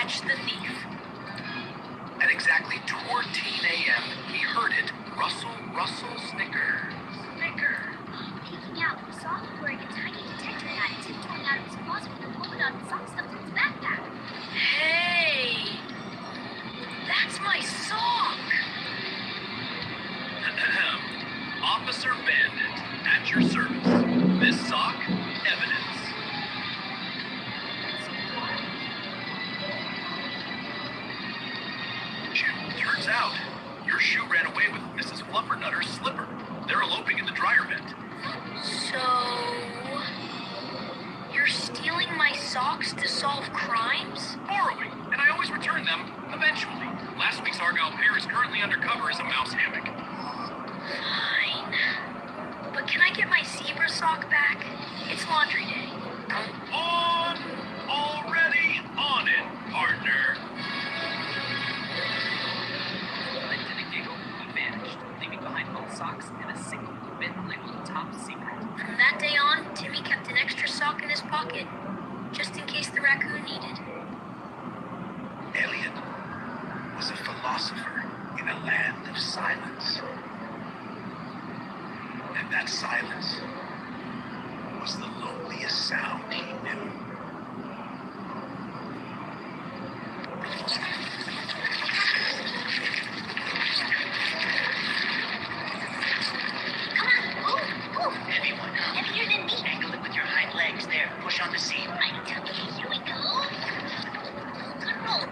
catch the thief. At exactly 14 a.m., he heard it rustle, rustle, snicker. Snicker. Peeking out, he saw him wearing a tiny detector hat, tiptoeing out of his closet with a polka dot sock stuffed in his backpack. Hey! That's my sock! Officer Bandit, at your service. This sock, evidence. Turns out, your shoe ran away with Mrs. Fluffernutter's slipper. They're eloping in the dryer vent. So... you're stealing my socks to solve crimes? Borrowing, and I always return them, eventually. Last week's Argyle pear is currently undercover as a mouse hammock. Fine. But can I get my zebra sock back? It's laundry day. On! Already on it, partner. Licked in a giggle, he vanished, leaving behind both socks and a single bit labeled top secret. From that day on, Timmy kept an extra sock in his pocket, just in case the raccoon needed. Elliot was a philosopher in a land of silence. And that silence was the loneliest sound he knew. Come on, move! Heavy one. Heavier than me. Angle it with your hind legs. There, push on the seam. My tummy, here we go. Good roll.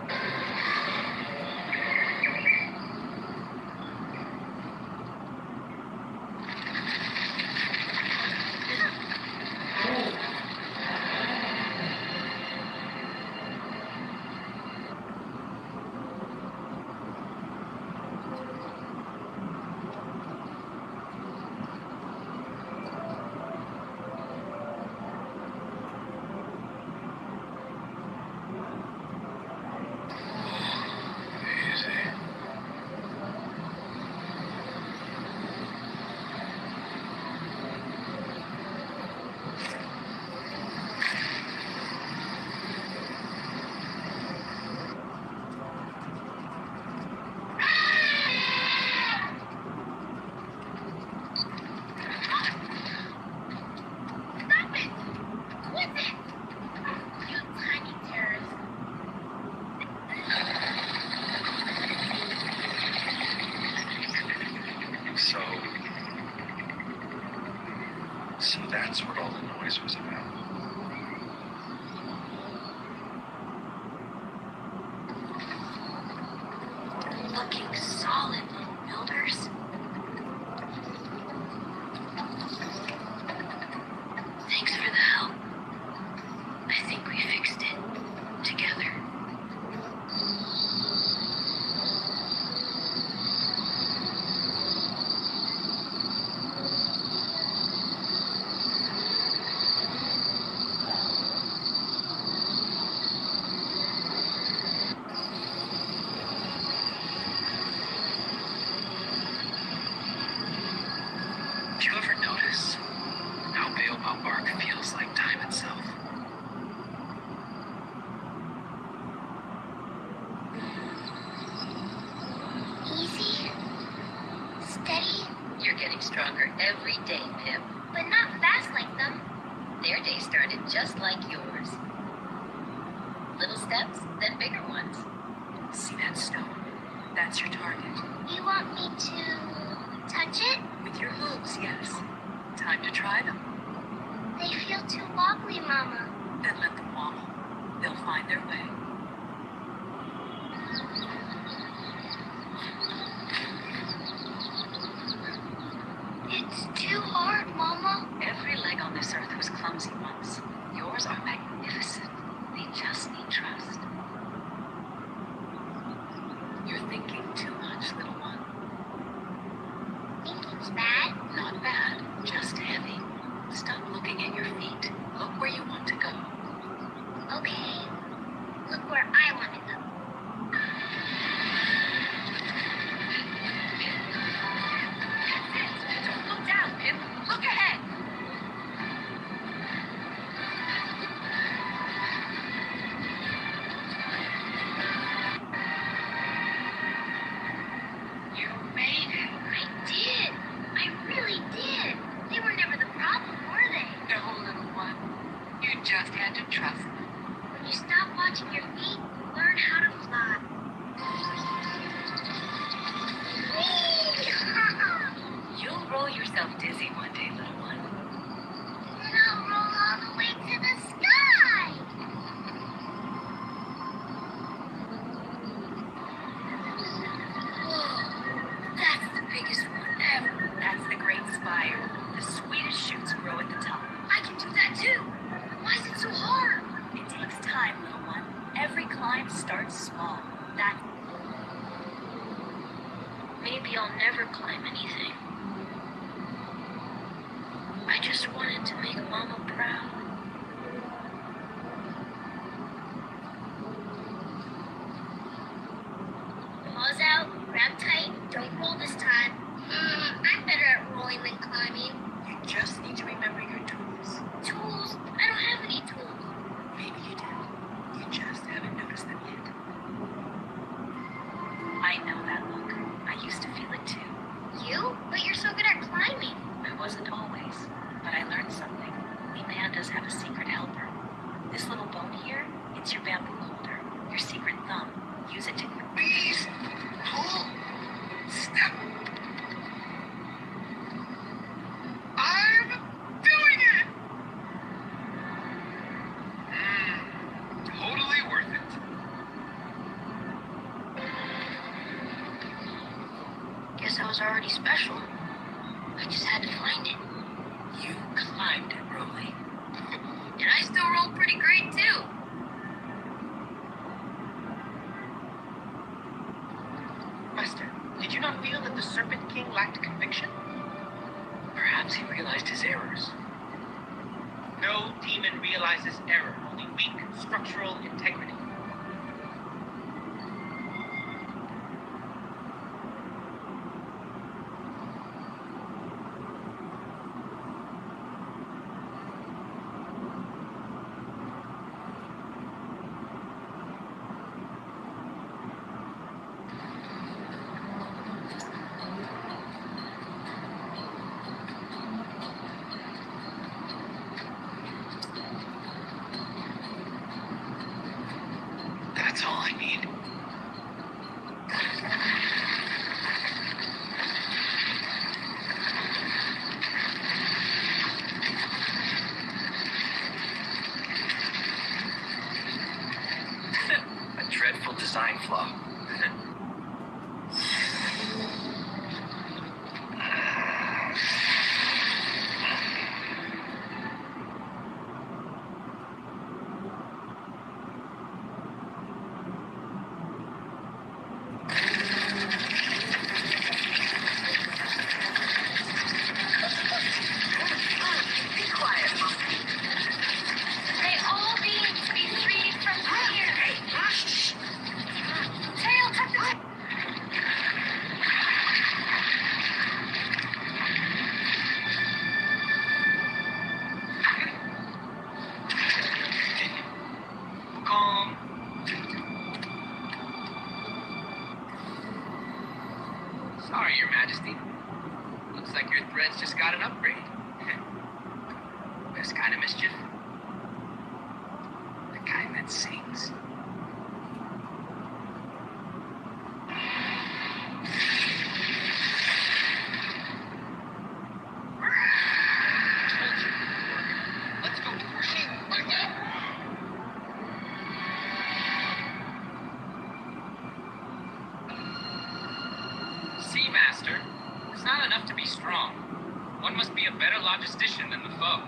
Stop it! Quit it! You tiny terrorist. So that's what all the noise was about. Looking solid, little builders. Thanks for the help. I think we fixed it. Together. Did you ever notice how baobab bark feels like time itself? Easy. Steady. You're getting stronger every day, Pip. But not fast like them. Their day started just like yours. Little steps, then bigger ones. See that stone? That's your target. You want me to touch it? With your hooves, yes. Time to try them. They feel too wobbly, Mama. Then let them wobble. They'll find their way. It's too hard, Mama. Every leg on this earth was clumsy once. Yours are magnificent. They just need trust. You're thinking too much, little one. Thinking's bad. Not bad, just heavy. Stop looking at your feet. Look where you want to go. Okay. Look Trust me. When you stop watching your feet, you learn how to fly. You'll roll yourself dizzy one day, little one. Then I'll roll all the way to the sky. Whoa, that's the biggest one ever. That's the Great Spire. The sweetest shoots grow at the top. I can do that too. Why is it so hard? It takes time, little one. Every climb starts small. That's Maybe I'll never climb anything. I just wanted to make Mama proud. Paws out, grab tight, don't roll this time. I'm better at rolling than climbing. You just need to remember your tools. Tools? I don't have any tools. Maybe you do. You just haven't noticed them yet. I know that look. I used to feel it too. You? But you're so good at climbing. I wasn't always, but I learned something. We pandas have a secret helper. This little bone here, it's your bamboo holder, your secret thumb. Use it to... Please, pull, step. I'm doing it! Totally worth it. Guess I was already special. I just had to find it. You climbed it, Rolly. And I still rolled pretty great too. Master, did you not feel that the Serpent King lacked conviction? Perhaps he realized his errors. No demon realizes error, only weak structural integrity. That's all I need. A dreadful design flaw. Be quiet, Mom. May all beings be freed from fear. Shh. Tail, tuck the Calm. Sorry, Your Majesty. Looks like your threads just got an upgrade. Best kind of mischief? The kind that sings. Let's go before she... See, Master, it's not enough to be strong. One must be a better logistician than the foe.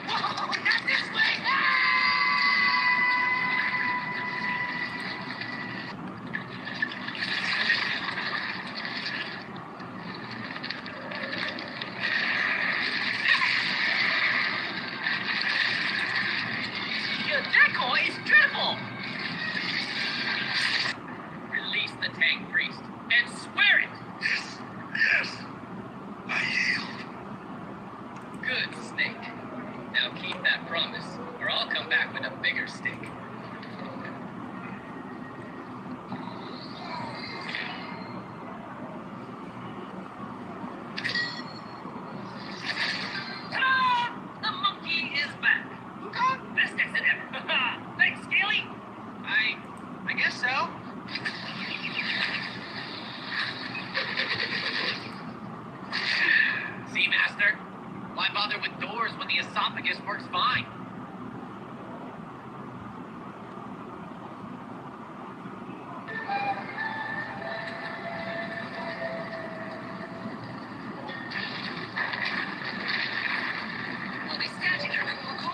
Whoa, not this way! Your decoy is dreadful! Release the tank priest and swear it! Yes, I yield. Good, Snake. Now keep that promise, or I'll come back with a bigger stick. Ta-da! The monkey is back. Best exit ever. Thanks, Scaly. I guess so. See, Master? Why bother with doors when the esophagus works fine? We'll be snatching her removal.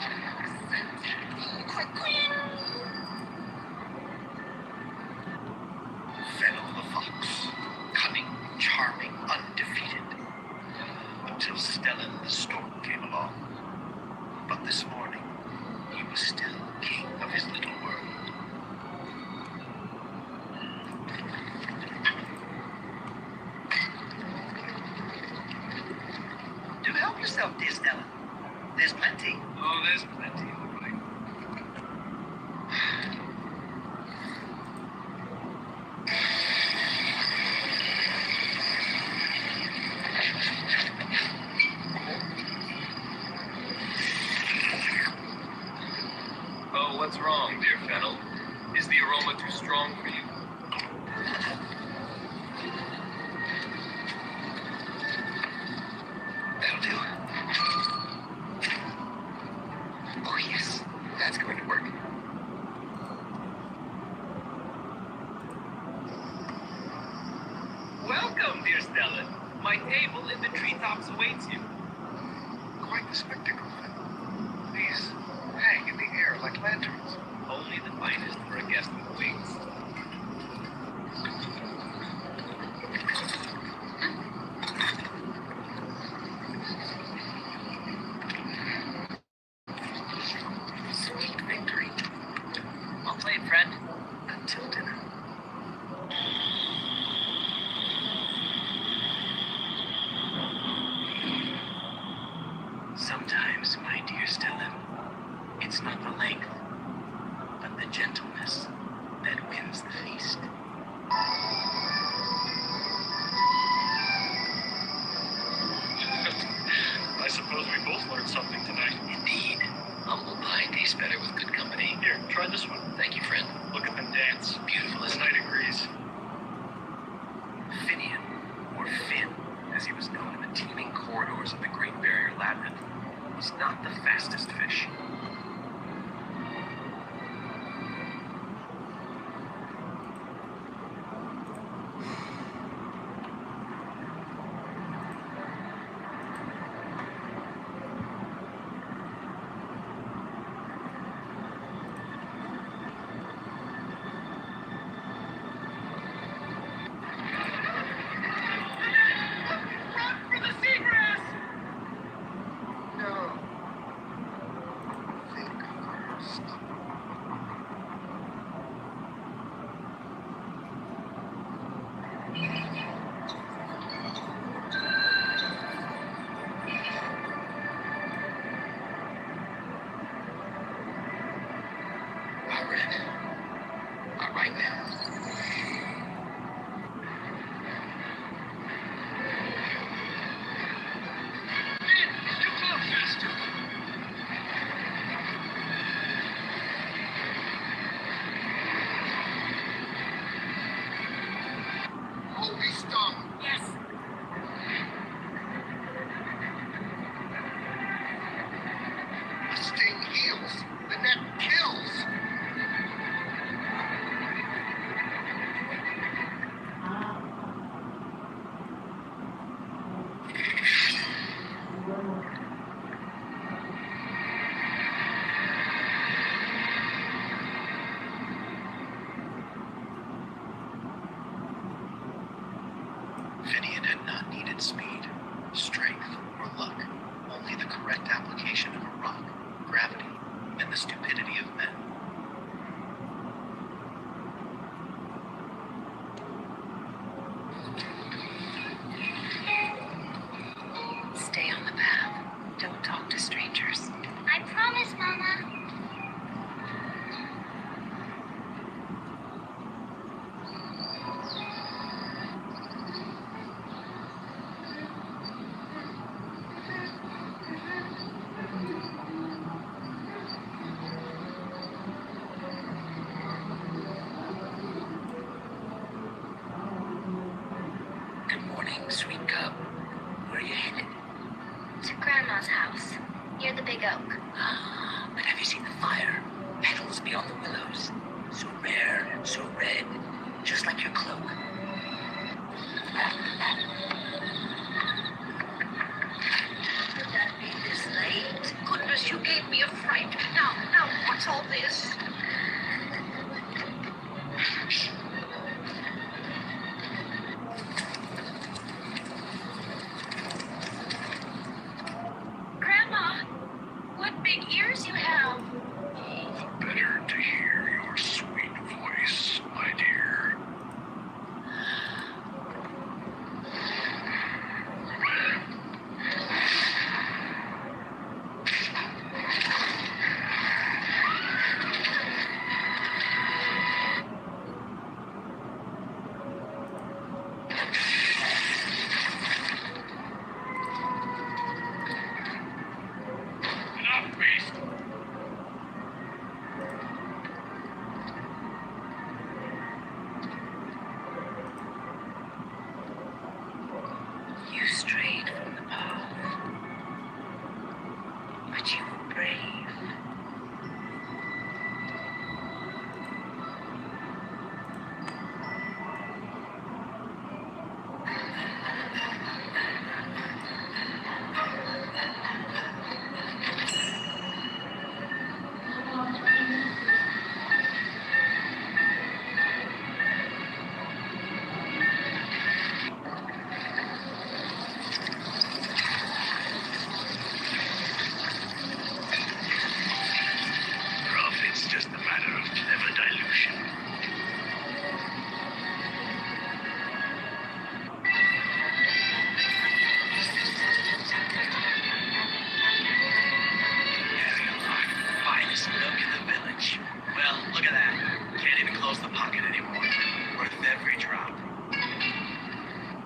Fennel the fox. Cunning, charming, undefeated. Until Stellan the stork came along. But this morning, he was still king of his little world. Do help yourself, dear Stellan. There's plenty. Oh, there's plenty, all right. Oh, what's wrong, dear Fennel? Is the aroma too strong for you? That'll do. Oh, yes. That's going to work. Welcome, dear Stellan. My table in the treetops awaits you. Quite the spectacle, Fennel. These hang in the air like lanterns. Only the finest for a guest with wings. Sweet victory. Well played, friend. Until dinner. Sometimes, my dear Stellan, it's not the length, but the gentleness that wins the feast. I suppose we both learned something tonight. Indeed, humble pie tastes better with good company. Here, try this one. Thank you, friend. Look at them dance. Beautiful, isn't Tonight it? agrees. Finian, or Finn, as he was known in the teeming corridors of the Great Barrier Labyrinth, was not the fastest fish. Run for the seagrass! No. correct application of a rock, gravity, and the stupidity of men. Stay on the path. Don't talk to strangers. I promise, Mama. Good morning, sweet cub. Where are you headed? To Grandma's house, near the big oak. Ah, but have you seen the fire? Petals beyond the willows. So rare, so red, just like your cloak. Could that be this late? Goodness, you gave me a fright. Now, what's all this? Grandma, what big ears you have. All the better to hear your sweet voice, my dear. Enough, beast. You strayed from the path, but you were brave. Rough, it's just a matter of clever dilution. There you are. Finest milk in the village. Well, look at that. Can't even close the pocket anymore. Worth every drop.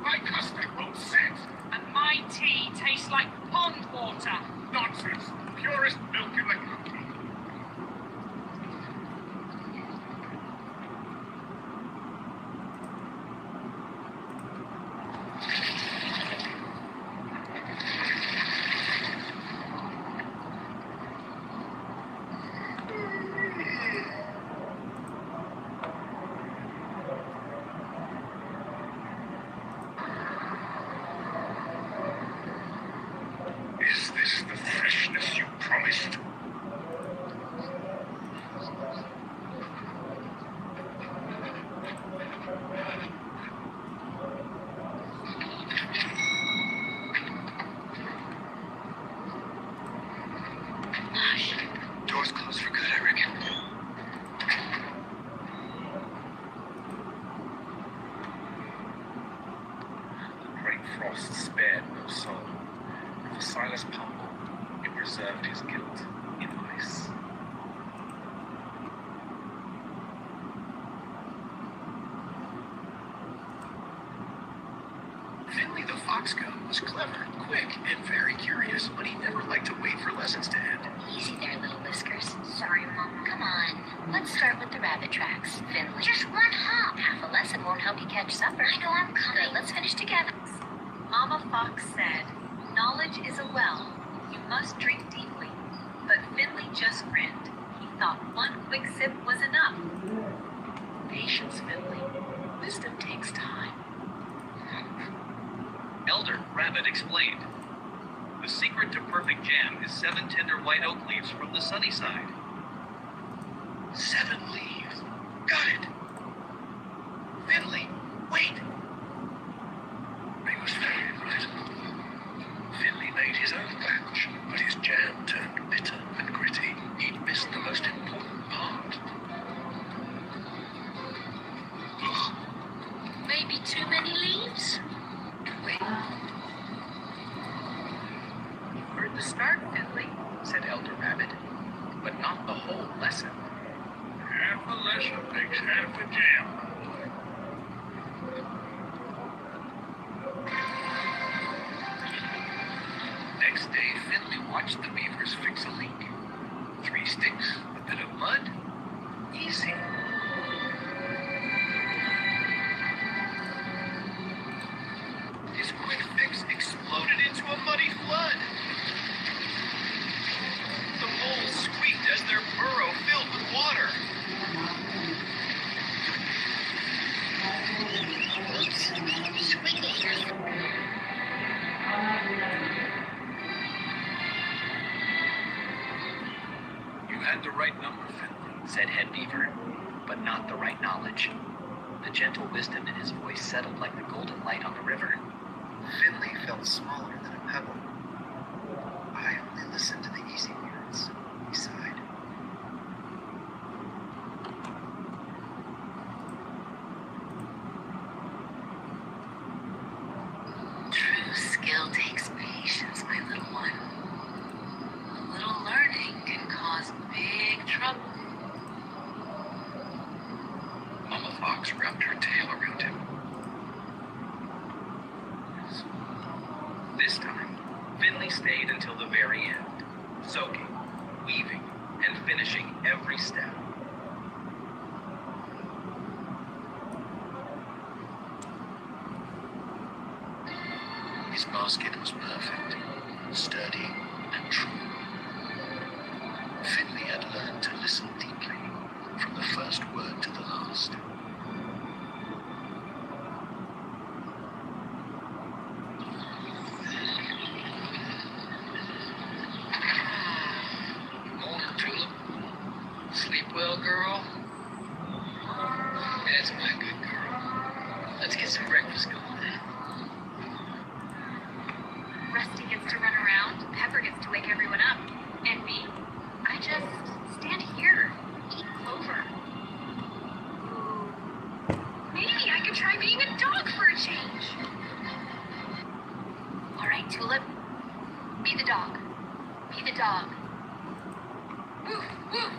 My custard won't set. And my tea tastes like pond water. Nonsense. Purest milk in the country. Is this the freshness you promised? Hush. Door's closed for good, I reckon. The great frost spared no soul. For Silas Parker, it preserved his guilt in ice. Finley the Foxgoat was clever, quick, and very curious, but he never liked to wait for lessons to end. Easy there, little whiskers. Sorry, Mama. Come on. Let's start with the rabbit tracks, Finley. Just one hop. Half a lesson won't help you catch supper. I know I'm coming. Good, let's finish together. Mama Fox said, knowledge is a well. You must drink deeply. But Finley just grinned. He thought one quick sip was enough. Patience, Finley. Wisdom takes time. Elder Rabbit explained. The secret to perfect jam is 7 tender white oak leaves from the sunny side. 7 leaves. Got it. Finley, wait. I was very right. Finley may made his own batch, but his jam turned bitter and gritty. He'd missed the most important part. Maybe too many leaves? Wait. You heard the start, Finley, said Elder Rabbit, but not the whole lesson. Half a lesson makes half a jam, boy. Next day, Finley watched the beavers fix a leak. 3 sticks, a bit of mud. Easy. His quick fix exploded into a muddy flood. The moles squeaked as their burrow filled with water. You had the right number, Finley. Said Head Beaver, but not the right knowledge. The gentle wisdom in his voice settled like the golden light on the river. Finley felt smaller than a pebble. I only listened to the easy words, he sighed. True skill takes patience, my little one. A little learning can cause big trouble. Mama Fox wrapped her tail around him. This time, Finley stayed until the very end, soaking, weaving, and finishing every step. His basket was perfect, sturdy and true. Finley had learned to listen deeply, from the first word to the last. Morning, Tulip. Sleep well, girl? That's my good girl. Let's get some breakfast going. Rusty gets to run around, Pepper gets to wake everyone up, and me, I just stand here, eat clover. Maybe I could try being a dog for a change. All right, Tulip, be the dog. Be the dog. Woof, woof.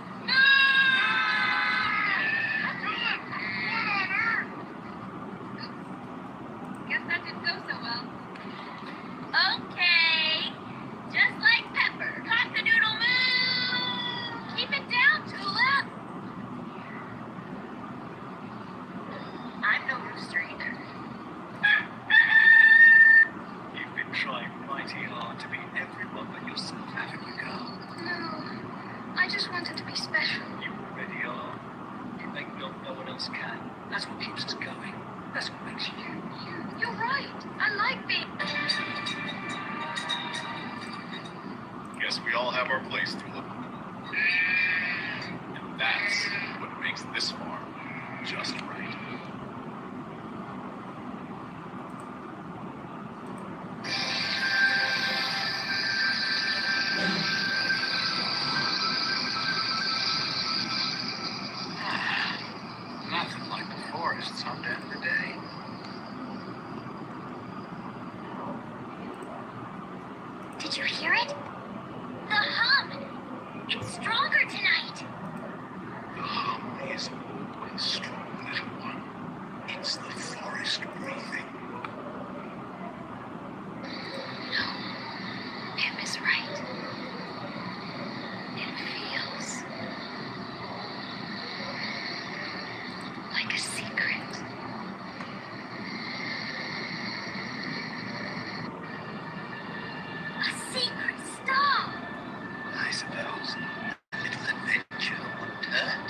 Guess that didn't go so well. Okay. Just like Pepper. Cock-a-doodle moo! Keep it down, Tulip! I'm no rooster either. You've been trying mighty hard to be everyone but yourself, haven't you, girl? No. I just wanted to be special. You already are. You make no one else can. That's what keeps us going. That's what makes you. You're right. I like being... Guess we all have our place, Tulip. And that's what makes this farm just right. Nothing like the forest some day in the day. Did you hear it? The hum! It's stronger tonight. The hum is always strong, little one. It's the forest breathing. No, Pip is right. It feels like a secret. A secret stop! I suppose a little adventure wouldn't hurt.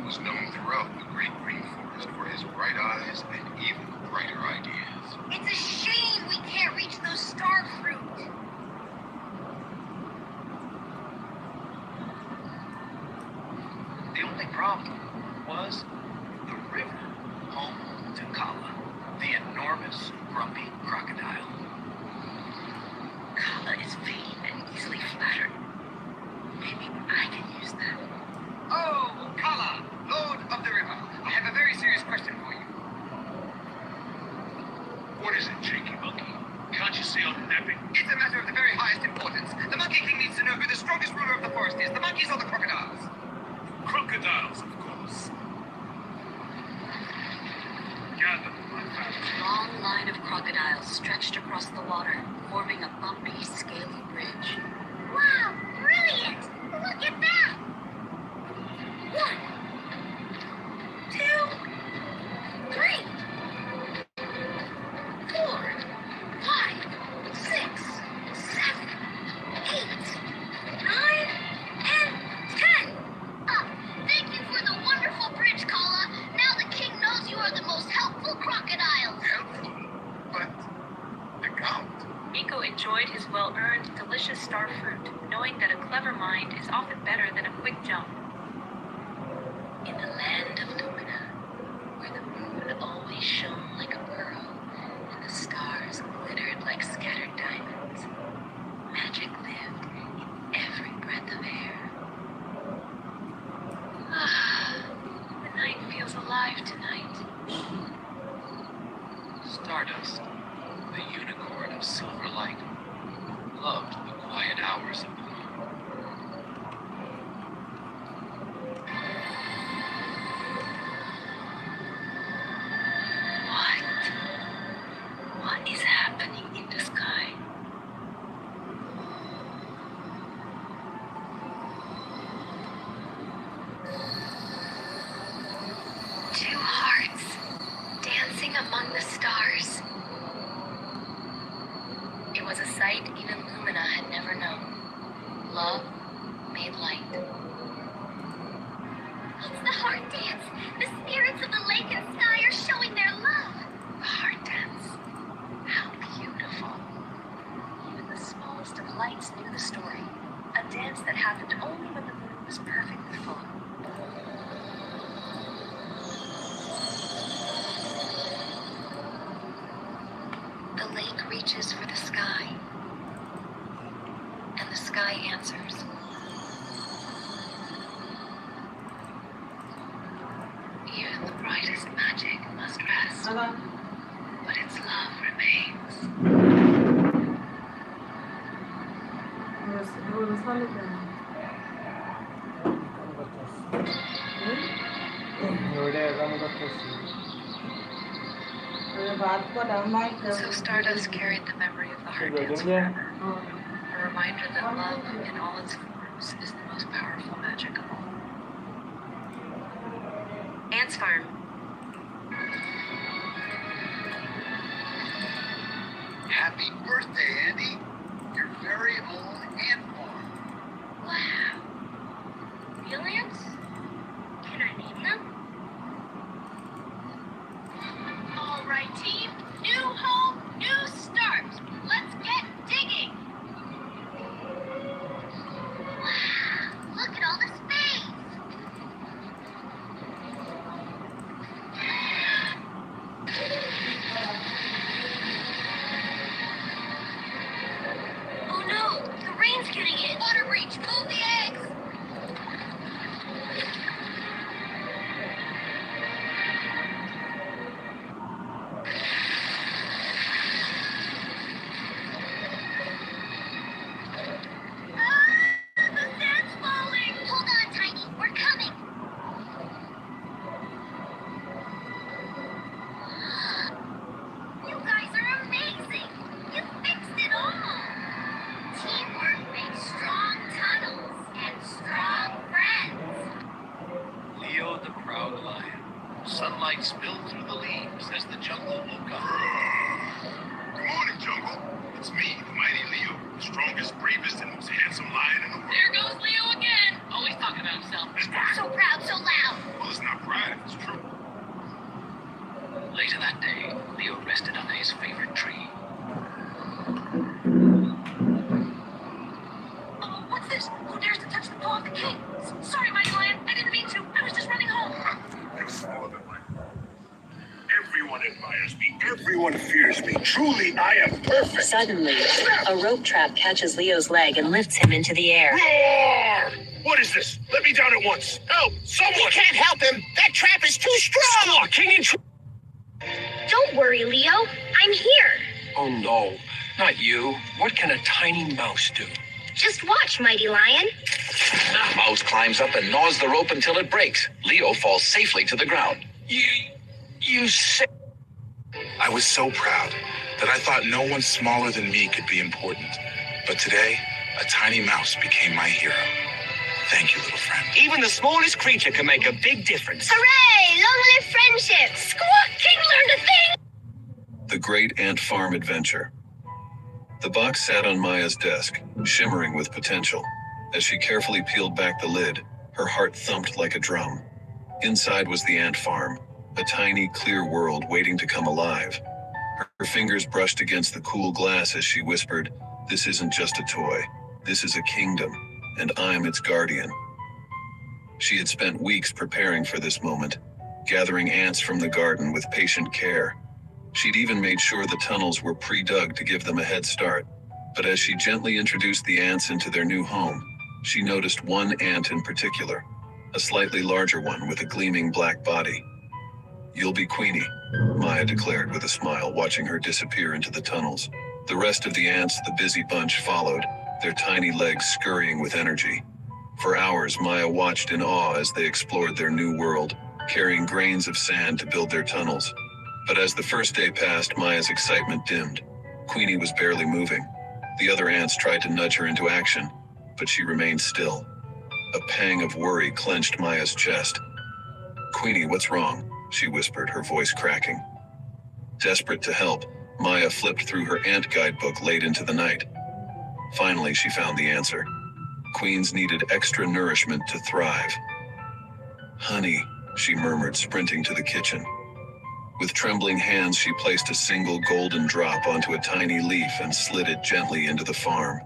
was known throughout the great green forest for his bright eyes and even brighter ideas. It's a shame we can't reach those star fruit. The only problem was the river home to Kala, the enormous, grumpy crocodile. Kala is vain and easily flattered. Maybe I can use that. Oh, Kala, Lord of the River, I have a very serious question for you. What is it, Cheeky Monkey? Can't you see I'm napping? It's a matter of the very highest importance. The Monkey King needs to know who the strongest ruler of the forest is, the monkeys or the crocodiles? Crocodiles, of course. Gather, my family. A long line of crocodiles stretched across the water, forming a bumpy, scaly bridge. Wow, brilliant! Look at that! 1, 2, 3, 4, 5, 6, 7, 8, 9, and 10. Thank you for the wonderful bridge, Kala. Now the king knows you are the most helpful crocodiles. Helpful, but the count. Miko enjoyed his well-earned, delicious star fruit, knowing that a clever mind is often better than a quick jump. In the land of Lumina, where the moon always shone like a pearl and the stars glittered like scattered diamonds, magic lived in every breath of air. The night feels alive tonight. Stardust, the unicorn of silver light, loved the quiet hours of the moon. What is happening in the sky? Two hearts dancing among the stars. It was a sight even Lumina had never known. Love made light. It's the heart dance. The spirits of the lake and sky are showing their love. The heart dance. How beautiful. Even the smallest of lights knew the story. A dance that happened only when the moon was perfectly full. The lake reaches for the sky, and the sky answers. Even the brightest magic must rest, but its love remains. So Stardust carried the memory of the heart dance forever, a reminder that love in all its forms is the most powerful magic of all. Ants Farm. Happy birthday, Andy. Your very own ant farm. Wow. Real ants? Can I name them? All right, team. New home, new start. Let's get digging. Wow. Look at all the space. Oh no, the rain's getting in. Water breach, move the eggs. The sand's falling. Hold on, Tiny, we're coming. You guys are amazing. You fixed it all. Teamwork makes strong tunnels and strong friends. Leo the proud lion. Sunlight spilled through the leaves as the jungle woke up. Good morning, jungle. It's me, the mighty Leo, the strongest, bravest, and most handsome lion in the world. There goes Leo again. Always talking about himself. So proud, so loud. Well, it's his favorite tree. Oh, what's this? Who dares to touch the paw of the king? Sorry, Mighty Lion. I didn't mean to. I was just running home. You're full of it, man. Everyone admires me. Everyone fears me. Truly, I am perfect. Suddenly, a rope trap catches Leo's leg and lifts him into the air. Roar! What is this? Let me down at once. Help! Someone! We can't help him. That trap is too strong. Squawk, King and Don't worry, Leo. I'm here. Oh no, not you. What can a tiny mouse do? Just watch, Mighty Lion. Mouse climbs up and gnaws the rope until it breaks. Leo falls safely to the ground. You say... I was so proud that I thought no one smaller than me could be important. But today, a tiny mouse became my hero. Thank you, little friend. Even the smallest creature can make a big difference. Hooray! Long live friendship. Squawk King learned a thing. The Great Ant Farm Adventure. The box sat on Maya's desk, shimmering with potential. As she carefully peeled back the lid, her heart thumped like a drum. Inside was the ant farm, a tiny, clear world waiting to come alive. Her fingers brushed against the cool glass as she whispered, "This isn't just a toy. This is a kingdom, and I'm its guardian." She had spent weeks preparing for this moment, gathering ants from the garden with patient care. She'd even made sure the tunnels were pre-dug to give them a head start. But as she gently introduced the ants into their new home, she noticed one ant in particular, a slightly larger one with a gleaming black body. "You'll be Queenie," Maya declared with a smile, watching her disappear into the tunnels. The rest of the ants, the busy bunch, followed, their tiny legs scurrying with energy. For hours, Maya watched in awe as they explored their new world, carrying grains of sand to build their tunnels. But as the first day passed, Maya's excitement dimmed. Queenie was barely moving. The other ants tried to nudge her into action, but she remained still. A pang of worry clenched Maya's chest. "Queenie, what's wrong?" she whispered, her voice cracking. Desperate to help, Maya flipped through her ant guidebook late into the night. Finally, she found the answer. Queens needed extra nourishment to thrive. "Honey," she murmured, sprinting to the kitchen. With trembling hands, she placed a single golden drop onto a tiny leaf and slid it gently into the farm.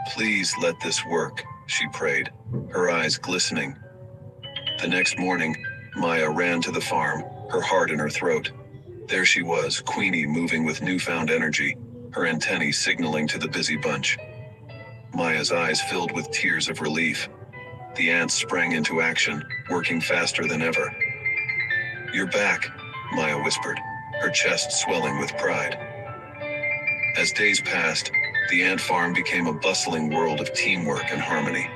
"Please let this work," she prayed, her eyes glistening. The next morning, Maya ran to the farm, her heart in her throat. There she was, Queenie, moving with newfound energy, her antennae signaling to the busy bunch. Maya's eyes filled with tears of relief. The ants sprang into action, working faster than ever. "You're back," Maya whispered, her chest swelling with pride. As days passed, the ant farm became a bustling world of teamwork and harmony.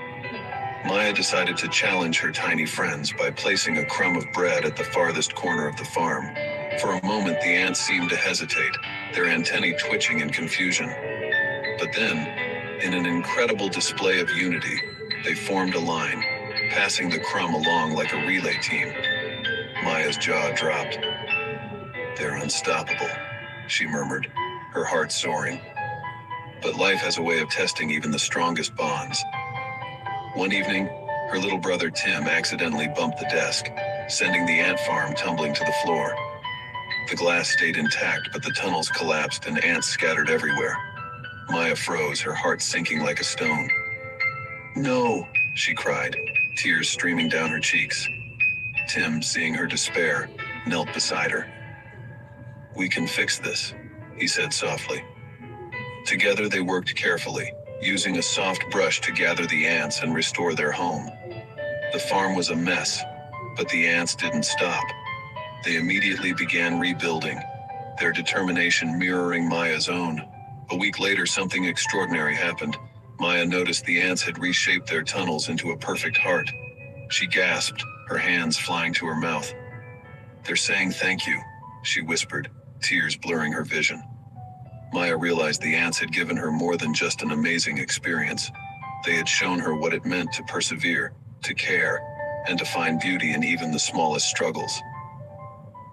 Maya decided to challenge her tiny friends by placing a crumb of bread at the farthest corner of the farm. For a moment, the ants seemed to hesitate, their antennae twitching in confusion. But then, in an incredible display of unity, they formed a line, passing the crumb along like a relay team. Maya's jaw dropped. "They're unstoppable," she murmured, her heart soaring. But life has a way of testing even the strongest bonds. One evening, her little brother Tim accidentally bumped the desk, sending the ant farm tumbling to the floor. The glass stayed intact, but the tunnels collapsed and ants scattered everywhere. Maya froze, her heart sinking like a stone. "No," she cried, tears streaming down her cheeks. Tim, seeing her despair, knelt beside her. "We can fix this," he said softly. Together they worked carefully, using a soft brush to gather the ants and restore their home. The farm was a mess, but the ants didn't stop. They immediately began rebuilding, their determination mirroring Maya's own. A week later, something extraordinary happened. Maya noticed the ants had reshaped their tunnels into a perfect heart. She gasped, her hands flying to her mouth. "They're saying thank you," she whispered, tears blurring her vision. Maya realized the ants had given her more than just an amazing experience. They had shown her what it meant to persevere, to care, and to find beauty in even the smallest struggles.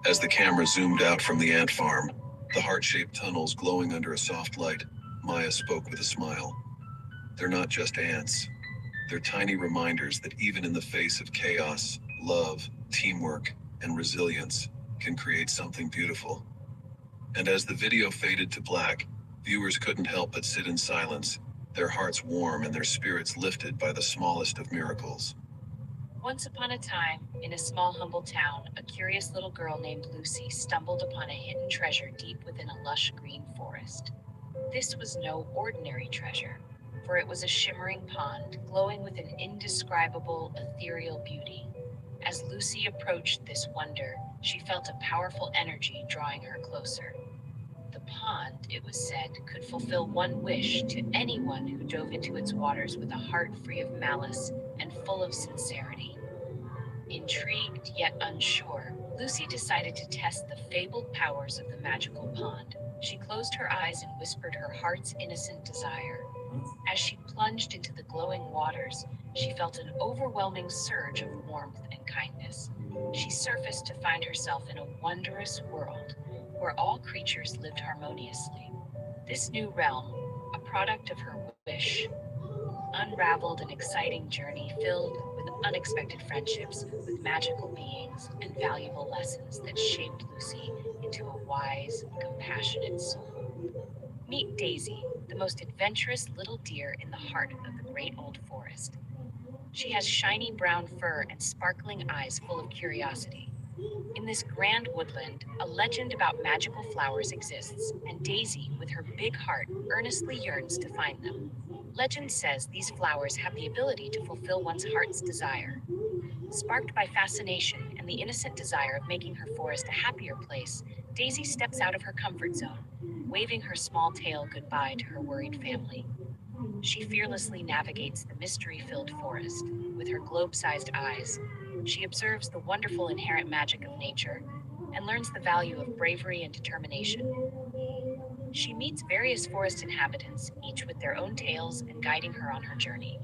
As the camera zoomed out from the ant farm, the heart-shaped tunnels glowing under a soft light, Maya spoke with a smile. "They're not just ants. They're tiny reminders that even in the face of chaos, love, teamwork, and resilience can create something beautiful." And as the video faded to black, viewers couldn't help but sit in silence, their hearts warm and their spirits lifted by the smallest of miracles. Once upon a time, in a small, humble town, a curious little girl named Lucy stumbled upon a hidden treasure deep within a lush green forest. This was no ordinary treasure, for it was a shimmering pond glowing with an indescribable, ethereal beauty. As Lucy approached this wonder, she felt a powerful energy drawing her closer. The pond, it was said, could fulfill one wish to anyone who dove into its waters with a heart free of malice and full of sincerity. Intrigued yet unsure, Lucy decided to test the fabled powers of the magical pond. She closed her eyes and whispered her heart's innocent desire. As she plunged into the glowing waters, she felt an overwhelming surge of warmth and kindness. She surfaced to find herself in a wondrous world where all creatures lived harmoniously. This new realm, a product of her wish, unraveled an exciting journey filled with unexpected friendships with magical beings and valuable lessons that shaped Lucy into a wise, compassionate soul. Meet Daisy, the most adventurous little deer in the heart of the great old forest. She has shiny brown fur and sparkling eyes full of curiosity. In this grand woodland, a legend about magical flowers exists, and Daisy, with her big heart, earnestly yearns to find them. Legend says these flowers have the ability to fulfill one's heart's desire. Sparked by fascination and the innocent desire of making her forest a happier place, Daisy steps out of her comfort zone, waving her small tail goodbye to her worried family. She fearlessly navigates the mystery-filled forest. With her globe-sized eyes, she observes the wonderful inherent magic of nature and learns the value of bravery and determination. She meets various forest inhabitants, each with their own tales and guiding her on her journey.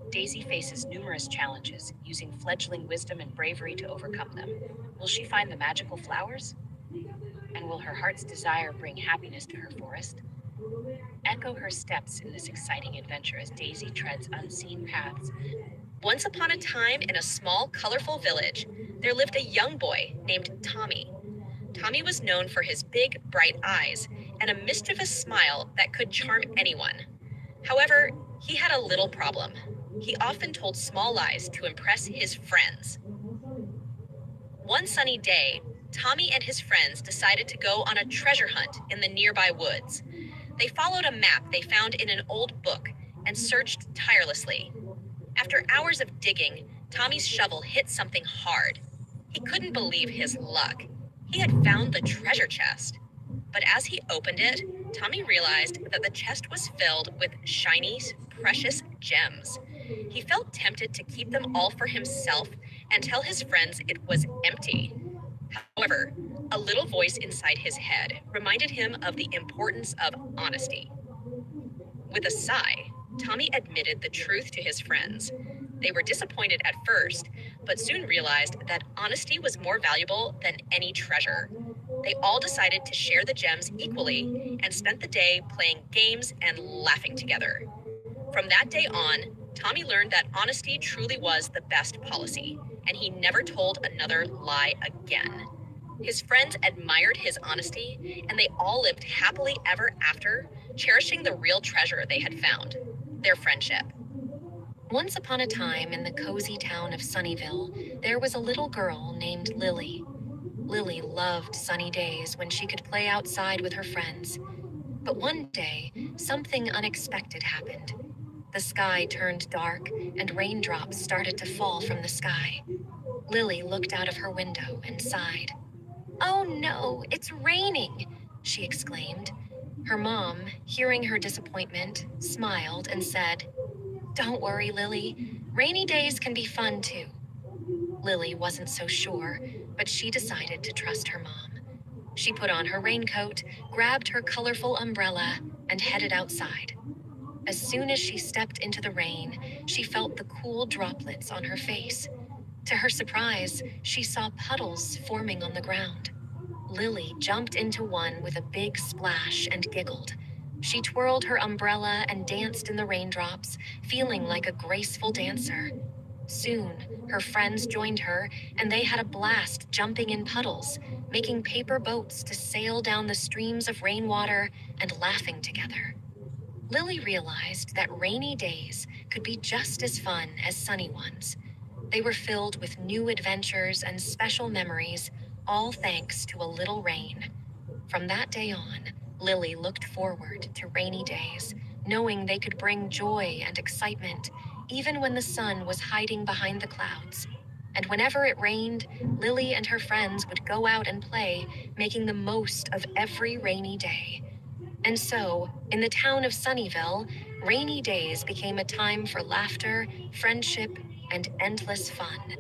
Daisy faces numerous challenges, using fledgling wisdom and bravery to overcome them. Will she find the magical flowers? And will her heart's desire bring happiness to her forest? Echo her steps in this exciting adventure as Daisy treads unseen paths. Once upon a time, in a small, colorful village, there lived a young boy named Tommy. Tommy was known for his big, bright eyes and a mischievous smile that could charm anyone. However, he had a little problem. He often told small lies to impress his friends. One sunny day, Tommy and his friends decided to go on a treasure hunt in the nearby woods. They followed a map they found in an old book and searched tirelessly. After hours of digging, Tommy's shovel hit something hard. He couldn't believe his luck. He had found the treasure chest. But as he opened it, Tommy realized that the chest was filled with shiny, precious gems. He felt tempted to keep them all for himself and tell his friends it was empty. However, a little voice inside his head reminded him of the importance of honesty. With a sigh, Tommy admitted the truth to his friends. They were disappointed at first, but soon realized that honesty was more valuable than any treasure. They all decided to share the gems equally and spent the day playing games and laughing together. From that day on, Tommy learned that honesty truly was the best policy, and he never told another lie again. His friends admired his honesty, and they all lived happily ever after, cherishing the real treasure they had found, their friendship. Once upon a time in the cozy town of Sunnyville, there was a little girl named Lily. Lily loved sunny days when she could play outside with her friends. But one day, something unexpected happened. The sky turned dark and raindrops started to fall from the sky. Lily looked out of her window and sighed. "Oh no, it's raining," she exclaimed. Her mom, hearing her disappointment, smiled and said, "Don't worry, Lily. Rainy days can be fun too." Lily wasn't so sure, but she decided to trust her mom. She put on her raincoat, grabbed her colorful umbrella, and headed outside. As soon as she stepped into the rain, she felt the cool droplets on her face. To her surprise, she saw puddles forming on the ground. Lily jumped into one with a big splash and giggled. She twirled her umbrella and danced in the raindrops, feeling like a graceful dancer. Soon, her friends joined her, and they had a blast jumping in puddles, making paper boats to sail down the streams of rainwater and laughing together. Lily realized that rainy days could be just as fun as sunny ones. They were filled with new adventures and special memories, all thanks to a little rain. From that day on, Lily looked forward to rainy days, knowing they could bring joy and excitement, even when the sun was hiding behind the clouds. And whenever it rained, Lily and her friends would go out and play, making the most of every rainy day. And so, in the town of Sunnyvale, rainy days became a time for laughter, friendship, and endless fun.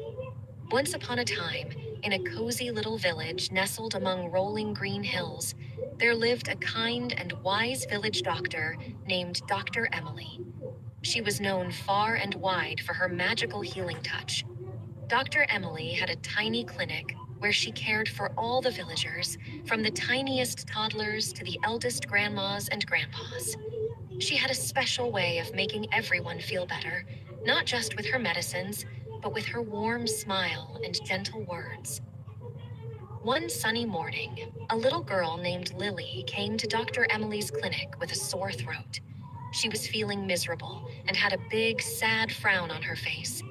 Once upon a time, in a cozy little village nestled among rolling green hills, there lived a kind and wise village doctor named Dr. Emily. She was known far and wide for her magical healing touch. Dr. Emily had a tiny clinic where she cared for all the villagers, from the tiniest toddlers to the eldest grandmas and grandpas. She had a special way of making everyone feel better, not just with her medicines, but with her warm smile and gentle words. One sunny morning, a little girl named Lily came to Dr. Emily's clinic with a sore throat. She was feeling miserable and had a big, sad frown on her face.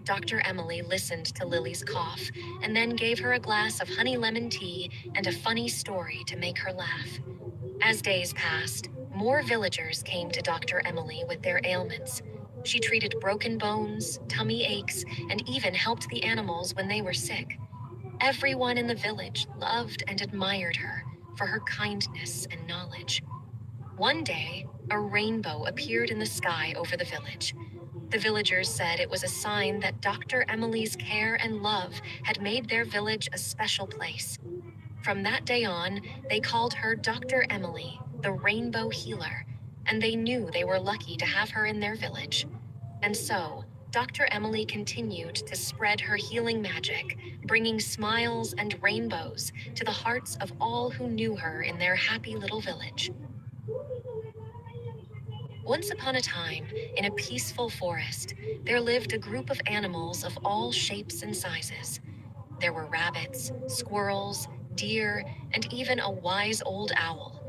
Dr. Emily listened to Lily's cough and then gave her a glass of honey lemon tea and a funny story to make her laugh. As days passed, more villagers came to Dr. Emily with their ailments. She treated broken bones, tummy aches, and even helped the animals when they were sick. Everyone in the village loved and admired her for her kindness and knowledge. One day, a rainbow appeared in the sky over the village. The villagers said it was a sign that Dr. Emily's care and love had made their village a special place. From that day on, they called her Dr. Emily, the Rainbow Healer, and they knew they were lucky to have her in their village. And so, Dr. Emily continued to spread her healing magic, bringing smiles and rainbows to the hearts of all who knew her in their happy little village. Once upon a time, in a peaceful forest, there lived a group of animals of all shapes and sizes. There were rabbits, squirrels, deer, and even a wise old owl.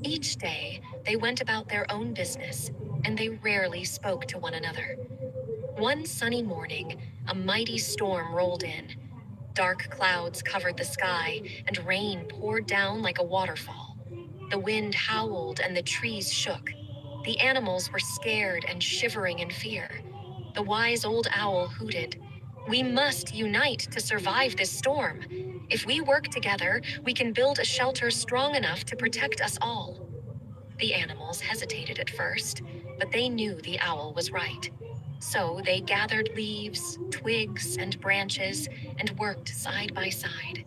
Each day, they went about their own business, and they rarely spoke to one another. One sunny morning, a mighty storm rolled in. Dark clouds covered the sky, and rain poured down like a waterfall. The wind howled and the trees shook. The animals were scared and shivering in fear. The wise old owl hooted, "We must unite to survive this storm. If we work together, we can build a shelter strong enough to protect us all." The animals hesitated at first, but they knew the owl was right. So they gathered leaves, twigs, and branches and worked side by side.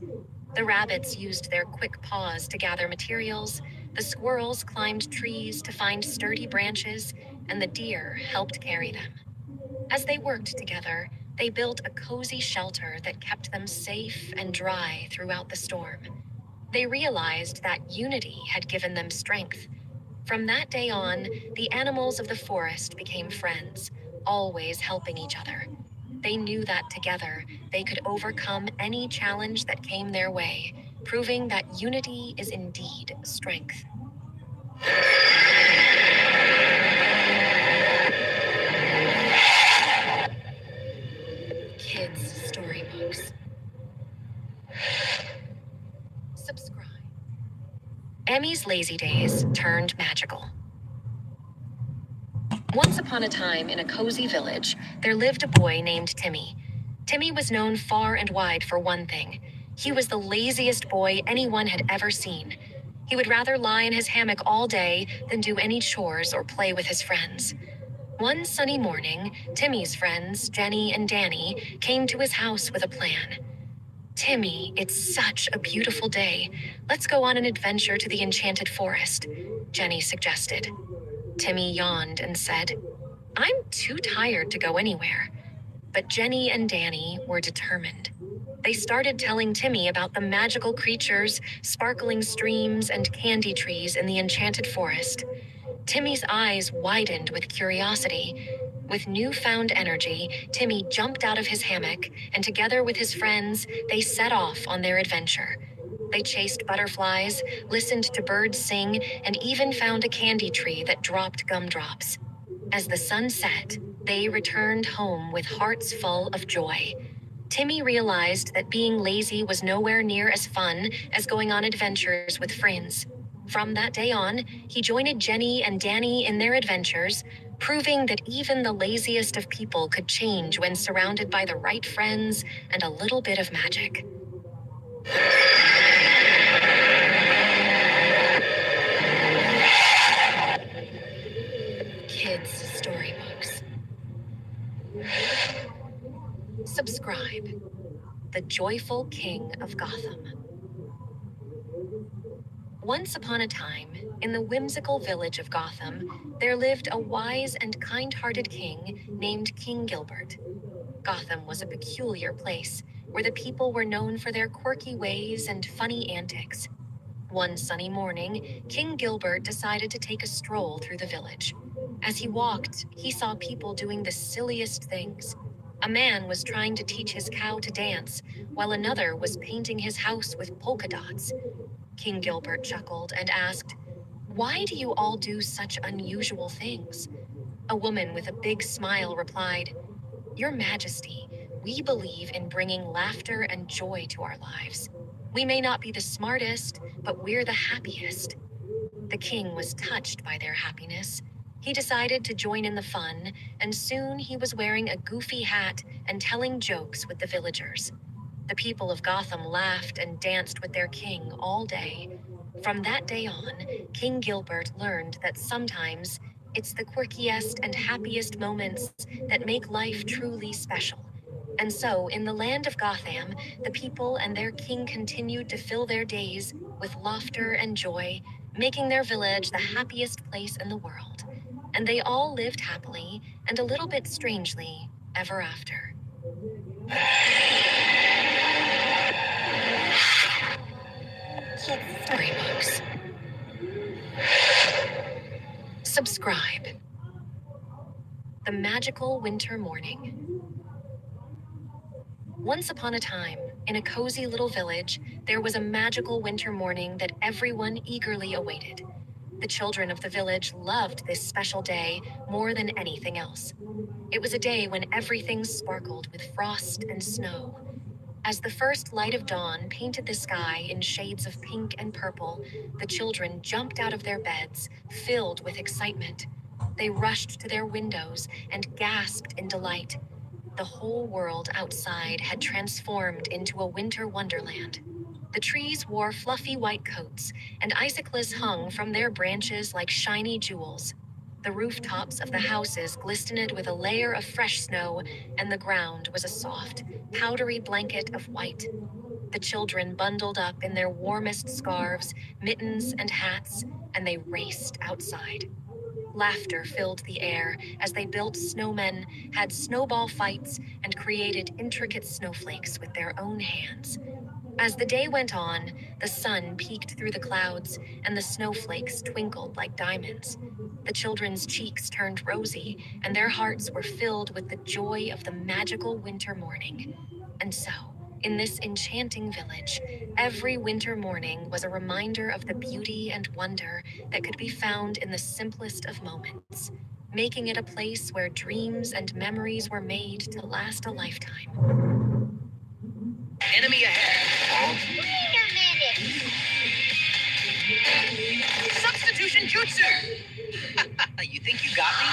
The rabbits used their quick paws to gather materials, the squirrels climbed trees to find sturdy branches, and the deer helped carry them. As they worked together, they built a cozy shelter that kept them safe and dry throughout the storm. They realized that unity had given them strength. From that day on, the animals of the forest became friends, always helping each other. They knew that together, they could overcome any challenge that came their way, proving that unity is indeed strength. Kids' storybooks. Subscribe. Emmy's lazy days turned magical. Once upon a time, in a cozy village, there lived a boy named Timmy. Timmy was known far and wide for one thing. He was the laziest boy anyone had ever seen. He would rather lie in his hammock all day than do any chores or play with his friends. One sunny morning, Timmy's friends, Jenny and Danny, came to his house with a plan. "Timmy, it's such a beautiful day. Let's go on an adventure to the enchanted forest," Jenny suggested. Timmy yawned and said, "I'm too tired to go anywhere." But Jenny and Danny were determined. They started telling Timmy about the magical creatures, sparkling streams, and candy trees in the enchanted forest. Timmy's eyes widened with curiosity. With newfound energy, Timmy jumped out of his hammock, and together with his friends, they set off on their adventure. They chased butterflies, listened to birds sing, and even found a candy tree that dropped gumdrops. As the sun set, they returned home with hearts full of joy. Timmy realized that being lazy was nowhere near as fun as going on adventures with friends. From that day on, he joined Jenny and Danny in their adventures, proving that even the laziest of people could change when surrounded by the right friends and a little bit of magic. Kids' storybooks. Subscribe. The Joyful King of Gotham. Once upon a time, in the whimsical village of Gotham, there lived a wise and kind-hearted king named King Gilbert. Gotham was a peculiar place, where the people were known for their quirky ways and funny antics. One sunny morning, King Gilbert decided to take a stroll through the village. As he walked, he saw people doing the silliest things. A man was trying to teach his cow to dance, while another was painting his house with polka dots. King Gilbert chuckled and asked, "Why do you all do such unusual things?" A woman with a big smile replied, "Your Majesty, we believe in bringing laughter and joy to our lives. We may not be the smartest, but we're the happiest." The king was touched by their happiness. He decided to join in the fun, and soon he was wearing a goofy hat and telling jokes with the villagers. The people of Gotham laughed and danced with their king all day. From that day on, King Gilbert learned that sometimes it's the quirkiest and happiest moments that make life truly special. And so, in the land of Gotham, the people and their king continued to fill their days with laughter and joy, making their village the happiest place in the world. And they all lived happily and a little bit strangely ever after. Kids' storybooks. Subscribe. The Magical Winter Morning. Once upon a time, in a cozy little village, there was a magical winter morning that everyone eagerly awaited. The children of the village loved this special day more than anything else. It was a day when everything sparkled with frost and snow. As the first light of dawn painted the sky in shades of pink and purple, the children jumped out of their beds, filled with excitement. They rushed to their windows and gasped in delight. The whole world outside had transformed into a winter wonderland. The trees wore fluffy white coats, and icicles hung from their branches like shiny jewels. The rooftops of the houses glistened with a layer of fresh snow, and the ground was a soft, powdery blanket of white. The children bundled up in their warmest scarves, mittens, and hats, and they raced outside. Laughter filled the air as they built snowmen, had snowball fights, and created intricate snowflakes with their own hands. As the day went on, the sun peeked through the clouds, and the snowflakes twinkled like diamonds. The children's cheeks turned rosy, and their hearts were filled with the joy of the magical winter morning. And so, in this enchanting village, every winter morning was a reminder of the beauty and wonder that could be found in the simplest of moments, making it a place where dreams and memories were made to last a lifetime. Enemy ahead. Wait a minute! Substitution jutsu! You think you got me?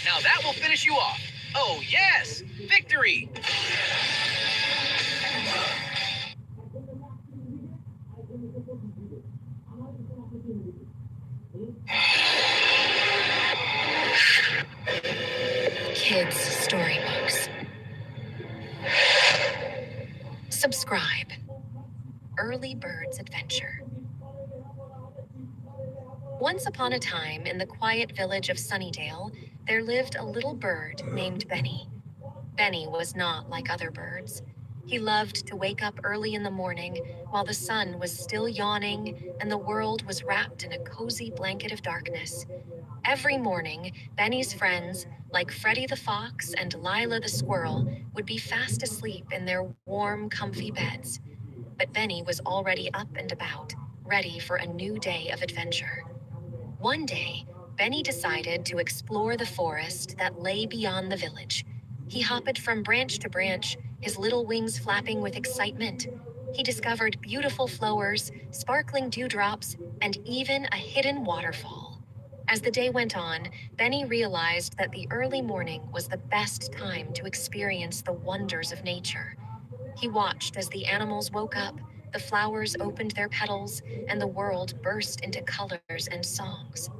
Now that will finish you off. Oh, yes! Victory! Kids' storybooks. Subscribe. Early Bird's Adventure. Once upon a time, in the quiet village of Sunnydale, there lived a little bird named Benny. Benny was not like other birds. He loved to wake up early in the morning while the sun was still yawning and the world was wrapped in a cozy blanket of darkness. Every morning, Benny's friends, like Freddie the Fox and Lila the Squirrel, would be fast asleep in their warm, comfy beds. But Benny was already up and about, ready for a new day of adventure. One day, Benny decided to explore the forest that lay beyond the village. He hopped from branch to branch, his little wings flapping with excitement. He discovered beautiful flowers, sparkling dewdrops, and even a hidden waterfall. As the day went on, Benny realized that the early morning was the best time to experience the wonders of nature. He watched as the animals woke up, the flowers opened their petals, and the world burst into colors and songs.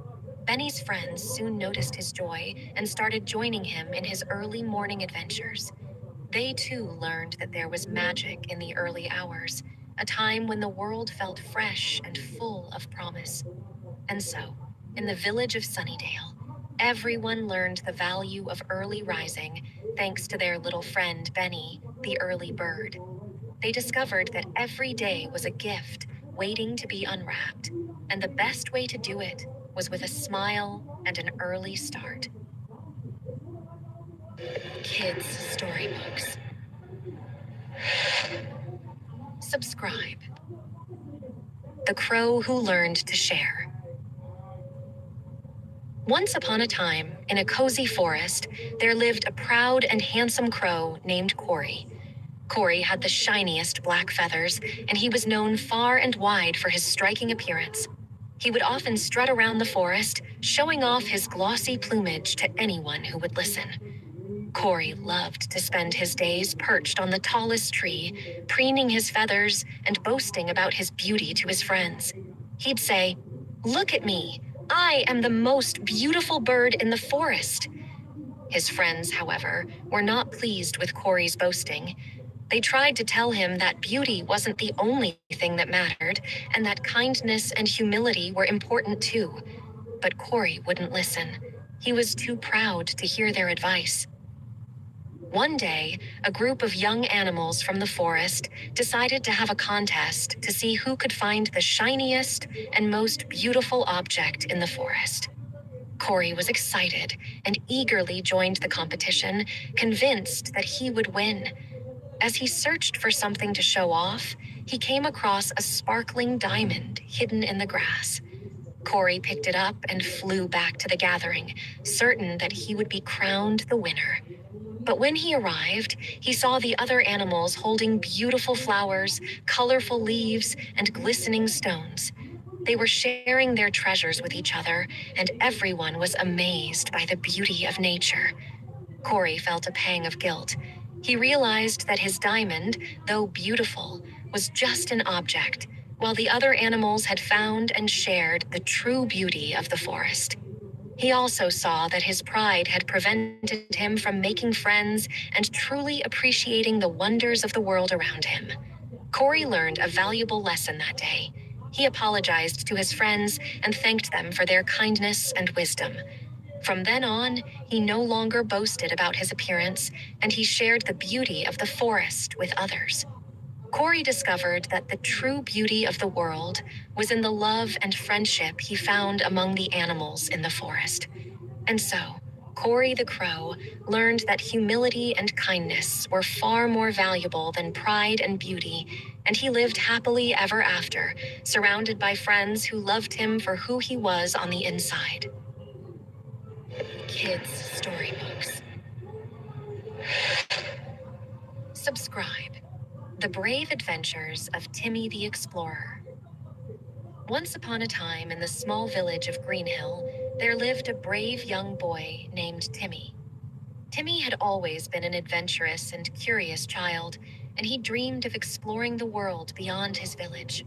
Benny's friends soon noticed his joy and started joining him in his early morning adventures. They too learned that there was magic in the early hours, a time when the world felt fresh and full of promise. And so, in the village of Sunnydale, everyone learned the value of early rising thanks to their little friend Benny, the early bird. They discovered that every day was a gift waiting to be unwrapped, and the best way to do it was with a smile and an early start. Kids' storybooks. Subscribe. The Crow Who Learned to Share. Once upon a time, in a cozy forest, there lived a proud and handsome crow named Cory. Cory had the shiniest black feathers, and he was known far and wide for his striking appearance. He would often strut around the forest, showing off his glossy plumage to anyone who would listen. Cory loved to spend his days perched on the tallest tree, preening his feathers and boasting about his beauty to his friends. He'd say, "Look at me! I am the most beautiful bird in the forest." His friends, however, were not pleased with Cory's boasting. They tried to tell him that beauty wasn't the only thing that mattered, and that kindness and humility were important too. But Cory wouldn't listen. He was too proud to hear their advice. One day, a group of young animals from the forest decided to have a contest to see who could find the shiniest and most beautiful object in the forest. Cory was excited and eagerly joined the competition, convinced that he would win. As he searched for something to show off, he came across a sparkling diamond hidden in the grass. Cory picked it up and flew back to the gathering, certain that he would be crowned the winner. But when he arrived, he saw the other animals holding beautiful flowers, colorful leaves, and glistening stones. They were sharing their treasures with each other, and everyone was amazed by the beauty of nature. Cory felt a pang of guilt. He realized that his diamond, though beautiful, was just an object, while the other animals had found and shared the true beauty of the forest. He also saw that his pride had prevented him from making friends and truly appreciating the wonders of the world around him. Cory learned a valuable lesson that day. He apologized to his friends and thanked them for their kindness and wisdom. From then on, he no longer boasted about his appearance, and he shared the beauty of the forest with others. Cory discovered that the true beauty of the world was in the love and friendship he found among the animals in the forest. And so, Cory the Crow learned that humility and kindness were far more valuable than pride and beauty, and he lived happily ever after, surrounded by friends who loved him for who he was on the inside. Kids' storybooks. Subscribe. The Brave Adventures of Timmy the Explorer. Once upon a time in the small village of Greenhill, there lived a brave young boy named Timmy. Timmy had always been an adventurous and curious child, and he dreamed of exploring the world beyond his village.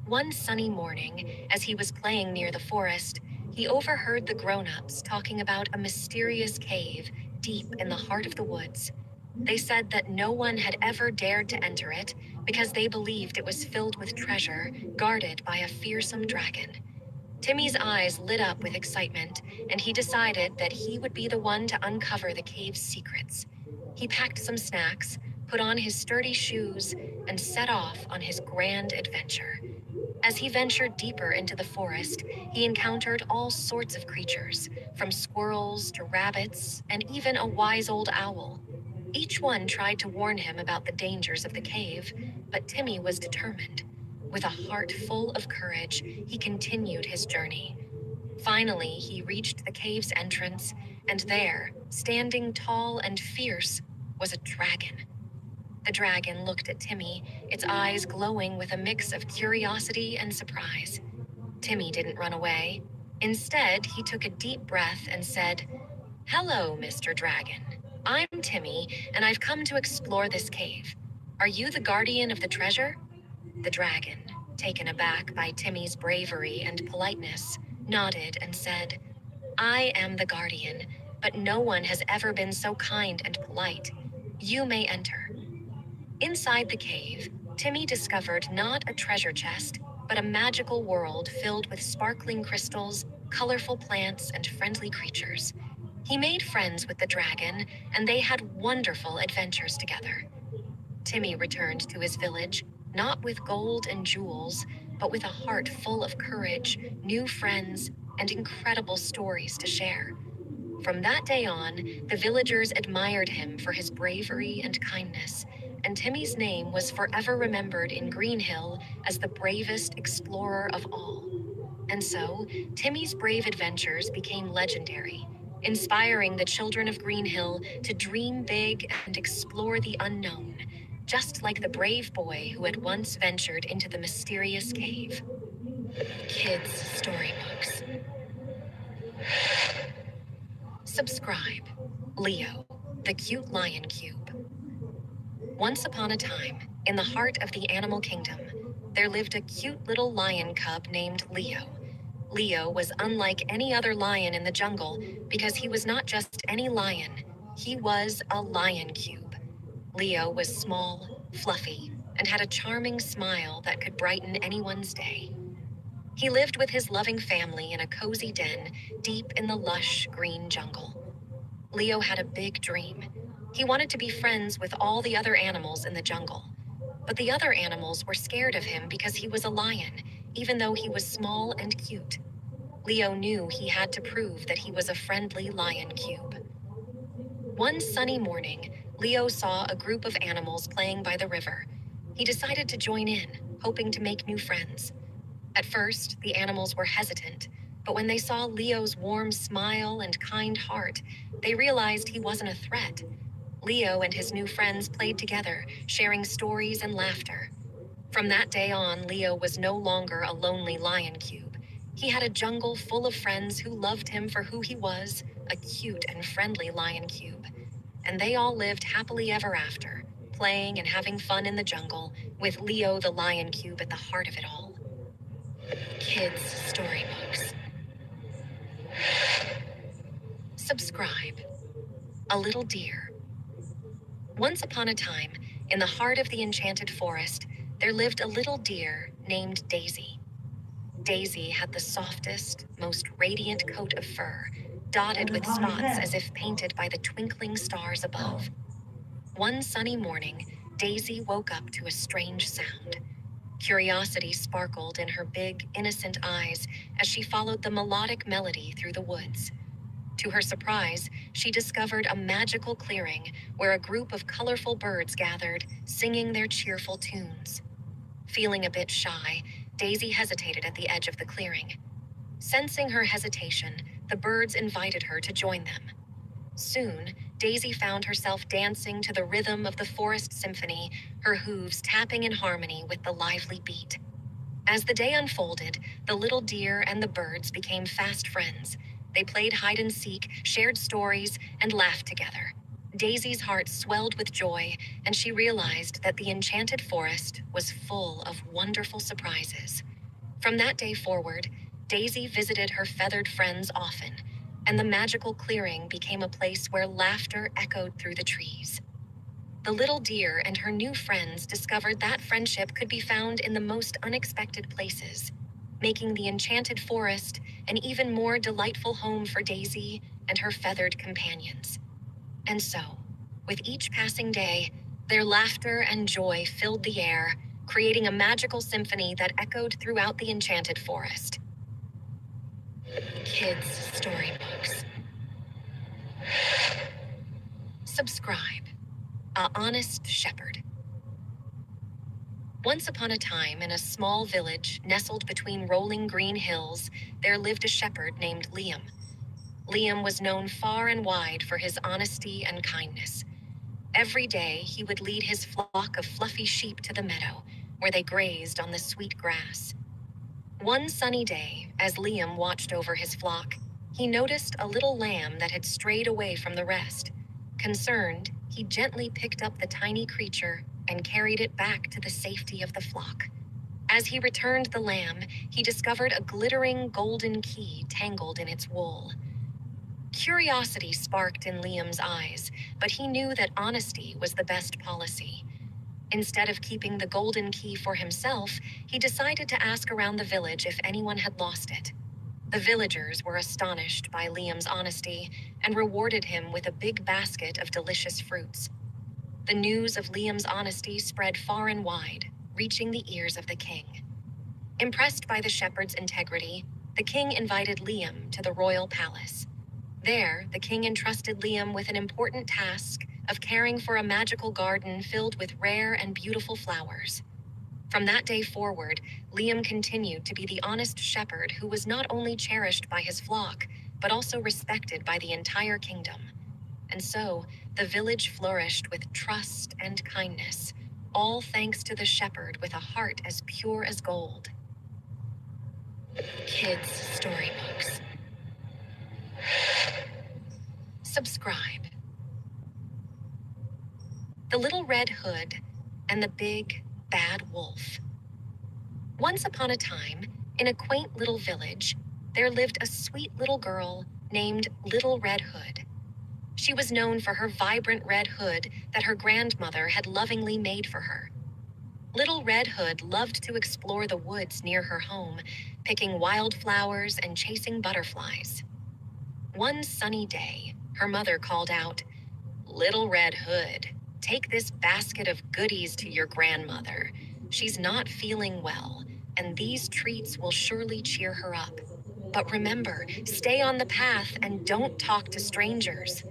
One sunny morning, as he was playing near the forest, he overheard the grown-ups talking about a mysterious cave deep in the heart of the woods. They said that no one had ever dared to enter it because they believed it was filled with treasure, guarded by a fearsome dragon. Timmy's eyes lit up with excitement, and he decided that he would be the one to uncover the cave's secrets. He packed some snacks, put on his sturdy shoes, and set off on his grand adventure. As he ventured deeper into the forest, he encountered all sorts of creatures, from squirrels to rabbits, and even a wise old owl. Each one tried to warn him about the dangers of the cave, but Timmy was determined. With a heart full of courage, he continued his journey. Finally, he reached the cave's entrance, and there, standing tall and fierce, was a dragon. The dragon looked at Timmy, its eyes glowing with a mix of curiosity and surprise. Timmy didn't run away. Instead, he took a deep breath and said, "Hello, Mr. Dragon. I'm Timmy, and I've come to explore this cave. Are you the guardian of the treasure?" The dragon, taken aback by Timmy's bravery and politeness, nodded and said, "I am the guardian, but no one has ever been so kind and polite. You may enter." Inside the cave, Timmy discovered not a treasure chest, but a magical world filled with sparkling crystals, colorful plants, and friendly creatures. He made friends with the dragon, and they had wonderful adventures together. Timmy returned to his village, not with gold and jewels, but with a heart full of courage, new friends, and incredible stories to share. From that day on, the villagers admired him for his bravery and kindness, and Timmy's name was forever remembered in Green Hill as the bravest explorer of all. And so, Timmy's brave adventures became legendary, inspiring the children of Green Hill to dream big and explore the unknown, just like the brave boy who had once ventured into the mysterious cave. Kids' storybooks. Subscribe. Leo, the Cute Lion Cube. Once upon a time, in the heart of the animal kingdom, there lived a cute little lion cub named Leo. Leo was unlike any other lion in the jungle because he was not just any lion, he was a lion cube. Leo was small, fluffy, and had a charming smile that could brighten anyone's day. He lived with his loving family in a cozy den deep in the lush green jungle. Leo had a big dream. He wanted to be friends with all the other animals in the jungle. But the other animals were scared of him because he was a lion, even though he was small and cute. Leo knew he had to prove that he was a friendly lion cube. One sunny morning, Leo saw a group of animals playing by the river. He decided to join in, hoping to make new friends. At first, the animals were hesitant, but when they saw Leo's warm smile and kind heart, they realized he wasn't a threat. Leo and his new friends played together, sharing stories and laughter. From that day on, Leo was no longer a lonely lion cube. He had a jungle full of friends who loved him for who he was, a cute and friendly lion cube. And they all lived happily ever after, playing and having fun in the jungle, with Leo the lion cube at the heart of it all. Kids' storybooks. Subscribe. A Little Deer. Once upon a time, in the heart of the enchanted forest, there lived a little deer named Daisy. Daisy had the softest, most radiant coat of fur, dotted with spots as if painted by the twinkling stars above. One sunny morning, Daisy woke up to a strange sound. Curiosity sparkled in her big, innocent eyes as she followed the melodic melody through the woods. To her surprise, she discovered a magical clearing where a group of colorful birds gathered, singing their cheerful tunes. Feeling a bit shy, Daisy hesitated at the edge of the clearing. Sensing her hesitation, the birds invited her to join them. Soon, Daisy found herself dancing to the rhythm of the forest symphony, her hooves tapping in harmony with the lively beat. As the day unfolded, the little deer and the birds became fast friends. They played hide and seek, shared stories, and laughed together. Daisy's heart swelled with joy, and she realized that the enchanted forest was full of wonderful surprises. From that day forward, Daisy visited her feathered friends often, and the magical clearing became a place where laughter echoed through the trees. The little deer and her new friends discovered that friendship could be found in the most unexpected places, making the enchanted forest an even more delightful home for Daisy and her feathered companions. And so, with each passing day, Their laughter and joy filled the air, creating a magical symphony that echoed throughout the enchanted forest. Kids' storybooks. Subscribe. A Honest Shepherd. Once upon a time, in a small village nestled between rolling green hills, there lived a shepherd named Liam. Liam was known far and wide for his honesty and kindness. Every day, he would lead his flock of fluffy sheep to the meadow, where they grazed on the sweet grass. One sunny day, as Liam watched over his flock, he noticed a little lamb that had strayed away from the rest. Concerned, he gently picked up the tiny creature and carried it back to the safety of the flock. As he returned the lamb, he discovered a glittering golden key tangled in its wool. Curiosity sparked in Liam's eyes, but he knew that honesty was the best policy. Instead of keeping the golden key for himself, he decided to ask around the village if anyone had lost it. The villagers were astonished by Liam's honesty and rewarded him with a big basket of delicious fruits. The news of Liam's honesty spread far and wide, reaching the ears of the king. Impressed by the shepherd's integrity, the king invited Liam to the royal palace. There, the king entrusted Liam with an important task of caring for a magical garden filled with rare and beautiful flowers. From that day forward, Liam continued to be the honest shepherd who was not only cherished by his flock, but also respected by the entire kingdom. And so, the village flourished with trust and kindness, all thanks to the shepherd with a heart as pure as gold. Kids' storybooks. Subscribe. The Little Red Hood and the Big Bad Wolf. Once upon a time, in a quaint little village, there lived a sweet little girl named Little Red Hood. She was known for her vibrant red hood that her grandmother had lovingly made for her. Little Red Hood loved to explore the woods near her home, picking wildflowers and chasing butterflies. One sunny day, her mother called out, "Little Red Hood, take this basket of goodies to your grandmother. She's not feeling well, and these treats will surely cheer her up. But remember, stay on the path and don't talk to strangers."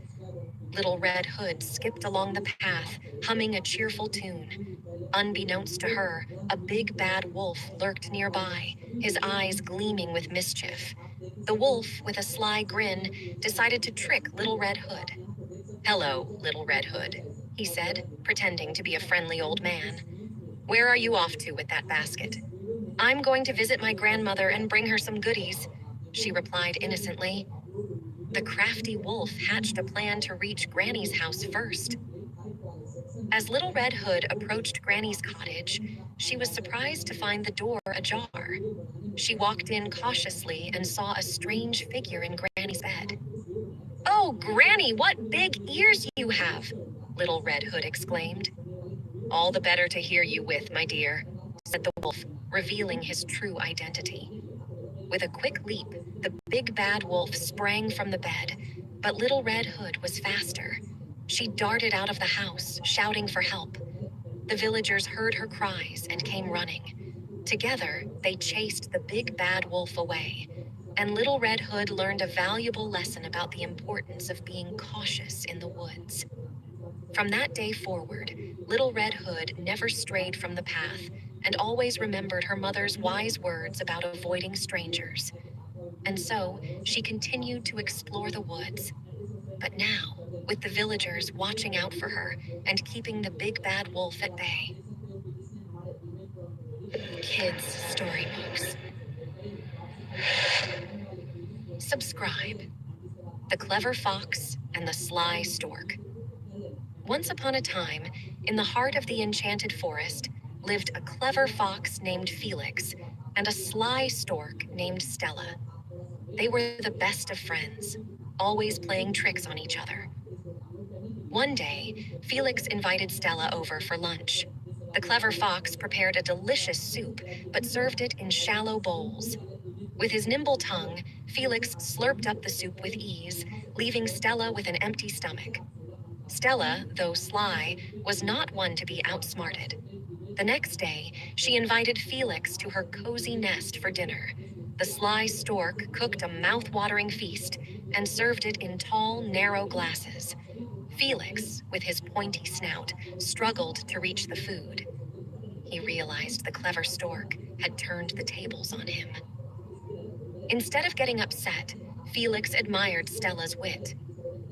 Little Red Hood skipped along the path, humming a cheerful tune. Unbeknownst to her, a big bad wolf lurked nearby, his eyes gleaming with mischief. The wolf, with a sly grin, decided to trick Little Red Hood. "Hello, Little Red Hood," he said, pretending to be a friendly old man. "Where are you off to with that basket?" "I'm going to visit my grandmother and bring her some goodies," she replied innocently. The crafty wolf hatched a plan to reach Granny's house first. As Little Red Hood approached Granny's cottage, she was surprised to find the door ajar. She walked in cautiously and saw a strange figure in Granny's bed. "Oh, Granny, what big ears you have!" Little Red Hood exclaimed. "All the better to hear you with, my dear," said the wolf, revealing his true identity. With a quick leap, the big bad wolf sprang from the bed, but Little Red Hood was faster. She darted out of the house, shouting for help. The villagers heard her cries and came running. Together, they chased the big bad wolf away, and Little Red Hood learned a valuable lesson about the importance of being cautious in the woods. From that day forward, Little Red Hood never strayed from the path and always remembered her mother's wise words about avoiding strangers. And so, she continued to explore the woods. But now, with the villagers watching out for her and keeping the big bad wolf at bay. Kids' storybooks. Subscribe. The Clever Fox and the Sly Stork. Once upon a time, in the heart of the enchanted forest, lived a clever fox named Felix and a sly stork named Stella. They were the best of friends, always playing tricks on each other. One day, Felix invited Stella over for lunch. The clever fox prepared a delicious soup, but served it in shallow bowls. With his nimble tongue, Felix slurped up the soup with ease, leaving Stella with an empty stomach. Stella, though sly, was not one to be outsmarted. The next day, she invited Felix to her cozy nest for dinner. The sly stork cooked a mouth-watering feast and served it in tall, narrow glasses. Felix, with his pointy snout, struggled to reach the food. He realized the clever stork had turned the tables on him. Instead of getting upset, Felix admired Stella's wit.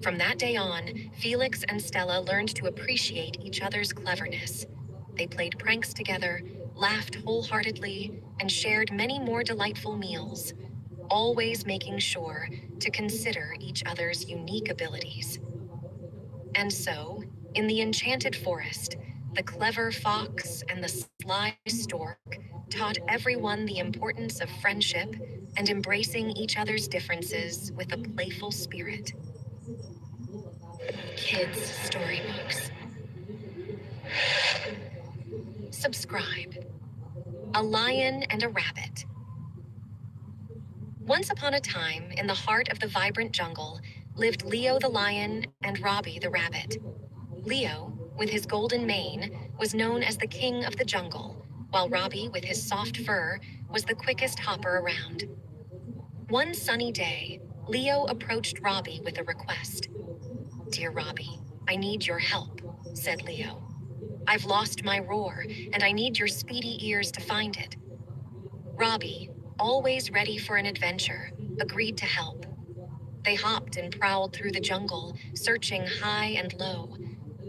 From that day on, Felix and Stella learned to appreciate each other's cleverness. They played pranks together, laughed wholeheartedly, and shared many more delightful meals, always making sure to consider each other's unique abilities. And so, in the enchanted forest, the clever fox and the sly stork taught everyone the importance of friendship and embracing each other's differences with a playful spirit. Kids' storybooks. Subscribe. A Lion and a Rabbit. Once upon a time, in the heart of the vibrant jungle, lived Leo the lion and Robbie the rabbit. Leo, with his golden mane, was known as the king of the jungle, while Robbie, with his soft fur, was the quickest hopper around. One sunny day, Leo approached Robbie with a request. "Dear Robbie, I need your help," said Leo. "I've lost my roar, and I need your speedy ears to find it." Robbie, always ready for an adventure, agreed to help. They hopped and prowled through the jungle, searching high and low.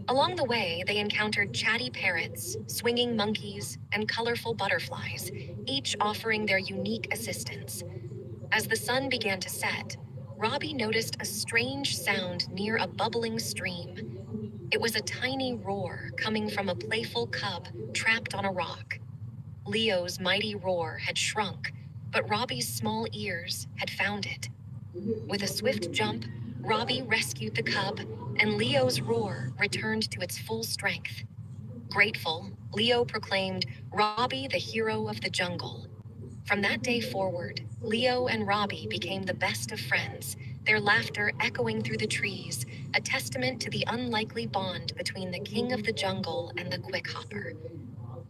Along the way, they encountered chatty parrots, swinging monkeys, and colorful butterflies, each offering their unique assistance. As the sun began to set, Robbie noticed a strange sound near a bubbling stream. It was a tiny roar coming from a playful cub trapped on a rock. Leo's mighty roar had shrunk, but Robbie's small ears had found it. With a swift jump, Robbie rescued the cub, and Leo's roar returned to its full strength. Grateful, Leo proclaimed Robbie the hero of the jungle. From that day forward, Leo and Robbie became the best of friends, their laughter echoing through the trees, a testament to the unlikely bond between the king of the jungle and the quick hopper.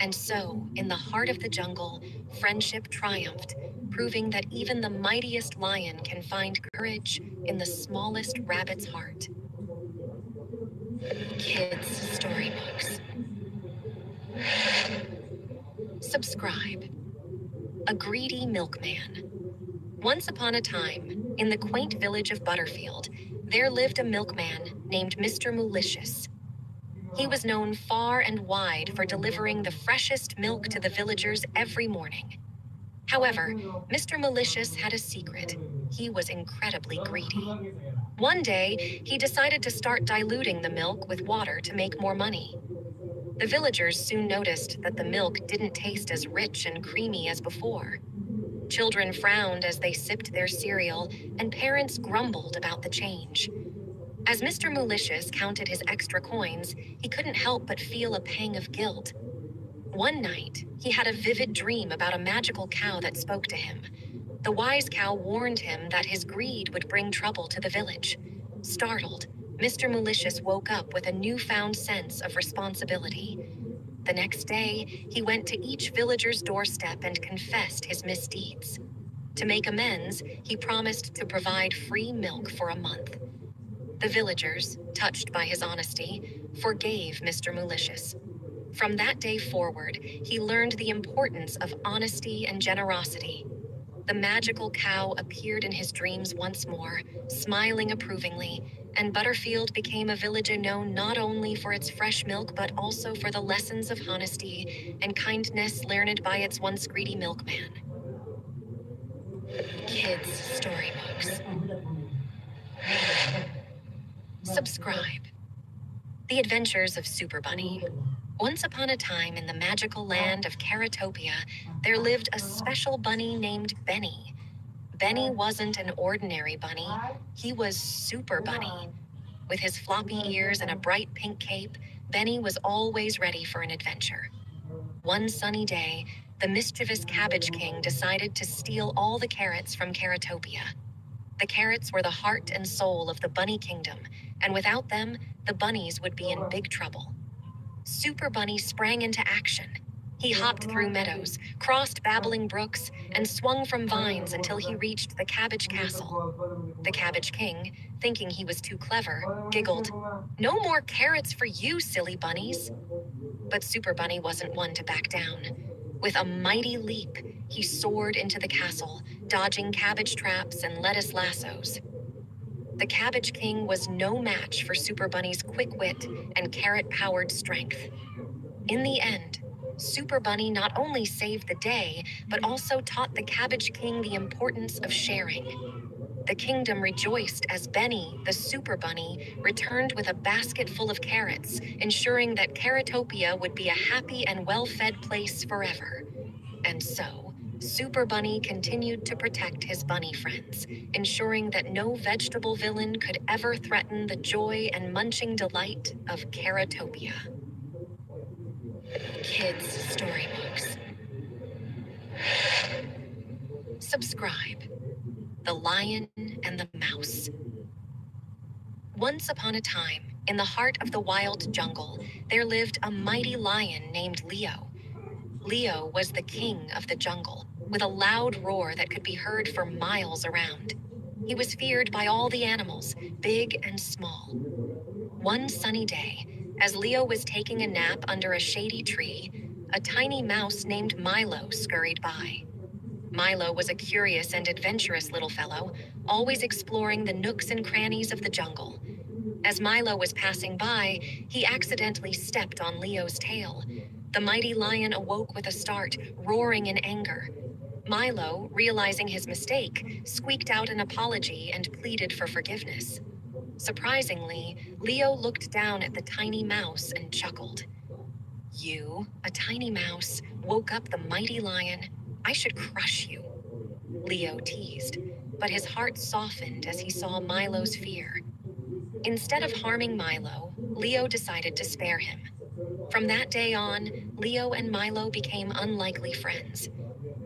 And so, in the heart of the jungle, friendship triumphed, proving that even the mightiest lion can find courage in the smallest rabbit's heart. Kids' storybooks. Subscribe. A Greedy Milkman. Once upon a time, in the quaint village of Butterfield, there lived a milkman named Mr. Malicious. He was known far and wide for delivering the freshest milk to the villagers every morning. However, Mr. Malicious had a secret. He was incredibly greedy. One day, he decided to start diluting the milk with water to make more money. The villagers soon noticed that the milk didn't taste as rich and creamy as before. Children frowned as they sipped their cereal, and parents grumbled about the change. As Mr. Malicious counted his extra coins, he couldn't help but feel a pang of guilt. One night, he had a vivid dream about a magical cow that spoke to him. The wise cow warned him that his greed would bring trouble to the village. Startled, Mr. Malicious woke up with a newfound sense of responsibility. The next day, he went to each villager's doorstep and confessed his misdeeds. To make amends, he promised to provide free milk for a month. The villagers, touched by his honesty, forgave Mr. Malicious. From that day forward, he learned the importance of honesty and generosity. The magical cow appeared in his dreams once more, smiling approvingly, and Butterfield became a village known not only for its fresh milk but also for the lessons of honesty and kindness learned by its once greedy milkman. Kids' storybooks. Subscribe. The Adventures of Super Bunny. Once upon a time in the magical land of Caratopia, there lived a special bunny named Benny. Benny wasn't an ordinary bunny, he was Super Bunny. With his floppy ears and a bright pink cape, Benny was always ready for an adventure. One sunny day, the mischievous Cabbage King decided to steal all the carrots from Caratopia. The carrots were the heart and soul of the bunny kingdom, and without them, the bunnies would be in big trouble. Super Bunny sprang into action. He hopped through meadows, crossed babbling brooks, and swung from vines until he reached the Cabbage Castle. The Cabbage King, thinking he was too clever, giggled, "No more carrots for you, silly bunnies." But Super Bunny wasn't one to back down. With a mighty leap, he soared into the castle, dodging cabbage traps and lettuce lassos. The Cabbage King was no match for Super Bunny's quick wit and carrot-powered strength. In the end, Super Bunny not only saved the day, but also taught the Cabbage King the importance of sharing. The kingdom rejoiced as Benny, the Super Bunny, returned with a basket full of carrots, ensuring that Carrotopia would be a happy and well-fed place forever. And so, Super Bunny continued to protect his bunny friends, ensuring that no vegetable villain could ever threaten the joy and munching delight of Carrotopia. Kids' Storybooks. Subscribe. The Lion and the Mouse. Once upon a time, in the heart of the wild jungle, there lived a mighty lion named Leo. Leo was the king of the jungle, with a loud roar that could be heard for miles around. He was feared by all the animals, big and small. One sunny day, as Leo was taking a nap under a shady tree, a tiny mouse named Milo scurried by. Milo was a curious and adventurous little fellow, always exploring the nooks and crannies of the jungle. As Milo was passing by, he accidentally stepped on Leo's tail. The mighty lion awoke with a start, roaring in anger. Milo, realizing his mistake, squeaked out an apology and pleaded for forgiveness. Surprisingly, Leo looked down at the tiny mouse and chuckled. "You, a tiny mouse, woke up the mighty lion. I should crush you," Leo teased, but his heart softened as he saw Milo's fear. Instead of harming Milo, Leo decided to spare him. From that day on, Leo and Milo became unlikely friends.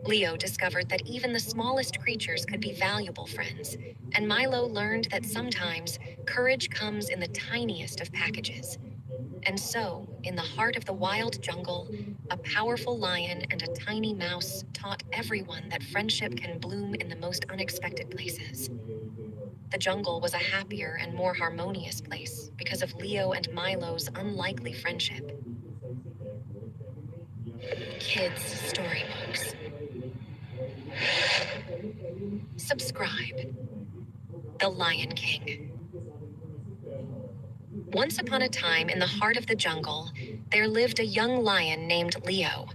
Leo discovered that even the smallest creatures could be valuable friends, and Milo learned that sometimes courage comes in the tiniest of packages. And so, in the heart of the wild jungle, a powerful lion and a tiny mouse taught everyone that friendship can bloom in the most unexpected places. The jungle was a happier and more harmonious place because of Leo and Milo's unlikely friendship. Kids' Storybooks. Subscribe. The Lion King. Once upon a time, in the heart of the jungle, there lived a young lion named Leo.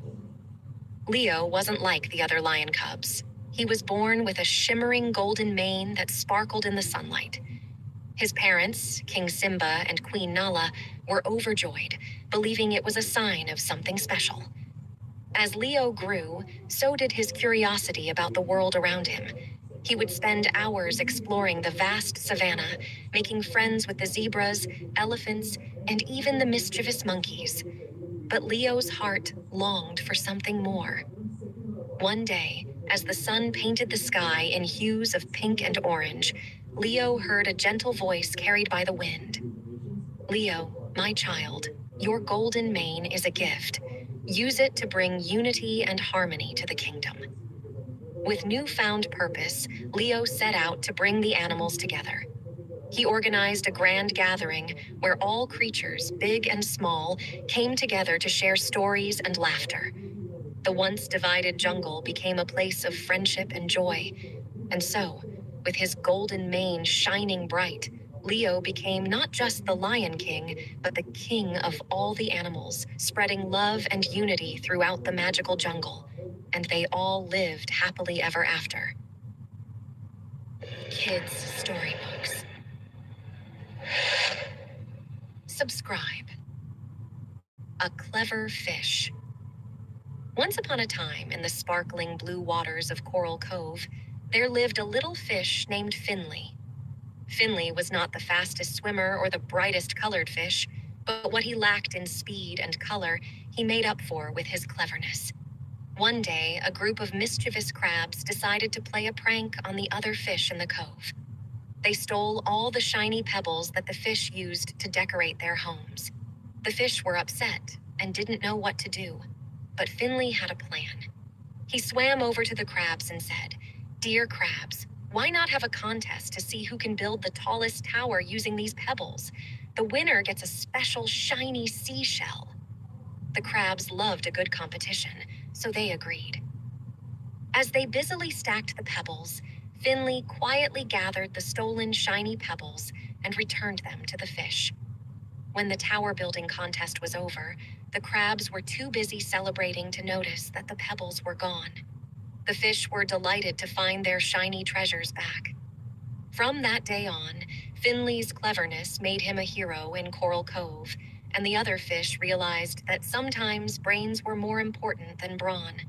Leo wasn't like the other lion cubs. He was born with a shimmering golden mane that sparkled in the sunlight. His parents, King Simba and Queen Nala, were overjoyed, believing it was a sign of something special. As Leo grew, so did his curiosity about the world around him. He would spend hours exploring the vast savanna, making friends with the zebras, elephants, and even the mischievous monkeys. But Leo's heart longed for something more. One day, as the sun painted the sky in hues of pink and orange, Leo heard a gentle voice carried by the wind. "Leo, my child, your golden mane is a gift. Use it to bring unity and harmony to the kingdom." With newfound purpose, Leo set out to bring the animals together. He organized a grand gathering where all creatures, big and small, came together to share stories and laughter. The once divided jungle became a place of friendship and joy. And so, with his golden mane shining bright, Leo became not just the Lion King, but the king of all the animals, spreading love and unity throughout the magical jungle. And they all lived happily ever after. Kids' Storybooks. Subscribe. A Clever Fish. Once upon a time, in the sparkling blue waters of Coral Cove, there lived a little fish named Finley. Finley was not the fastest swimmer or the brightest colored fish, but what he lacked in speed and color, he made up for with his cleverness. One day, a group of mischievous crabs decided to play a prank on the other fish in the cove. They stole all the shiny pebbles that the fish used to decorate their homes. The fish were upset and didn't know what to do, but Finley had a plan. He swam over to the crabs and said, "Dear crabs, why not have a contest to see who can build the tallest tower using these pebbles? The winner gets a special shiny seashell." The crabs loved a good competition, so they agreed. As they busily stacked the pebbles, Finley quietly gathered the stolen shiny pebbles and returned them to the fish. When the tower building contest was over, the crabs were too busy celebrating to notice that the pebbles were gone. The fish were delighted to find their shiny treasures back. From that day on, Finley's cleverness made him a hero in Coral Cove, and the other fish realized that sometimes brains were more important than brawn.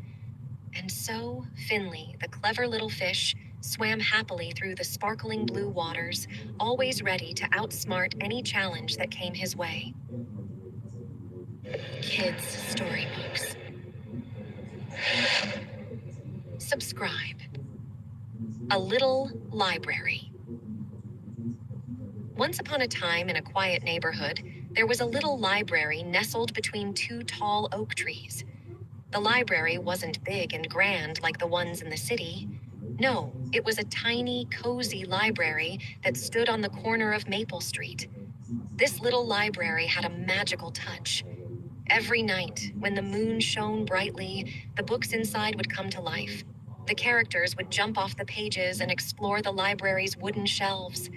And so, Finley, the clever little fish, swam happily through the sparkling blue waters, always ready to outsmart any challenge that came his way. Kids' storybooks. Subscribe. A Little Library. Once upon a time in a quiet neighborhood, there was a little library nestled between two tall oak trees. The library wasn't big and grand like the ones in the city. No, it was a tiny, cozy library that stood on the corner of Maple Street. This little library had a magical touch. Every night, when the moon shone brightly, the books inside would come to life. The characters would jump off the pages and explore the library's wooden shelves.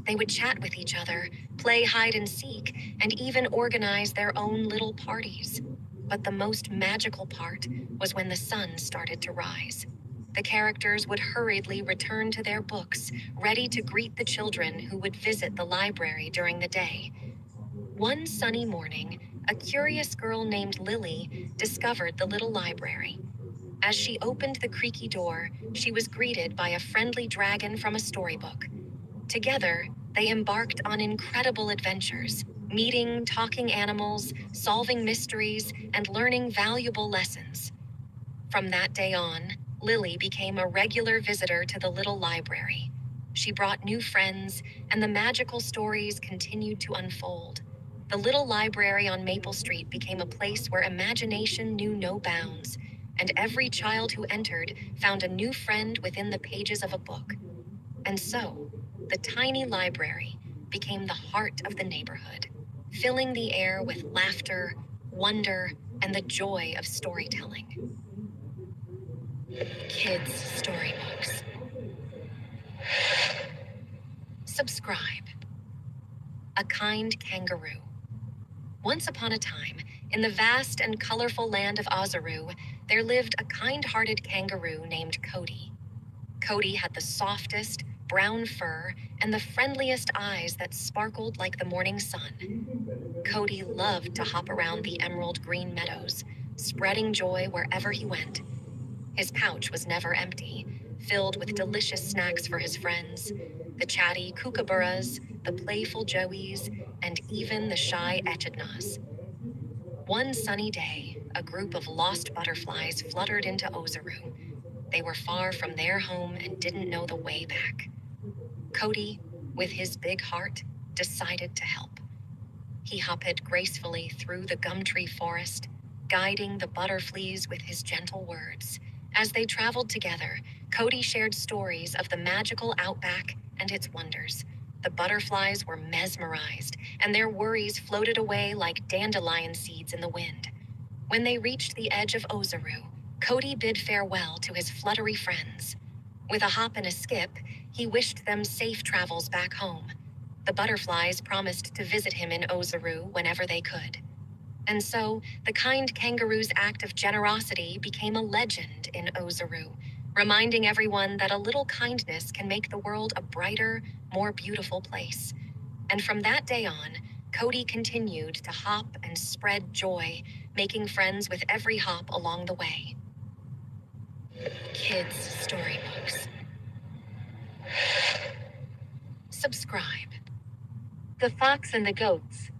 They would chat with each other, play hide and seek, and even organize their own little parties. But the most magical part was when the sun started to rise. The characters would hurriedly return to their books, ready to greet the children who would visit the library during the day. One sunny morning, a curious girl named Lily discovered the little library. As she opened the creaky door, she was greeted by a friendly dragon from a storybook. Together, they embarked on incredible adventures, meeting talking animals, solving mysteries, and learning valuable lessons. From that day on, Lily became a regular visitor to the little library. She brought new friends, and the magical stories continued to unfold. The little library on Maple Street became a place where imagination knew no bounds, and every child who entered found a new friend within the pages of a book. And so, the tiny library became the heart of the neighborhood, filling the air with laughter, wonder, and the joy of storytelling. Kids' storybooks. Subscribe. A Kind Kangaroo. Once upon a time, in the vast and colorful land of Ozaru, there lived a kind-hearted kangaroo named Cody. Cody had the softest, brown fur and the friendliest eyes that sparkled like the morning sun. Cody loved to hop around the emerald green meadows, spreading joy wherever he went. His pouch was never empty, filled with delicious snacks for his friends, the chatty kookaburras, the playful joeys, and even the shy echidnas. One sunny day, a group of lost butterflies fluttered into Ozaru. They were far from their home and didn't know the way back. Cody, with his big heart, decided to help. He hopped gracefully through the gum tree forest, guiding the butterflies with his gentle words. As they traveled together, Cody shared stories of the magical outback and its wonders. The butterflies were mesmerized, and their worries floated away like dandelion seeds in the wind. When they reached the edge of Ozaru, Cody bid farewell to his fluttery friends. With a hop and a skip, he wished them safe travels back home. The butterflies promised to visit him in Ozaru whenever they could. And so, the kind kangaroo's act of generosity became a legend in Ozaru, reminding everyone that a little kindness can make the world a brighter, more beautiful place. And from that day on, Cody continued to hop and spread joy, making friends with every hop along the way. Kids' storybooks. Subscribe. The Fox and the Goats.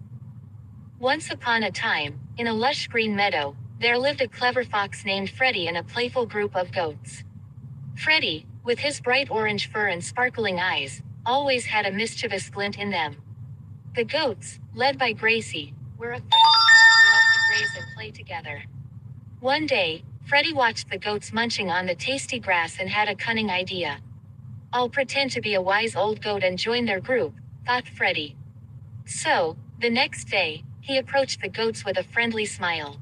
Once upon a time, in a lush green meadow, there lived a clever fox named Freddie and a playful group of goats. Freddie, with his bright orange fur and sparkling eyes, always had a mischievous glint in them. The goats, led by Gracie, were a friendly bunch who loved to graze and play together. One day, Freddie watched the goats munching on the tasty grass and had a cunning idea. "I'll pretend to be a wise old goat and join their group," thought Freddie. So, the next day, he approached the goats with a friendly smile.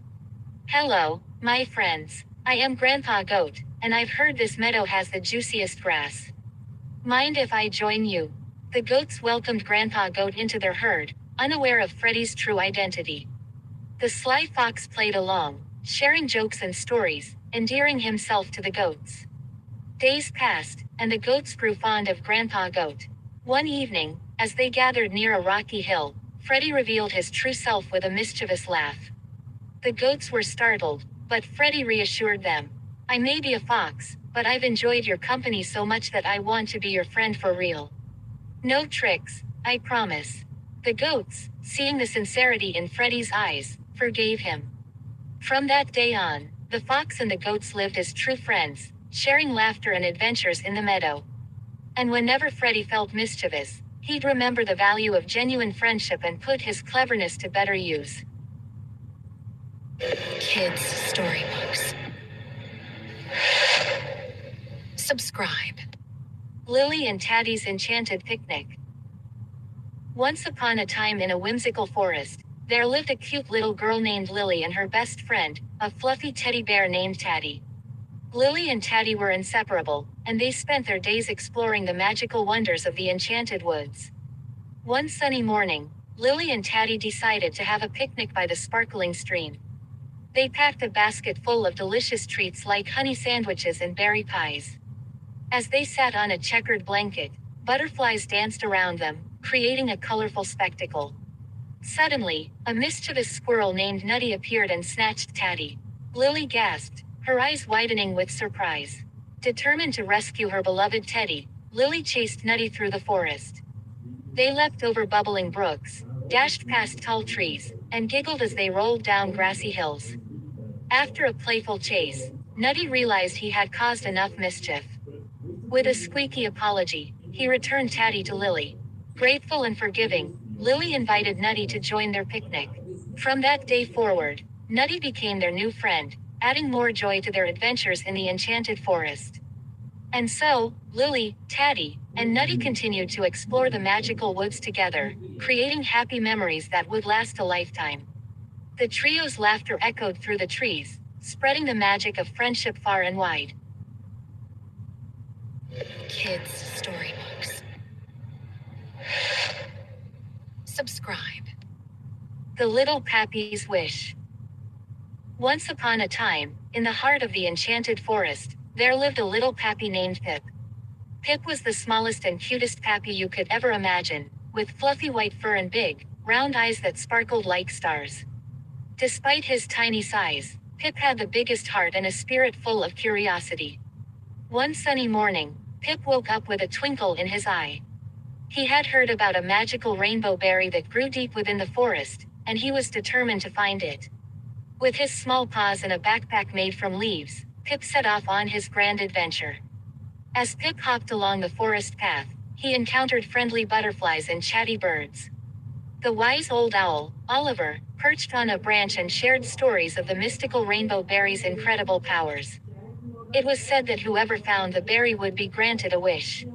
"Hello, my friends. I am Grandpa Goat, and I've heard this meadow has the juiciest grass. Mind if I join you?" The goats welcomed Grandpa Goat into their herd, unaware of Freddie's true identity. The sly fox played along, sharing jokes and stories, endearing himself to the goats. Days passed, and the goats grew fond of Grandpa Goat. One evening, as they gathered near a rocky hill, Freddie revealed his true self with a mischievous laugh. The goats were startled, but Freddie reassured them. "I may be a fox, but I've enjoyed your company so much that I want to be your friend for real. No tricks, I promise." The goats, seeing the sincerity in Freddie's eyes, forgave him. From that day on, the fox and the goats lived as true friends, sharing laughter and adventures in the meadow. And whenever Freddie felt mischievous, he'd remember the value of genuine friendship and put his cleverness to better use. Kids Storybooks. Subscribe. Lily and Taddy's Enchanted Picnic. Once upon a time in a whimsical forest, there lived a cute little girl named Lily and her best friend, a fluffy teddy bear named Taddy. Lily and Taddy were inseparable, and they spent their days exploring the magical wonders of the enchanted woods. One sunny morning, Lily and Taddy decided to have a picnic by the sparkling stream. They packed a basket full of delicious treats like honey sandwiches and berry pies. As they sat on a checkered blanket, butterflies danced around them, creating a colorful spectacle. Suddenly, a mischievous squirrel named Nutty appeared and snatched Taddy. Lily gasped, her eyes widening with surprise. Determined to rescue her beloved Teddy, Lily chased Nutty through the forest. They leapt over bubbling brooks, dashed past tall trees, and giggled as they rolled down grassy hills. After a playful chase, Nutty realized he had caused enough mischief. With a squeaky apology, he returned Taddy to Lily. Grateful and forgiving, Lily invited Nutty to join their picnic. From that day forward, Nutty became their new friend, adding more joy to their adventures in the enchanted forest. And so, Lily, Taddy, and Nutty continued to explore the magical woods together, creating happy memories that would last a lifetime. The trio's laughter echoed through the trees, spreading the magic of friendship far and wide. Kids Storybooks. Subscribe. The Little Pappy's Wish. Once upon a time, in the heart of the enchanted forest, there lived a little pappy named Pip. Pip was the smallest and cutest pappy you could ever imagine, with fluffy white fur and big, round eyes that sparkled like stars. Despite his tiny size, Pip had the biggest heart and a spirit full of curiosity. One sunny morning, Pip woke up with a twinkle in his eye. He had heard about a magical rainbow berry that grew deep within the forest, and he was determined to find it. With his small paws and a backpack made from leaves, Pip set off on his grand adventure. As Pip hopped along the forest path, he encountered friendly butterflies and chatty birds. The wise old owl, Oliver, perched on a branch and shared stories of the mystical rainbow berry's incredible powers. It was said that whoever found the berry would be granted a wish.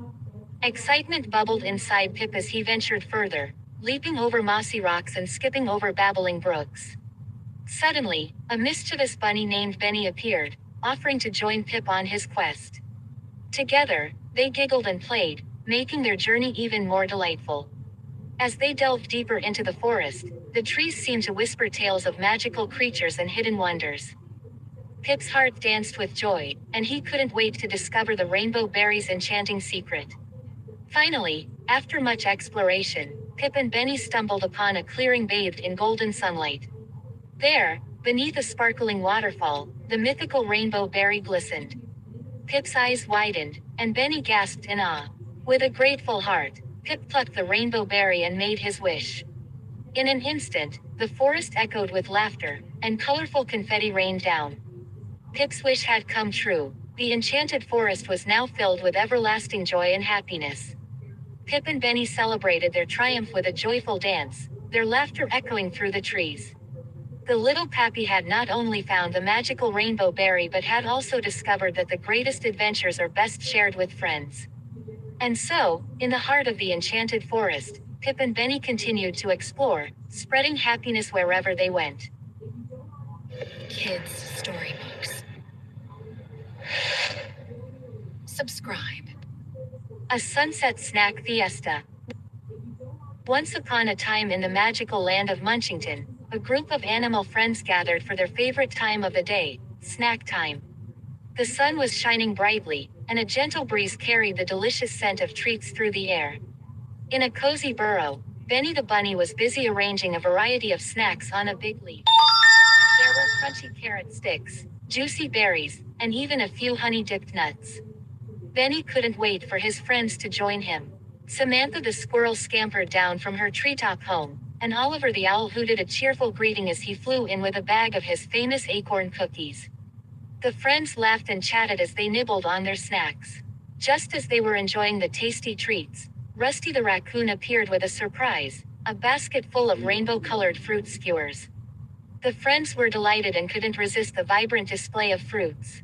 Excitement bubbled inside Pip as he ventured further, leaping over mossy rocks and skipping over babbling brooks. Suddenly, a mischievous bunny named Benny appeared, offering to join Pip on his quest. Together, they giggled and played, making their journey even more delightful. As they delved deeper into the forest, the trees seemed to whisper tales of magical creatures and hidden wonders. Pip's heart danced with joy, and he couldn't wait to discover the rainbow berry's enchanting secret. Finally, after much exploration, Pip and Benny stumbled upon a clearing bathed in golden sunlight. There, beneath a sparkling waterfall, the mythical rainbow berry glistened. Pip's eyes widened, and Benny gasped in awe. With a grateful heart, Pip plucked the rainbow berry and made his wish. In an instant, the forest echoed with laughter, and colorful confetti rained down. Pip's wish had come true. The enchanted forest was now filled with everlasting joy and happiness. Pip and Benny celebrated their triumph with a joyful dance, their laughter echoing through the trees. The little pappy had not only found the magical rainbow berry but had also discovered that the greatest adventures are best shared with friends. And so, in the heart of the enchanted forest, Pip and Benny continued to explore, spreading happiness wherever they went. Kids Storybooks. Subscribe. A sunset snack fiesta. Once upon a time in the magical land of Munchington, a group of animal friends gathered for their favorite time of the day, snack time. The sun was shining brightly, and a gentle breeze carried the delicious scent of treats through the air. In a cozy burrow, Benny the bunny was busy arranging a variety of snacks on a big leaf. There were crunchy carrot sticks, juicy berries, and even a few honey-dipped nuts. Benny couldn't wait for his friends to join him. Samantha the squirrel scampered down from her treetop home, and Oliver the owl hooted a cheerful greeting as he flew in with a bag of his famous acorn cookies. The friends laughed and chatted as they nibbled on their snacks. Just as they were enjoying the tasty treats, Rusty the raccoon appeared with a surprise, a basket full of rainbow-colored fruit skewers. The friends were delighted and couldn't resist the vibrant display of fruits.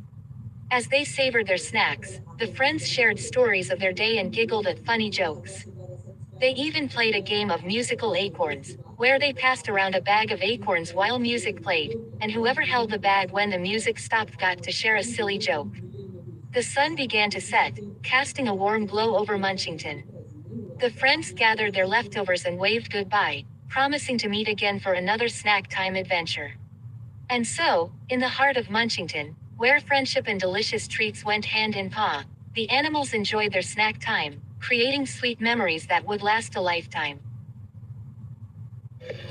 As they savored their snacks, the friends shared stories of their day and giggled at funny jokes. They even played a game of musical acorns, where they passed around a bag of acorns while music played, and whoever held the bag when the music stopped got to share a silly joke. The sun began to set, casting a warm glow over Munchington. The friends gathered their leftovers and waved goodbye, promising to meet again for another snack time adventure. And so, in the heart of Munchington, where friendship and delicious treats went hand in paw, the animals enjoyed their snack time, creating sweet memories that would last a lifetime.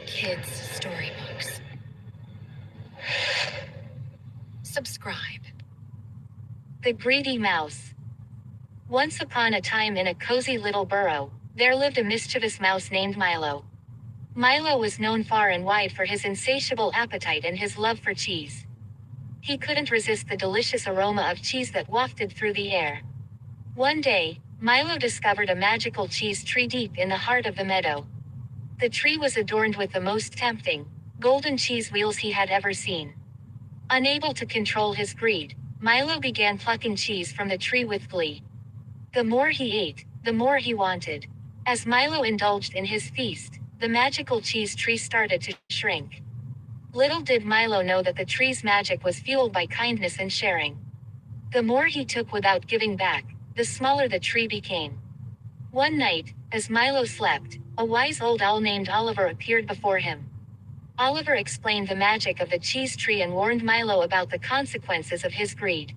Kids Storybooks. Subscribe. The Greedy Mouse. Once upon a time in a cozy little burrow, there lived a mischievous mouse named Milo. Milo was known far and wide for his insatiable appetite and his love for cheese. He couldn't resist the delicious aroma of cheese that wafted through the air. One day, Milo discovered a magical cheese tree deep in the heart of the meadow. The tree was adorned with the most tempting, golden cheese wheels he had ever seen. Unable to control his greed, Milo began plucking cheese from the tree with glee. The more he ate, the more he wanted. As Milo indulged in his feast, the magical cheese tree started to shrink. Little did Milo know that the tree's magic was fueled by kindness and sharing. The more he took without giving back, the smaller the tree became. One night, as Milo slept, a wise old owl named Oliver appeared before him. Oliver explained the magic of the cheese tree and warned Milo about the consequences of his greed.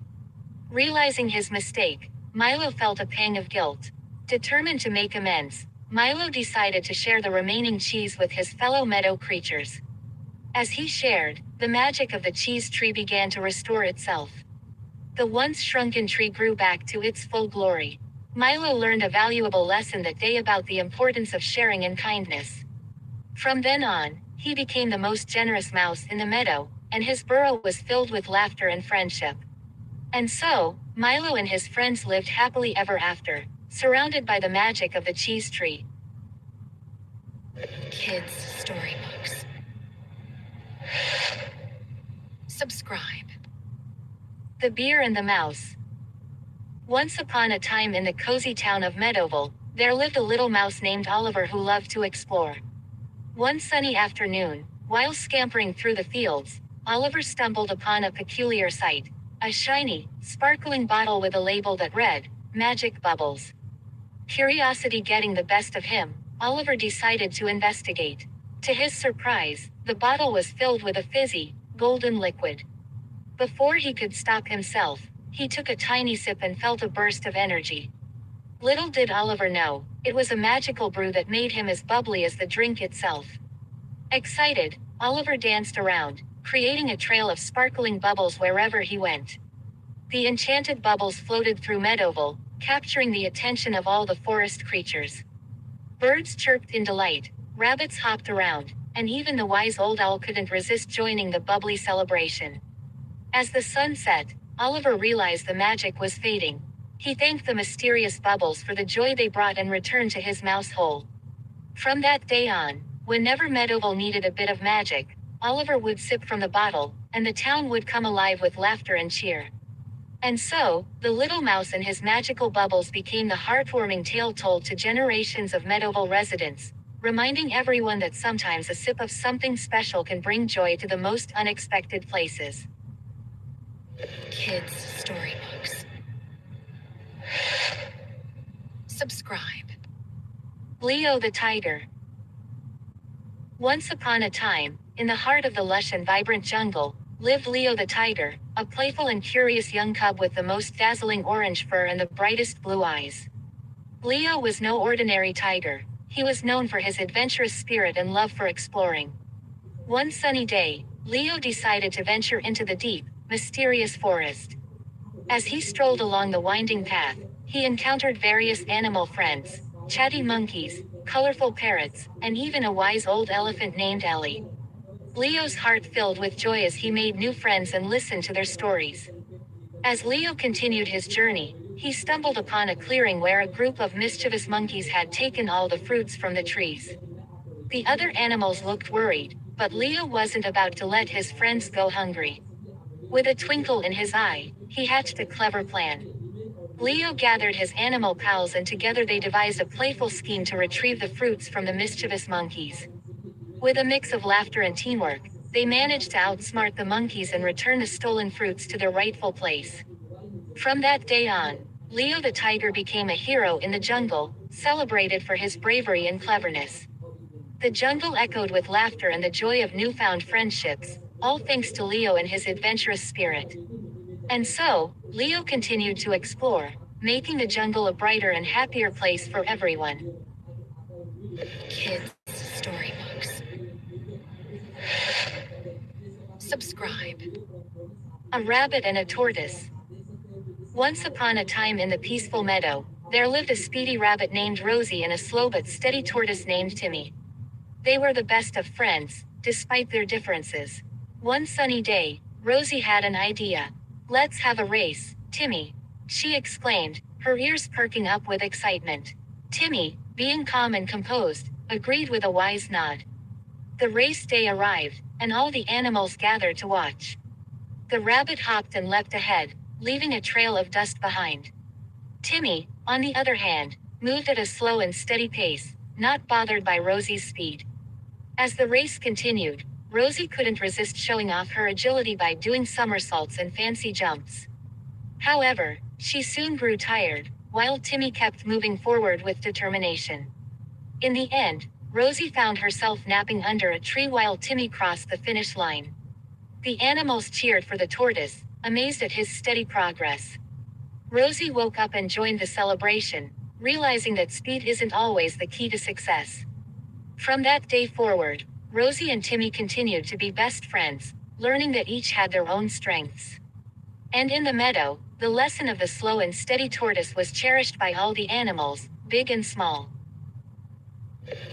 Realizing his mistake, Milo felt a pang of guilt. Determined to make amends, Milo decided to share the remaining cheese with his fellow meadow creatures. As he shared, the magic of the cheese tree began to restore itself. The once shrunken tree grew back to its full glory. Milo learned a valuable lesson that day about the importance of sharing and kindness. From then on, he became the most generous mouse in the meadow, and his burrow was filled with laughter and friendship. And so, Milo and his friends lived happily ever after, surrounded by the magic of the cheese tree. Kids Storybooks. Subscribe. The Bear and the Mouse. Once upon a time in the cozy town of Meadowville, there lived a little mouse named Oliver who loved to explore. One sunny afternoon, while scampering through the fields, Oliver stumbled upon a peculiar sight, a shiny, sparkling bottle with a label that read, "Magic Bubbles." Curiosity getting the best of him, Oliver decided to investigate. To his surprise, the bottle was filled with a fizzy, golden liquid. Before he could stop himself, he took a tiny sip and felt a burst of energy. Little did Oliver know, it was a magical brew that made him as bubbly as the drink itself. Excited, Oliver danced around, creating a trail of sparkling bubbles wherever he went. The enchanted bubbles floated through Meadowville, capturing the attention of all the forest creatures. Birds chirped in delight, rabbits hopped around, and even the wise old owl couldn't resist joining the bubbly celebration. As the sun set, Oliver realized the magic was fading. He thanked the mysterious bubbles for the joy they brought and returned to his mouse hole. From that day on, whenever Meadowville needed a bit of magic, Oliver would sip from the bottle, and the town would come alive with laughter and cheer. And so, the little mouse and his magical bubbles became the heartwarming tale told to generations of Meadowville residents, reminding everyone that sometimes a sip of something special can bring joy to the most unexpected places. Kids' storybooks. Subscribe. Leo the Tiger. Once upon a time, in the heart of the lush and vibrant jungle, lived Leo the Tiger, a playful and curious young cub with the most dazzling orange fur and the brightest blue eyes. Leo was no ordinary tiger. He was known for his adventurous spirit and love for exploring. One sunny day, Leo decided to venture into the deep, mysterious forest. As he strolled along the winding path, he encountered various animal friends, chatty monkeys, colorful parrots, and even a wise old elephant named Ellie. Leo's heart filled with joy as he made new friends and listened to their stories. As Leo continued his journey, he stumbled upon a clearing where a group of mischievous monkeys had taken all the fruits from the trees. The other animals looked worried, but Leo wasn't about to let his friends go hungry. With a twinkle in his eye, he hatched a clever plan. Leo gathered his animal pals and together they devised a playful scheme to retrieve the fruits from the mischievous monkeys. With a mix of laughter and teamwork, they managed to outsmart the monkeys and return the stolen fruits to their rightful place. From that day on, Leo the Tiger became a hero in the jungle, celebrated for his bravery and cleverness. The jungle echoed with laughter and the joy of newfound friendships, all thanks to Leo and his adventurous spirit. And so, Leo continued to explore, making the jungle a brighter and happier place for everyone. Kids' storybooks. Subscribe. A rabbit and a tortoise. Once upon a time in the peaceful meadow, there lived a speedy rabbit named Rosie and a slow but steady tortoise named Timmy. They were the best of friends, despite their differences. One sunny day, Rosie had an idea. "Let's have a race, Timmy," she exclaimed, her ears perking up with excitement. Timmy, being calm and composed, agreed with a wise nod. The race day arrived, and all the animals gathered to watch. The rabbit hopped and leapt ahead, leaving a trail of dust behind. Timmy, on the other hand, moved at a slow and steady pace, not bothered by Rosie's speed. As the race continued, Rosie couldn't resist showing off her agility by doing somersaults and fancy jumps. However, she soon grew tired, while Timmy kept moving forward with determination. In the end, Rosie found herself napping under a tree while Timmy crossed the finish line. The animals cheered for the tortoise, amazed at his steady progress. Rosie woke up and joined the celebration, realizing that speed isn't always the key to success. From that day forward, Rosie and Timmy continued to be best friends, learning that each had their own strengths. And in the meadow, the lesson of the slow and steady tortoise was cherished by all the animals, big and small.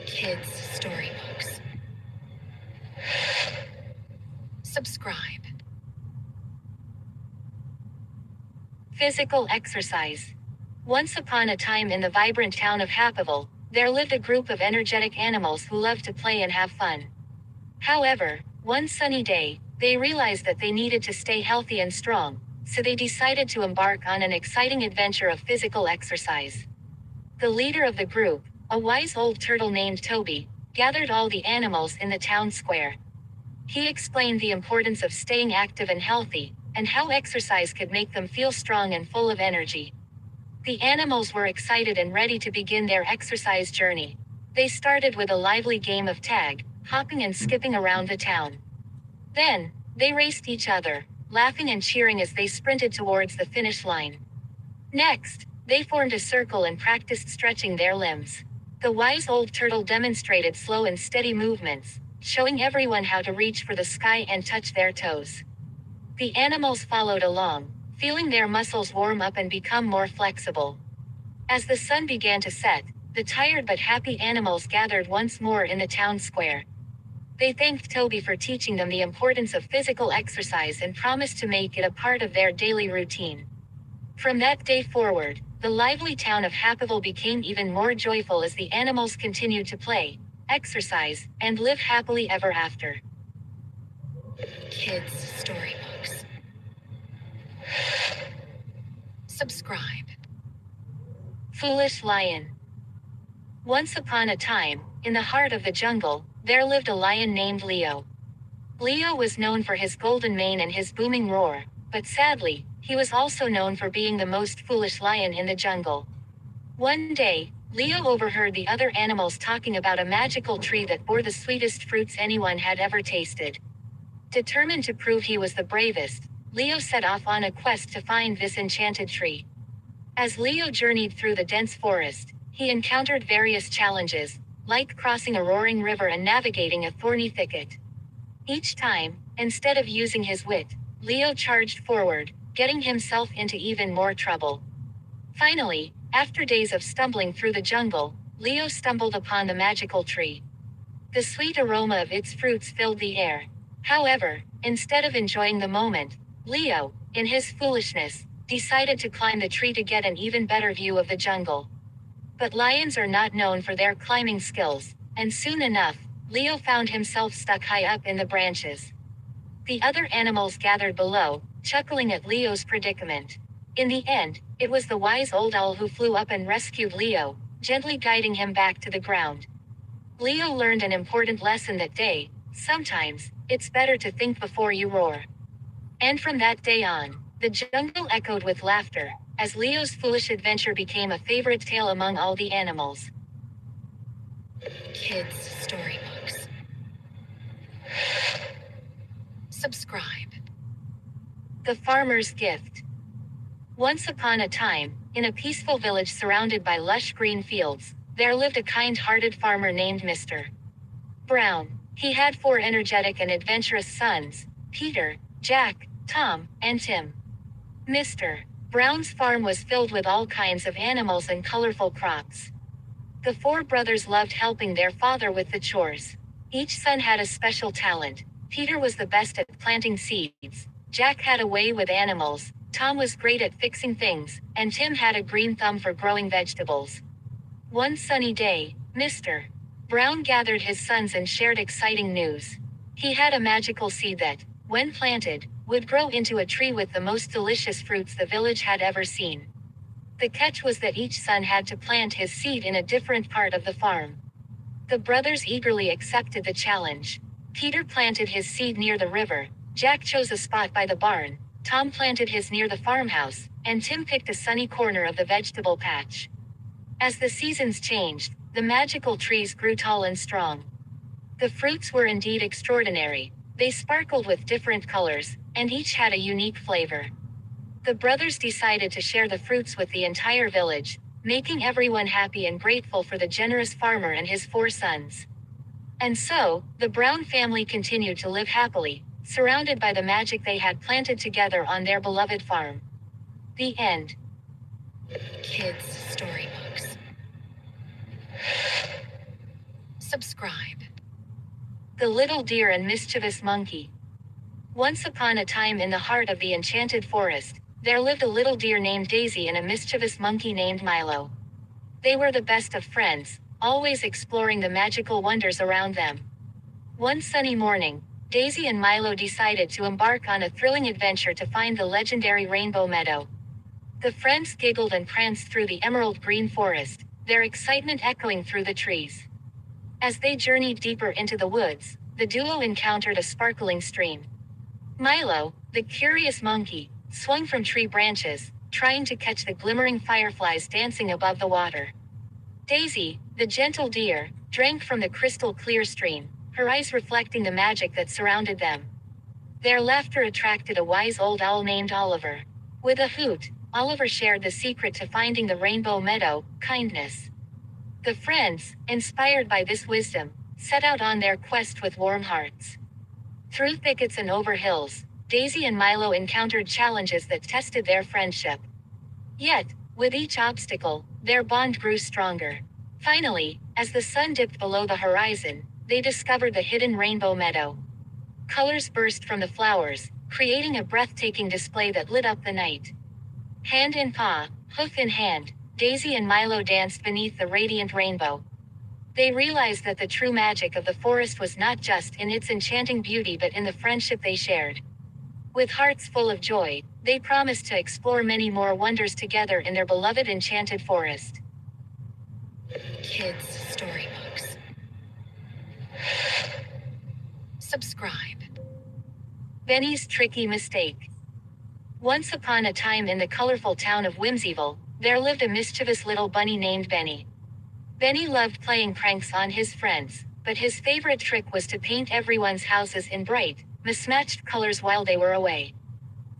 Kids' storybooks. Subscribe. Physical exercise. Once upon a time in the vibrant town of Happaville, there lived a group of energetic animals who loved to play and have fun. However, one sunny day, they realized that they needed to stay healthy and strong, so they decided to embark on an exciting adventure of physical exercise. The leader of the group, a wise old turtle named Toby, gathered all the animals in the town square. He explained the importance of staying active and healthy, and how exercise could make them feel strong and full of energy. The animals were excited and ready to begin their exercise journey. They started with a lively game of tag, hopping and skipping around the town. Then, they raced each other, laughing and cheering as they sprinted towards the finish line. Next, they formed a circle and practiced stretching their limbs. The wise old turtle demonstrated slow and steady movements, showing everyone how to reach for the sky and touch their toes. The animals followed along, feeling their muscles warm up and become more flexible. As the sun began to set, the tired but happy animals gathered once more in the town square. They thanked Toby for teaching them the importance of physical exercise and promised to make it a part of their daily routine. From that day forward, the lively town of Happaville became even more joyful as the animals continued to play, exercise, and live happily ever after. Kids' storybooks. Subscribe. Foolish Lion. Once upon a time, in the heart of the jungle, there lived a lion named Leo. Leo was known for his golden mane and his booming roar, but sadly, he was also known for being the most foolish lion in the jungle. One day, Leo overheard the other animals talking about a magical tree that bore the sweetest fruits anyone had ever tasted. Determined to prove he was the bravest, Leo set off on a quest to find this enchanted tree. As Leo journeyed through the dense forest, he encountered various challenges, like crossing a roaring river and navigating a thorny thicket. Each time, instead of using his wit, Leo charged forward, getting himself into even more trouble. Finally, after days of stumbling through the jungle, Leo stumbled upon the magical tree. The sweet aroma of its fruits filled the air. However, instead of enjoying the moment, Leo, in his foolishness, decided to climb the tree to get an even better view of the jungle. But lions are not known for their climbing skills, and soon enough, Leo found himself stuck high up in the branches. The other animals gathered below, chuckling at Leo's predicament. In the end, it was the wise old owl who flew up and rescued Leo, gently guiding him back to the ground. Leo learned an important lesson that day: sometimes, it's better to think before you roar. And from that day on, the jungle echoed with laughter, as Leo's foolish adventure became a favorite tale among all the animals. Kids' storybooks. Subscribe. The Farmer's Gift. Once upon a time, in a peaceful village surrounded by lush green fields, there lived a kind-hearted farmer named Mr. Brown. He had 4 energetic and adventurous sons: Peter, Jack, Tom, and Tim. Mr. Brown's farm was filled with all kinds of animals and colorful crops. The 4 brothers loved helping their father with the chores. Each son had a special talent. Peter was the best at planting seeds. Jack had a way with animals. Tom was great at fixing things, and Tim had a green thumb for growing vegetables. One sunny day, Mr. Brown gathered his sons and shared exciting news. He had a magical seed that, when planted, would grow into a tree with the most delicious fruits the village had ever seen. The catch was that each son had to plant his seed in a different part of the farm. The brothers eagerly accepted the challenge. Peter planted his seed near the river, Jack chose a spot by the barn, Tom planted his near the farmhouse, and Tim picked a sunny corner of the vegetable patch. As the seasons changed, the magical trees grew tall and strong. The fruits were indeed extraordinary. They sparkled with different colors, and each had a unique flavor. The brothers decided to share the fruits with the entire village, making everyone happy and grateful for the generous farmer and his 4 sons. And so, the Brown family continued to live happily, surrounded by the magic they had planted together on their beloved farm. The end. Kids' storybooks. Subscribe. The Little Deer and Mischievous Monkey. Once upon a time in the heart of the enchanted forest, there lived a little deer named Daisy and a mischievous monkey named Milo. They were the best of friends, always exploring the magical wonders around them. One sunny morning, Daisy and Milo decided to embark on a thrilling adventure to find the legendary Rainbow Meadow. The friends giggled and pranced through the emerald green forest, their excitement echoing through the trees. As they journeyed deeper into the woods, the duo encountered a sparkling stream. Milo, the curious monkey, swung from tree branches, trying to catch the glimmering fireflies dancing above the water. Daisy, the gentle deer, drank from the crystal-clear stream, her eyes reflecting the magic that surrounded them. Their laughter attracted a wise old owl named Oliver. With a hoot, Oliver shared the secret to finding the Rainbow Meadow: kindness. The friends, inspired by this wisdom, set out on their quest with warm hearts. Through thickets and over hills, Daisy and Milo encountered challenges that tested their friendship. Yet, with each obstacle, their bond grew stronger. Finally, as the sun dipped below the horizon, they discovered the hidden Rainbow Meadow. Colors burst from the flowers, creating a breathtaking display that lit up the night. Hand in paw, hoof in hand, Daisy and Milo danced beneath the radiant rainbow. They realized that the true magic of the forest was not just in its enchanting beauty but in the friendship they shared. With hearts full of joy, they promised to explore many more wonders together in their beloved enchanted forest. Kids' storybooks. Subscribe. Benny's tricky mistake. Once upon a time in the colorful town of whimsical, there lived a mischievous little bunny named Benny. Benny loved playing pranks on his friends, but his favorite trick was to paint everyone's houses in bright, mismatched colors while they were away.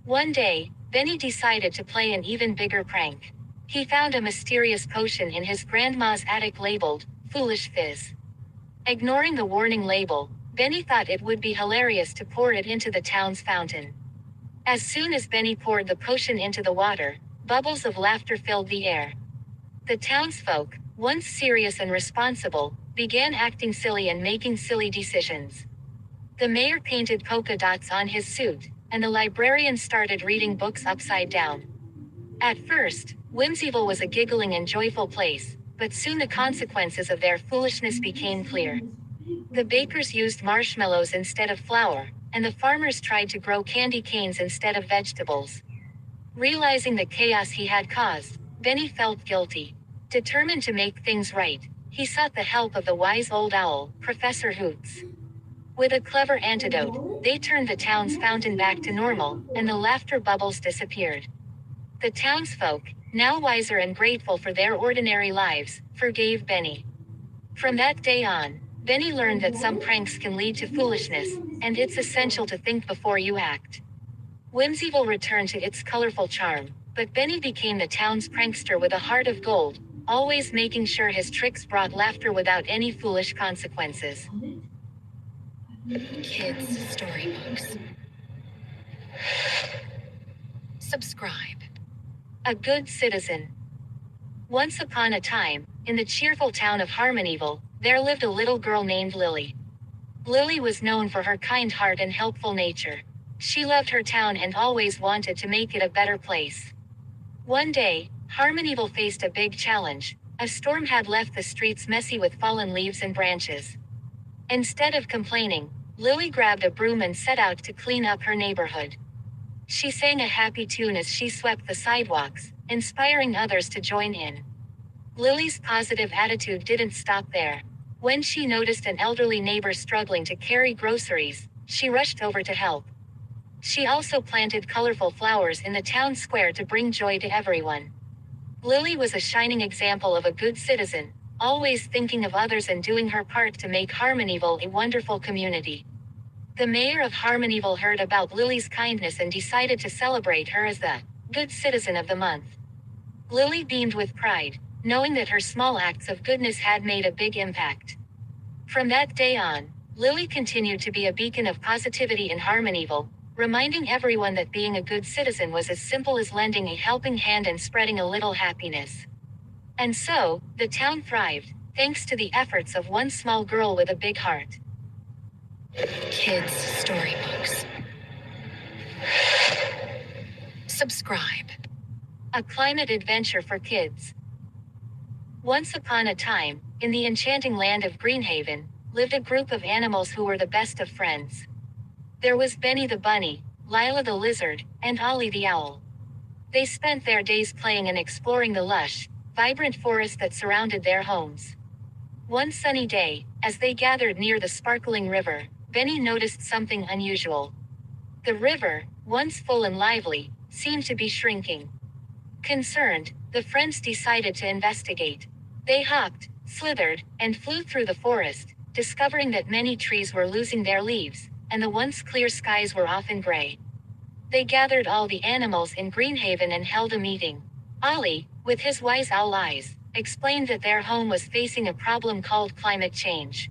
One day, Benny decided to play an even bigger prank. He found a mysterious potion in his grandma's attic labeled, Foolish Fizz. Ignoring the warning label, Benny thought it would be hilarious to pour it into the town's fountain. As soon as Benny poured the potion into the water, bubbles of laughter filled the air. The townsfolk, once serious and responsible, began acting silly and making silly decisions. The mayor painted polka dots on his suit, and the librarian started reading books upside down. At first, whimsical was a giggling and joyful place, but soon the consequences of their foolishness became clear. The bakers used marshmallows instead of flour, and the farmers tried to grow candy canes instead of vegetables. Realizing the chaos he had caused, Benny felt guilty. Determined to make things right, he sought the help of the wise old owl, Professor Hoots. With a clever antidote, they turned the town's fountain back to normal, and the laughter bubbles disappeared. The townsfolk, now wiser and grateful for their ordinary lives, forgave Benny. From that day on, Benny learned that some pranks can lead to foolishness, and it's essential to think before you act. Whimsical returned to its colorful charm, but Benny became the town's prankster with a heart of gold, always making sure his tricks brought laughter without any foolish consequences. Kids' storybooks. Subscribe. A good citizen. Once upon a time, in the cheerful town of Harmonyville, there lived a little girl named Lily. Lily was known for her kind heart and helpful nature. She loved her town and always wanted to make it a better place. One day, Harmonyville faced a big challenge. A storm had left the streets messy with fallen leaves and branches. Instead of complaining, Lily grabbed a broom and set out to clean up her neighborhood. She sang a happy tune as she swept the sidewalks, inspiring others to join in. Lily's positive attitude didn't stop there. When she noticed an elderly neighbor struggling to carry groceries, she rushed over to help. She also planted colorful flowers in the town square to bring joy to everyone. Lily was a shining example of a good citizen, always thinking of others and doing her part to make Harmonyville a wonderful community. The mayor of Harmonyville heard about Lily's kindness and decided to celebrate her as the Good Citizen of the Month. Lily beamed with pride, knowing that her small acts of goodness had made a big impact. From that day on, Lily continued to be a beacon of positivity in Harmonyville, reminding everyone that being a good citizen was as simple as lending a helping hand and spreading a little happiness. And so, the town thrived, thanks to the efforts of one small girl with a big heart. Kids' storybooks. Subscribe. A climate adventure for kids. Once upon a time, in the enchanting land of Greenhaven, lived a group of animals who were the best of friends. There was Benny the bunny, Lila the lizard, and Ollie the owl. They spent their days playing and exploring the lush, vibrant forest that surrounded their homes. One sunny day, as they gathered near the sparkling river, Benny noticed something unusual. The river, once full and lively, seemed to be shrinking. Concerned, the friends decided to investigate. They hopped, slithered, and flew through the forest, discovering that many trees were losing their leaves, and the once clear skies were often gray. They gathered all the animals in Greenhaven and held a meeting. Ollie, with his wise owl eyes, explained that their home was facing a problem called climate change.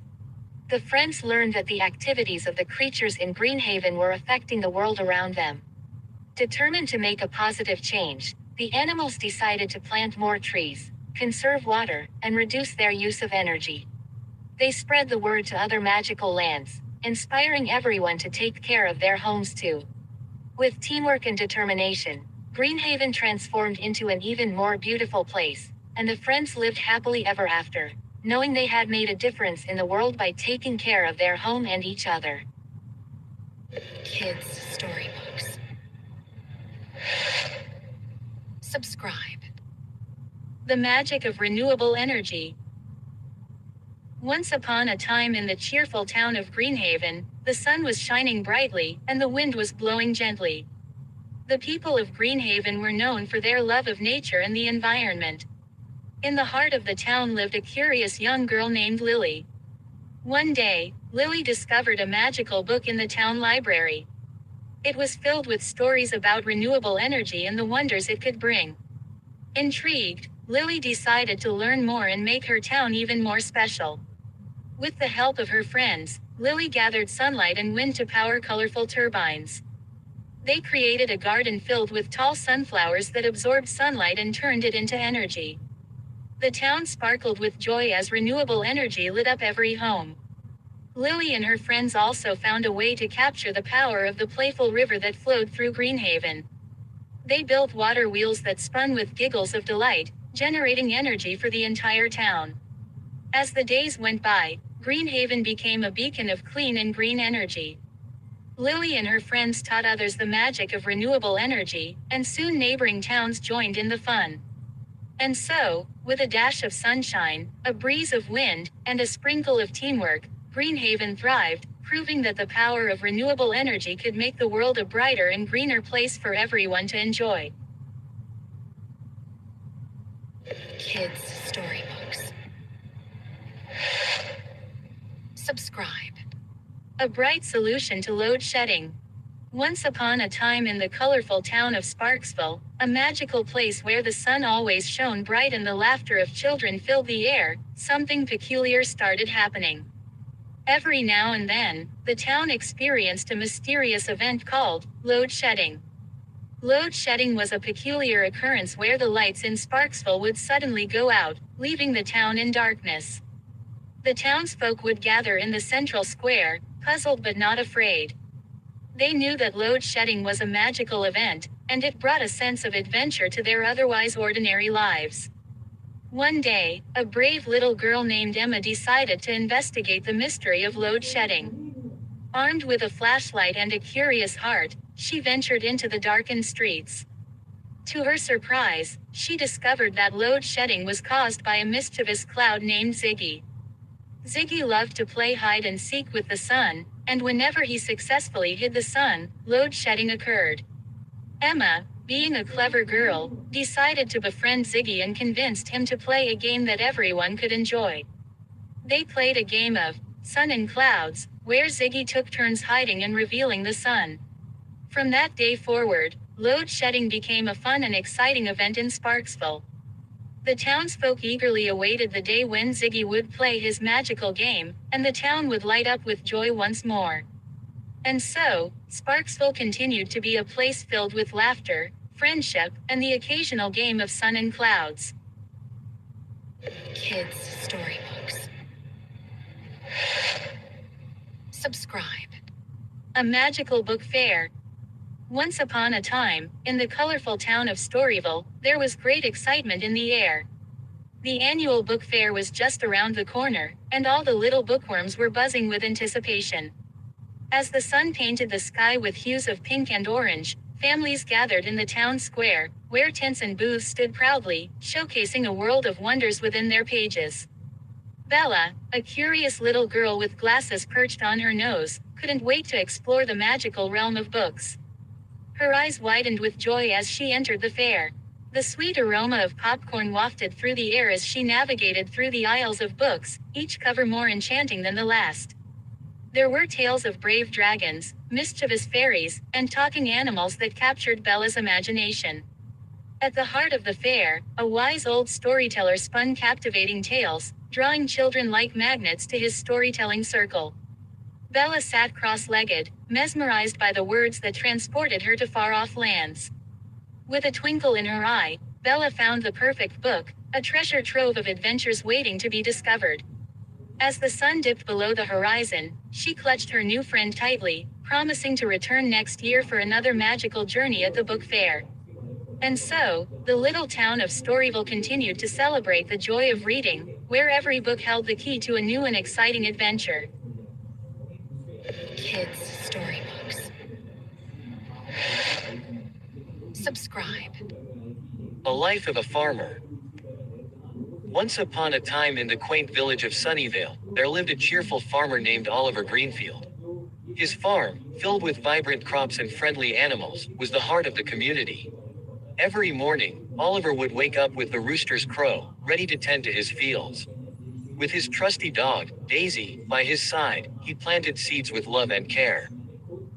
The friends learned that the activities of the creatures in Greenhaven were affecting the world around them. Determined to make a positive change, the animals decided to plant more trees, conserve water, and reduce their use of energy. They spread the word to other magical lands, inspiring everyone to take care of their homes too. With teamwork and determination, Greenhaven transformed into an even more beautiful place, and the friends lived happily ever after, knowing they had made a difference in the world by taking care of their home and each other. Kids' storybooks. Subscribe. The magic of renewable energy. Once upon a time in the cheerful town of Greenhaven, the sun was shining brightly, and the wind was blowing gently. The people of Greenhaven were known for their love of nature and the environment. In the heart of the town lived a curious young girl named Lily. One day, Lily discovered a magical book in the town library. It was filled with stories about renewable energy and the wonders it could bring. Intrigued, Lily decided to learn more and make her town even more special. With the help of her friends, Lily gathered sunlight and wind to power colorful turbines. They created a garden filled with tall sunflowers that absorbed sunlight and turned it into energy. The town sparkled with joy as renewable energy lit up every home. Lily and her friends also found a way to capture the power of the playful river that flowed through Greenhaven. They built water wheels that spun with giggles of delight, generating energy for the entire town. As the days went by, Greenhaven became a beacon of clean and green energy. Lily and her friends taught others the magic of renewable energy, and soon neighboring towns joined in the fun. And so, with a dash of sunshine, a breeze of wind, and a sprinkle of teamwork, Greenhaven thrived, proving that the power of renewable energy could make the world a brighter and greener place for everyone to enjoy. Kids' storybooks. Subscribe. A bright solution to load shedding. Once upon a time in the colorful town of Sparksville, a magical place where the sun always shone bright and the laughter of children filled the air, something peculiar started happening. Every now and then, the town experienced a mysterious event called load shedding. Load shedding was a peculiar occurrence where the lights in Sparksville would suddenly go out, leaving the town in darkness. The townsfolk would gather in the central square, puzzled but not afraid. They knew that load shedding was a magical event, and it brought a sense of adventure to their otherwise ordinary lives. One day, a brave little girl named Emma decided to investigate the mystery of load shedding. Armed with a flashlight and a curious heart, she ventured into the darkened streets. To her surprise, she discovered that load shedding was caused by a mischievous cloud named Ziggy. Ziggy loved to play hide and seek with the sun, and whenever he successfully hid the sun, load shedding occurred. Emma, being a clever girl, decided to befriend Ziggy and convinced him to play a game that everyone could enjoy. They played a game of sun and clouds, where Ziggy took turns hiding and revealing the sun. From that day forward, load shedding became a fun and exciting event in Sparksville. The townsfolk eagerly awaited the day when Ziggy would play his magical game, and the town would light up with joy once more. And so, Sparksville continued to be a place filled with laughter, friendship, and the occasional game of sun and clouds. Kids' storybooks. Subscribe. A magical book fair. Once upon a time, in the colorful town of Storyville, there was great excitement in the air. The annual book fair was just around the corner, and all the little bookworms were buzzing with anticipation. As the sun painted the sky with hues of pink and orange, families gathered in the town square, where tents and booths stood proudly, showcasing a world of wonders within their pages. Bella, a curious little girl with glasses perched on her nose, couldn't wait to explore the magical realm of books. Her eyes widened with joy as she entered the fair. The sweet aroma of popcorn wafted through the air as she navigated through the aisles of books, each cover more enchanting than the last. There were tales of brave dragons, mischievous fairies, and talking animals that captured Bella's imagination. At the heart of the fair, a wise old storyteller spun captivating tales, drawing children like magnets to his storytelling circle. Bella sat cross-legged, mesmerized by the words that transported her to far-off lands. With a twinkle in her eye, Bella found the perfect book, a treasure trove of adventures waiting to be discovered. As the sun dipped below the horizon, she clutched her new friend tightly, promising to return next year for another magical journey at the book fair. And so, the little town of Storyville continued to celebrate the joy of reading, where every book held the key to a new and exciting adventure. Kids' storybooks. Subscribe. A Life of a Farmer. Once upon a time in the quaint village of Sunnyvale, there lived a cheerful farmer named Oliver Greenfield. His farm, filled with vibrant crops and friendly animals, was the heart of the community. Every morning, Oliver would wake up with the rooster's crow, ready to tend to his fields. With his trusty dog, Daisy, by his side, he planted seeds with love and care.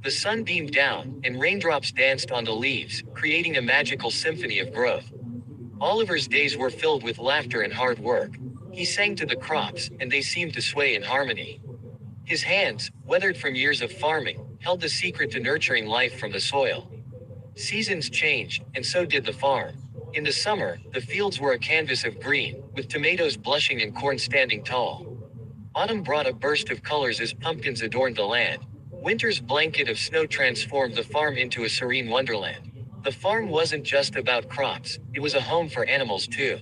The sun beamed down, and raindrops danced on the leaves, creating a magical symphony of growth. Oliver's days were filled with laughter and hard work. He sang to the crops, and they seemed to sway in harmony. His hands, weathered from years of farming, held the secret to nurturing life from the soil. Seasons changed, and so did the farm. In the summer, the fields were a canvas of green, with tomatoes blushing and corn standing tall. Autumn brought a burst of colors as pumpkins adorned the land. Winter's blanket of snow transformed the farm into a serene wonderland. The farm wasn't just about crops, it was a home for animals too.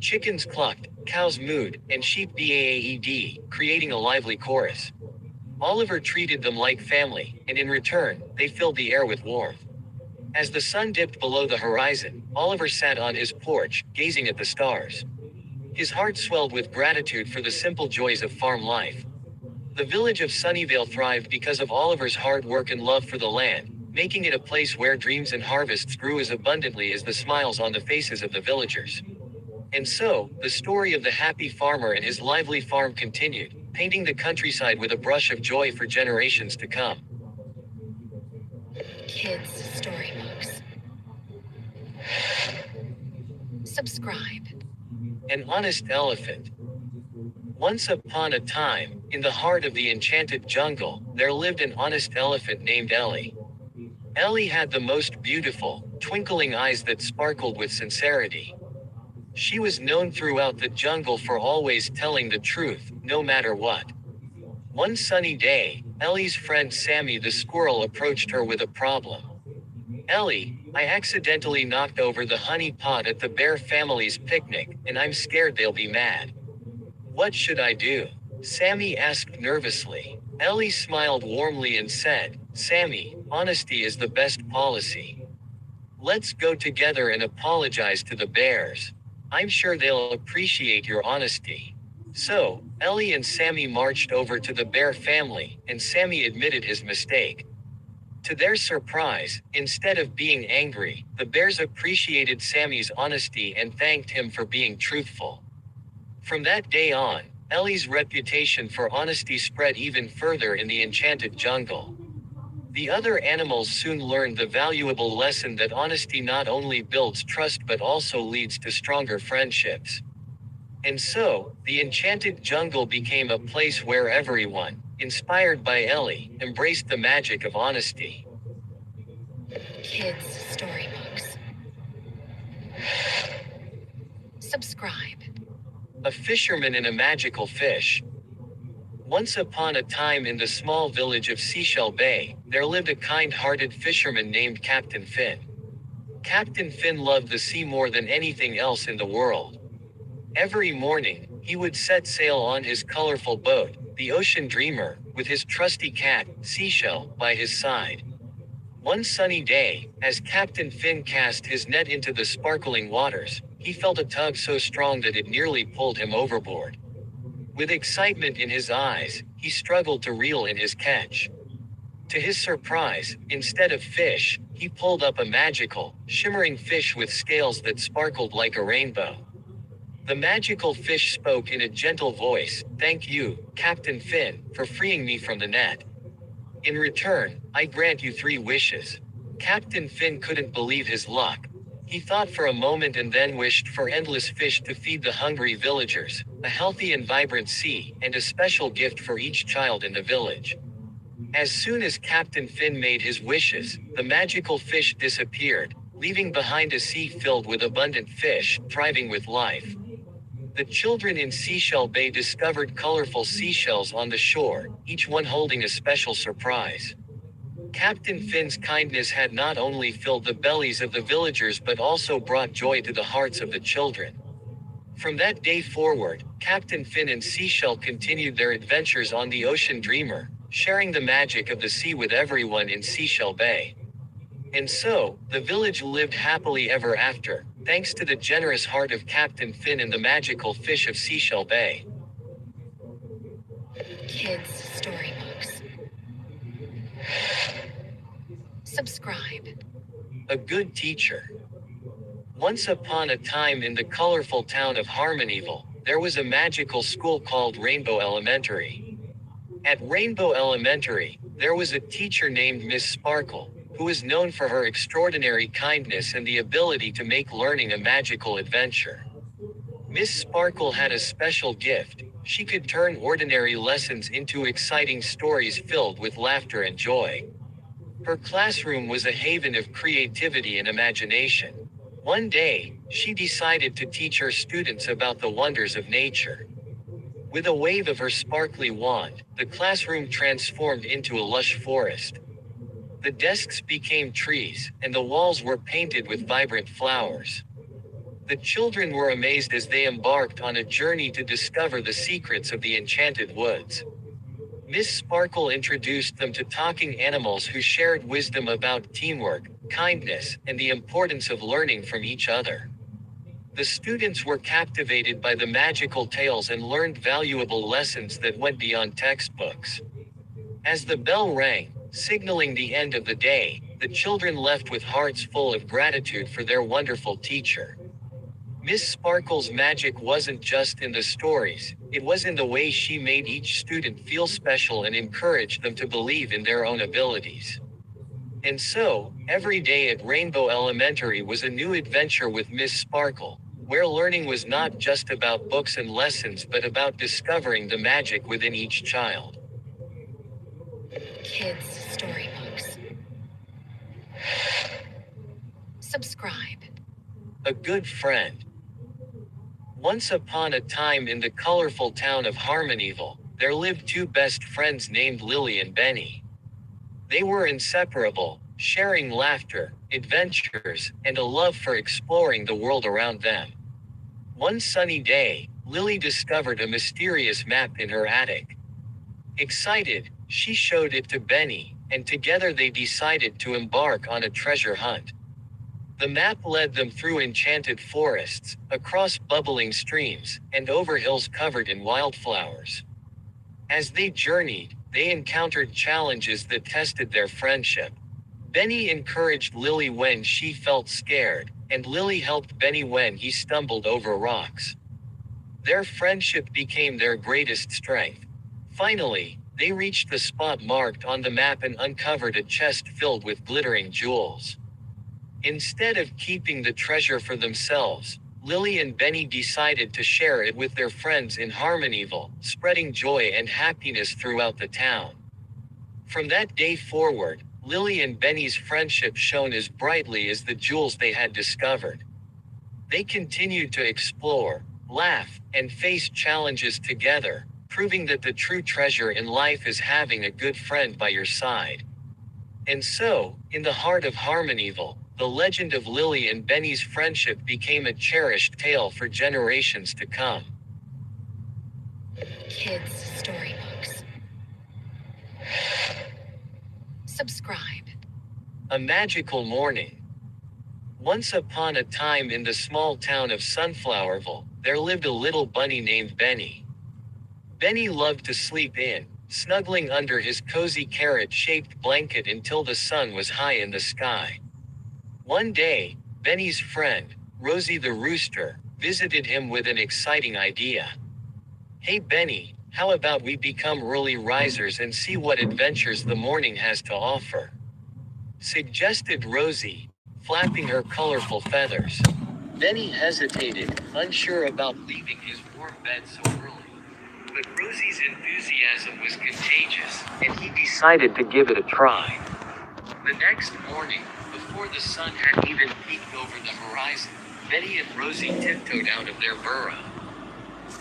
Chickens clucked, cows mooed, and sheep baaed, creating a lively chorus. Oliver treated them like family, and in return, they filled the air with warmth. As the sun dipped below the horizon, Oliver sat on his porch, gazing at the stars. His heart swelled with gratitude for the simple joys of farm life. The village of Sunnyvale thrived because of Oliver's hard work and love for the land, making it a place where dreams and harvests grew as abundantly as the smiles on the faces of the villagers. And so, the story of the happy farmer and his lively farm continued, painting the countryside with a brush of joy for generations to come. Kids' storybooks. Subscribe. An Honest Elephant. Once upon a time, in the heart of the enchanted jungle, there lived an honest elephant named Ellie. Ellie had the most beautiful, twinkling eyes that sparkled with sincerity. She was known throughout the jungle for always telling the truth, no matter what. One sunny day, Ellie's friend Sammy the squirrel approached her with a problem. "Ellie, I accidentally knocked over the honey pot at the bear family's picnic, and I'm scared they'll be mad. What should I do?" Sammy asked nervously. Ellie smiled warmly and said, "Sammy, honesty is the best policy. Let's go together and apologize to the bears. I'm sure they'll appreciate your honesty." So, Ellie and Sammy marched over to the bear family, and Sammy admitted his mistake. To their surprise, instead of being angry, the bears appreciated Sammy's honesty and thanked him for being truthful. From that day on, Ellie's reputation for honesty spread even further in the enchanted jungle. The other animals soon learned the valuable lesson that honesty not only builds trust but also leads to stronger friendships. And so, the enchanted jungle became a place where everyone, inspired by Ellie, embraced the magic of honesty. Kids' storybooks. Subscribe. A Fisherman and a Magical Fish. Once upon a time in the small village of Seashell Bay, there lived a kind-hearted fisherman named Captain Finn. Captain Finn loved the sea more than anything else in the world. Every morning, he would set sail on his colorful boat, the Ocean Dreamer, with his trusty cat, Seashell, by his side. One sunny day, as Captain Finn cast his net into the sparkling waters, he felt a tug so strong that it nearly pulled him overboard. With excitement in his eyes, he struggled to reel in his catch. To his surprise, instead of fish, he pulled up a magical, shimmering fish with scales that sparkled like a rainbow. The magical fish spoke in a gentle voice, "Thank you, Captain Finn, for freeing me from the net. In return, I grant you 3 wishes." Captain Finn couldn't believe his luck. He thought for a moment and then wished for endless fish to feed the hungry villagers, a healthy and vibrant sea, and a special gift for each child in the village. As soon as Captain Finn made his wishes, the magical fish disappeared, leaving behind a sea filled with abundant fish, thriving with life. The children in Seashell Bay discovered colorful seashells on the shore, each one holding a special surprise. Captain Finn's kindness had not only filled the bellies of the villagers but also brought joy to the hearts of the children. From that day forward, Captain Finn and Seashell continued their adventures on the Ocean Dreamer, sharing the magic of the sea with everyone in Seashell Bay. And so, the village lived happily ever after, thanks to the generous heart of Captain Finn and the magical fish of Seashell Bay. Kids' storybooks. Subscribe. A good teacher. Once upon a time in the colorful town of Harmonyville, there was a magical school called Rainbow Elementary. At Rainbow Elementary, there was a teacher named Miss Sparkle, who was known for her extraordinary kindness and the ability to make learning a magical adventure. Miss Sparkle had a special gift. She could turn ordinary lessons into exciting stories filled with laughter and joy. Her classroom was a haven of creativity and imagination. One day, she decided to teach her students about the wonders of nature. With a wave of her sparkly wand, the classroom transformed into a lush forest. The desks became trees, and the walls were painted with vibrant flowers. The children were amazed as they embarked on a journey to discover the secrets of the enchanted woods. Miss Sparkle introduced them to talking animals who shared wisdom about teamwork, kindness, and the importance of learning from each other. The students were captivated by the magical tales and learned valuable lessons that went beyond textbooks. As the bell rang, signaling the end of the day, the children left with hearts full of gratitude for their wonderful teacher. Miss Sparkle's magic wasn't just in the stories, it was in the way she made each student feel special and encouraged them to believe in their own abilities. And so, every day at Rainbow Elementary was a new adventure with Miss Sparkle, where learning was not just about books and lessons but about discovering the magic within each child. Kids' storybooks. Subscribe. A good friend. Once upon a time in the colorful town of Harmonyville, there lived two best friends named Lily and Benny. They were inseparable, sharing laughter, adventures, and a love for exploring the world around them. One sunny day, Lily discovered a mysterious map in her attic. Excited, she showed it to Benny, and together they decided to embark on a treasure hunt. The map led them through enchanted forests, across bubbling streams, and over hills covered in wildflowers. As they journeyed, they encountered challenges that tested their friendship. Benny encouraged Lily when she felt scared, and Lily helped Benny when he stumbled over rocks. Their friendship became their greatest strength. Finally, they reached the spot marked on the map and uncovered a chest filled with glittering jewels. Instead of keeping the treasure for themselves, Lily and Benny decided to share it with their friends in Harmonyville, spreading joy and happiness throughout the town. From that day forward, Lily and Benny's friendship shone as brightly as the jewels they had discovered. They continued to explore, laugh, and face challenges together, proving that the true treasure in life is having a good friend by your side. And so, in the heart of Harmonyville, the legend of Lily and Benny's friendship became a cherished tale for generations to come. Kids' storybooks. Subscribe. A magical morning. Once upon a time in the small town of Sunflowerville, there lived a little bunny named Benny. Benny loved to sleep in, snuggling under his cozy carrot-shaped blanket until the sun was high in the sky. One day, Benny's friend, Rosie the rooster, visited him with an exciting idea. "Hey Benny, how about we become early risers and see what adventures the morning has to offer?" suggested Rosie, flapping her colorful feathers. Benny hesitated, unsure about leaving his warm bed so early. But Rosie's enthusiasm was contagious, and he decided to give it a try. The next morning, before the sun had even peeked over the horizon, Benny and Rosie tiptoed out of their burrow.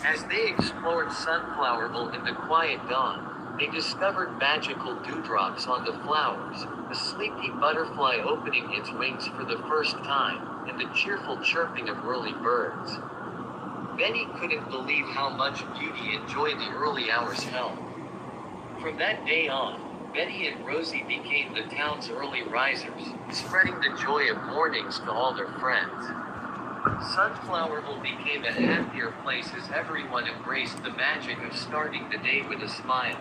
As they explored Sunflowerville in the quiet dawn, They discovered magical dewdrops on the flowers, a sleepy butterfly opening its wings for the first time, and the cheerful chirping of early birds. Benny couldn't believe how much beauty and joy the early hours held. From that day on, Betty and Rosie became the town's early risers, spreading the joy of mornings to all their friends. Sunflowerville became a happier place as everyone embraced the magic of starting the day with a smile.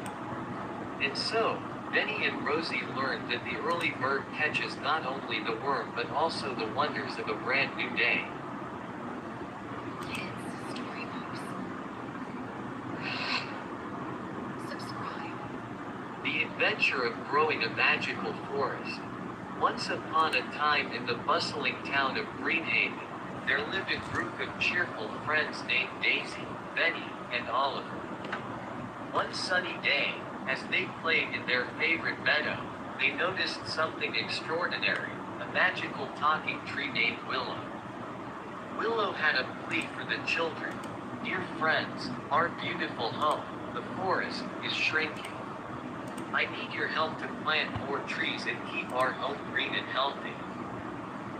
And so, Benny and Rosie learned that the early bird catches not only the worm but also the wonders of a brand new day. Kids Storybooks. Subscribe. The adventure of growing a magical forest. Once upon a time in the bustling town of Greenhaven, there lived a group of cheerful friends named Daisy, Benny, and Oliver. One sunny day, as they played in their favorite meadow, they noticed something extraordinary, a magical talking tree named Willow. Willow had a plea for the children. Dear friends, our beautiful home, the forest, is shrinking. I need your help to plant more trees and keep our home green and healthy.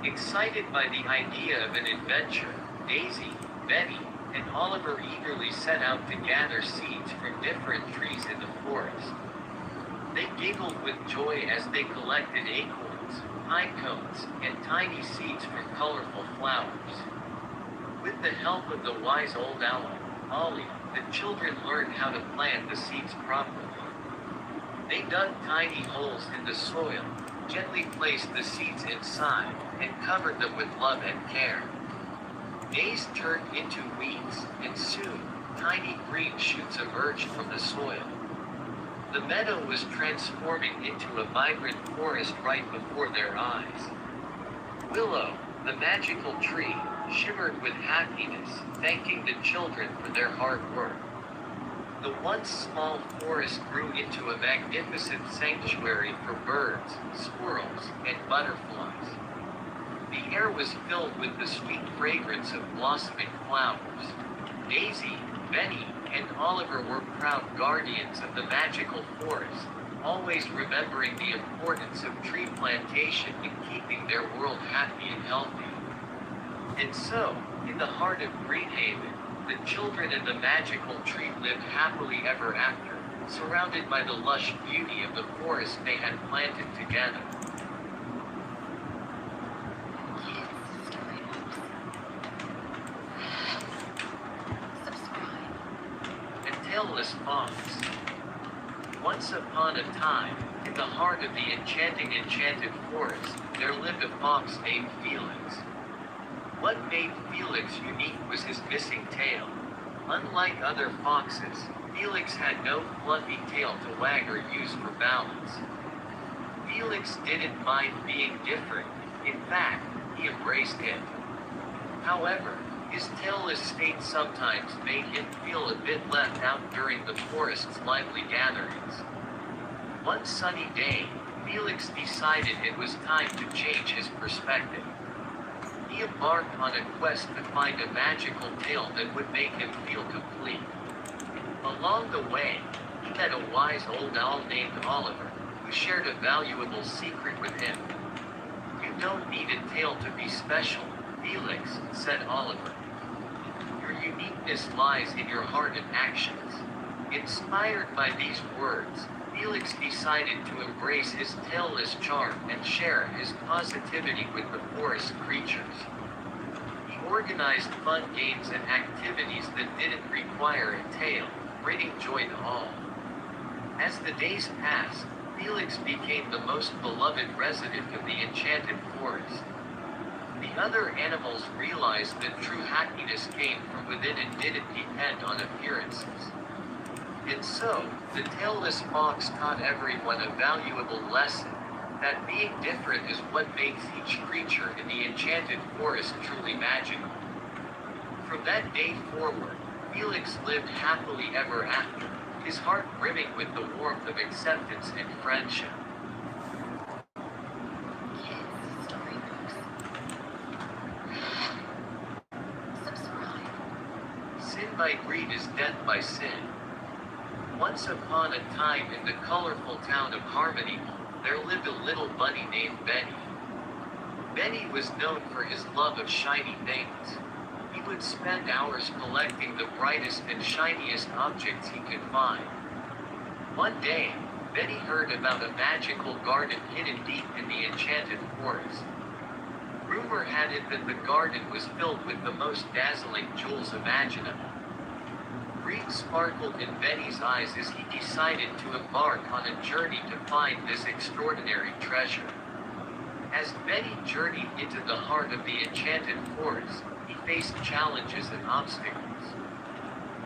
Excited by the idea of an adventure, Daisy, Benny, and Oliver eagerly set out to gather seeds from different trees in the forest. They giggled with joy as they collected acorns, pine cones, and tiny seeds from colorful flowers. With the help of the wise old owl, Ollie, the children learned how to plant the seeds properly. They dug tiny holes in the soil, gently placed the seeds inside, and covered them with love and care. Days turned into weeds, and soon, tiny green shoots emerged from the soil. The meadow was transforming into a vibrant forest right before their eyes. Willow, the magical tree, shimmered with happiness, thanking the children for their hard work. The once small forest grew into a magnificent sanctuary for birds, squirrels, and butterflies. The air was filled with the sweet fragrance of blossoming flowers. Daisy, Benny, and Oliver were proud guardians of the magical forest, always remembering the importance of tree plantation in keeping their world happy and healthy. And so, in the heart of Greenhaven, the children and the magical tree lived happily ever after, surrounded by the lush beauty of the forest they had planted together. Kids Storybooks. Subscribe. A Tailless Fox. Once upon a time, in the heart of the enchanted forest, there lived a fox named Felix. What made Felix unique was his missing tail. Unlike other foxes, Felix had no fluffy tail to wag or use for balance. Felix didn't mind being different. In fact, he embraced it. However, his tailless state sometimes made him feel a bit left out during the forest's lively gatherings. One sunny day, Felix decided it was time to change his perspective. He embarked on a quest to find a magical tail that would make him feel complete. Along the way, he met a wise old owl named Oliver, who shared a valuable secret with him. You don't need a tail to be special, Felix, said Oliver. Your uniqueness lies in your heart and actions. Inspired by these words, Felix decided to embrace his tailless charm and share his positivity with the forest creatures. He organized fun games and activities that didn't require a tail, bringing joy to all. As the days passed, Felix became the most beloved resident of the enchanted forest. The other animals realized that true happiness came from within and didn't depend on appearances. And so, the tailless fox taught everyone a valuable lesson, that being different is what makes each creature in the enchanted forest truly magical. From that day forward, Felix lived happily ever after, his heart brimming with the warmth of acceptance and friendship. Kids Storybooks. Subscribe. Sin by greed is death by sin. Once upon a time in the colorful town of Harmony, there lived a little bunny named Benny. Benny was known for his love of shiny things. He would spend hours collecting the brightest and shiniest objects he could find. One day, Benny heard about a magical garden hidden deep in the enchanted forest. Rumor had it that the garden was filled with the most dazzling jewels imaginable. Green sparkled in Benny's eyes as he decided to embark on a journey to find this extraordinary treasure. As Benny journeyed into the heart of the enchanted forest, he faced challenges and obstacles.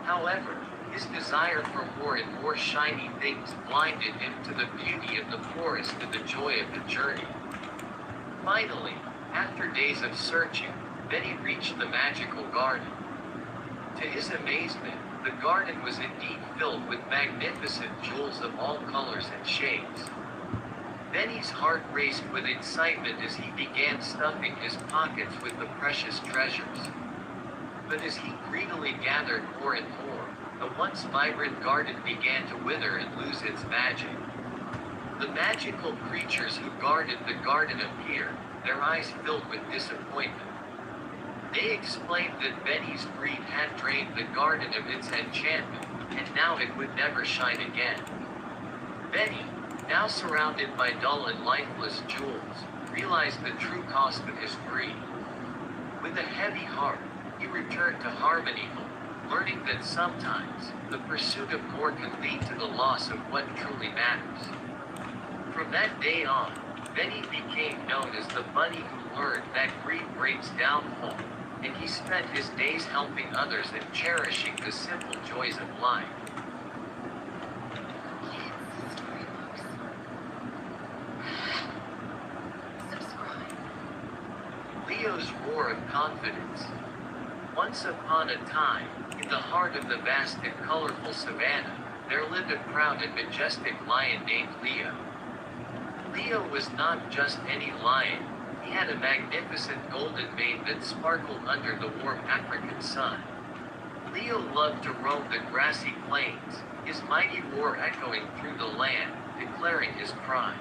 However, his desire for more and more shiny things blinded him to the beauty of the forest and the joy of the journey. Finally, after days of searching, Benny reached the magical garden. To his amazement, the garden was indeed filled with magnificent jewels of all colors and shades. Benny's heart raced with excitement as he began stuffing his pockets with the precious treasures. But as he greedily gathered more and more, the once vibrant garden began to wither and lose its magic. The magical creatures who guarded the garden appeared, their eyes filled with disappointment. They explained that Benny's greed had drained the garden of its enchantment, and now it would never shine again. Benny, now surrounded by dull and lifeless jewels, realized the true cost of his greed. With a heavy heart, he returned to Harmony Home, learning that sometimes, the pursuit of more can lead to the loss of what truly matters. From that day on, Benny became known as the bunny who learned that greed brings downfall, and he spent his days helping others and cherishing the simple joys of life. Leo's roar of confidence. Once upon a time, in the heart of the vast and colorful savannah, there lived a proud and majestic lion named Leo. Leo was not just any lion. He had a magnificent golden mane that sparkled under the warm African sun. Leo loved to roam the grassy plains, his mighty roar echoing through the land, declaring his pride.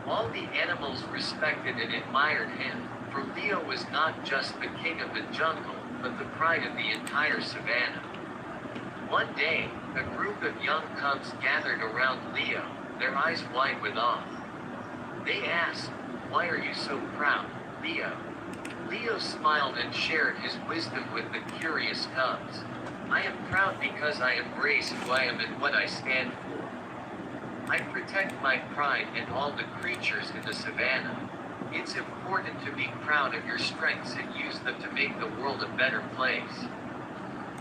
All the animals respected and admired him, for Leo was not just the king of the jungle, but the pride of the entire savannah. One day, a group of young cubs gathered around Leo, their eyes wide with awe. They asked, "Why are you so proud, Leo?" Leo smiled and shared his wisdom with the curious cubs. "I am proud because I embrace who I am and what I stand for. I protect my pride and all the creatures in the savannah. It's important to be proud of your strengths and use them to make the world a better place."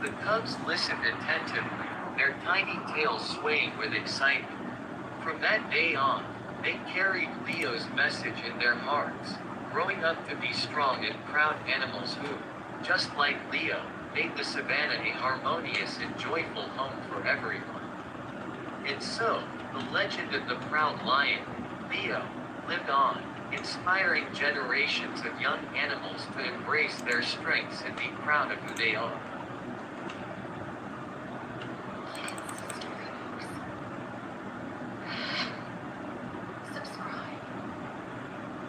The cubs listened attentively, their tiny tails swaying with excitement. From that day on, they carried Leo's message in their hearts, growing up to be strong and proud animals who, just like Leo, made the savannah a harmonious and joyful home for everyone. And so, the legend of the proud lion, Leo, lived on, inspiring generations of young animals to embrace their strengths and be proud of who they are.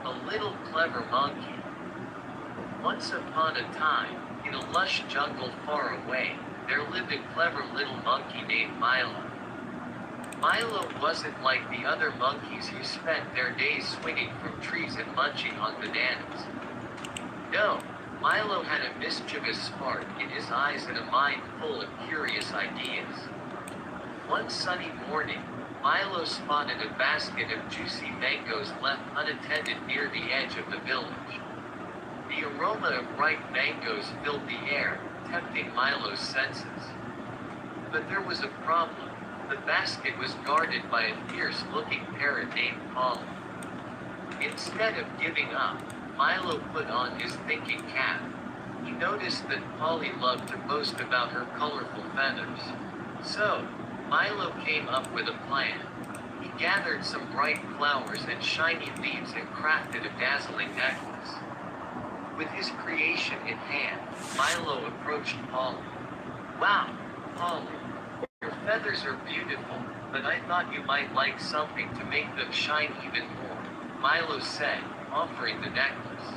A little clever monkey. Once upon a time, in a lush jungle far away, there lived a clever little monkey named Milo. Milo wasn't like the other monkeys who spent their days swinging from trees and munching on bananas. No, Milo had a mischievous spark in his eyes and a mind full of curious ideas. One sunny morning, Milo spotted a basket of juicy mangoes left unattended near the edge of the village. The aroma of ripe mangoes filled the air, tempting Milo's senses. But there was a problem. The basket was guarded by a fierce-looking parrot named Polly. Instead of giving up, Milo put on his thinking cap. He noticed that Polly loved to boast about her colorful feathers. So, Milo came up with a plan. He gathered some bright flowers and shiny leaves and crafted a dazzling necklace. With his creation in hand, Milo approached Polly. "Wow, Polly, your feathers are beautiful, but I thought you might like something to make them shine even more, Milo said, offering the necklace.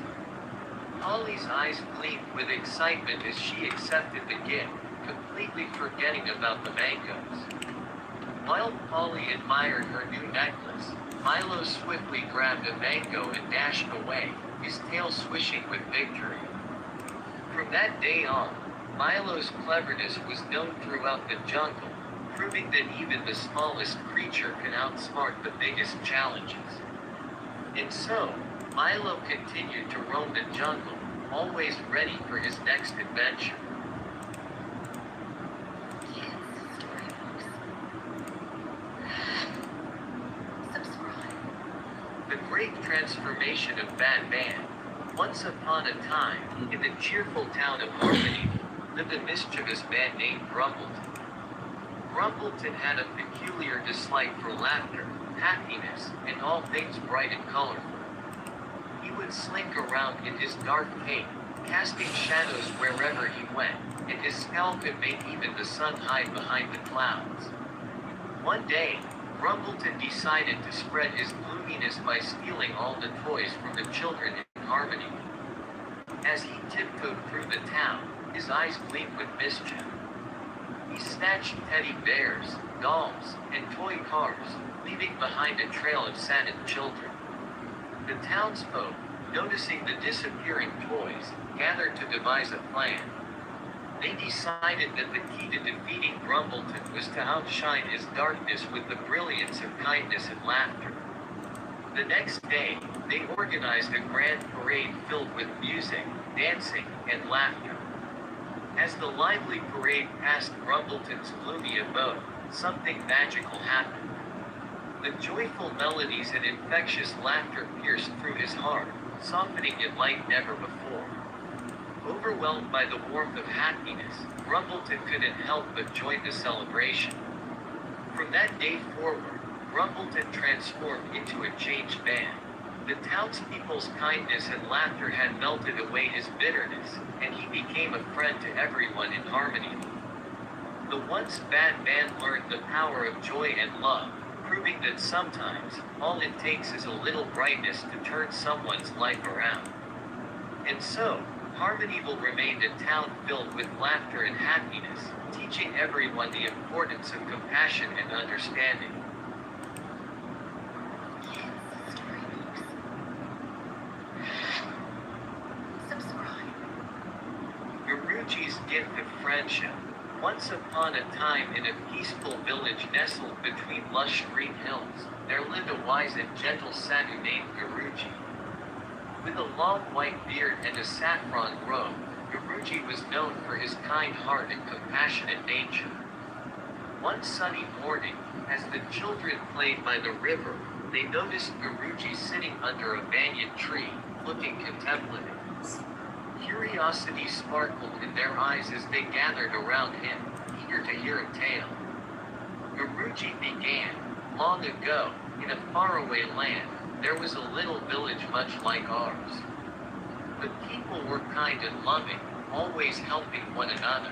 Polly's eyes gleamed with excitement as she accepted the gift, completely forgetting about the mangoes. While Polly admired her new necklace, Milo swiftly grabbed a mango and dashed away, his tail swishing with victory. From that day on, Milo's cleverness was known throughout the jungle, proving that even the smallest creature can outsmart the biggest challenges. And so, Milo continued to roam the jungle, always ready for his next adventure. The Great Transformation of Batman. Once upon a time, in the cheerful town of Harmony, lived a mischievous man named Grumbleton. Grumbleton had a peculiar dislike for laughter, happiness, and all things bright and colorful. He would slink around in his dark cape, casting shadows wherever he went, and his scowl could make even the sun hide behind the clouds. One day, Grumbleton decided to spread his gloominess by stealing all the toys from the children in Harmony. As he tiptoed through the town, his eyes gleamed with mischief. He snatched teddy bears, dolls, and toy cars, leaving behind a trail of saddened children. The townsfolk, noticing the disappearing toys, gathered to devise a plan. They decided that the key to defeating Grumbleton was to outshine his darkness with the brilliance of kindness and laughter. The next day, they organized a grand parade filled with music, dancing, and laughter. As the lively parade passed Grumbleton's gloomy abode, something magical happened. The joyful melodies and infectious laughter pierced through his heart, softening it like never before. Overwhelmed by the warmth of happiness, Grumbleton couldn't help but join the celebration. From that day forward, Grumbleton transformed into a changed man. The townspeople's kindness and laughter had melted away his bitterness, and he became a friend to everyone in Harmony. The once bad man learned the power of joy and love, proving that sometimes, all it takes is a little brightness to turn someone's life around. And so, Harmonyville remained a town filled with laughter and happiness, teaching everyone the importance of compassion and understanding. Guruji's gift of friendship. Once upon a time in a peaceful village nestled between lush green hills, there lived a wise and gentle sadhu named Guruji. With a long white beard and a saffron robe, Guruji was known for his kind heart and compassionate nature. One sunny morning, as the children played by the river, they noticed Guruji sitting under a banyan tree, looking contemplative. Curiosity sparkled in their eyes as they gathered around him, eager to hear a tale. Guruji began, long ago, in a faraway land, there was a little village much like ours. The people were kind and loving, always helping one another.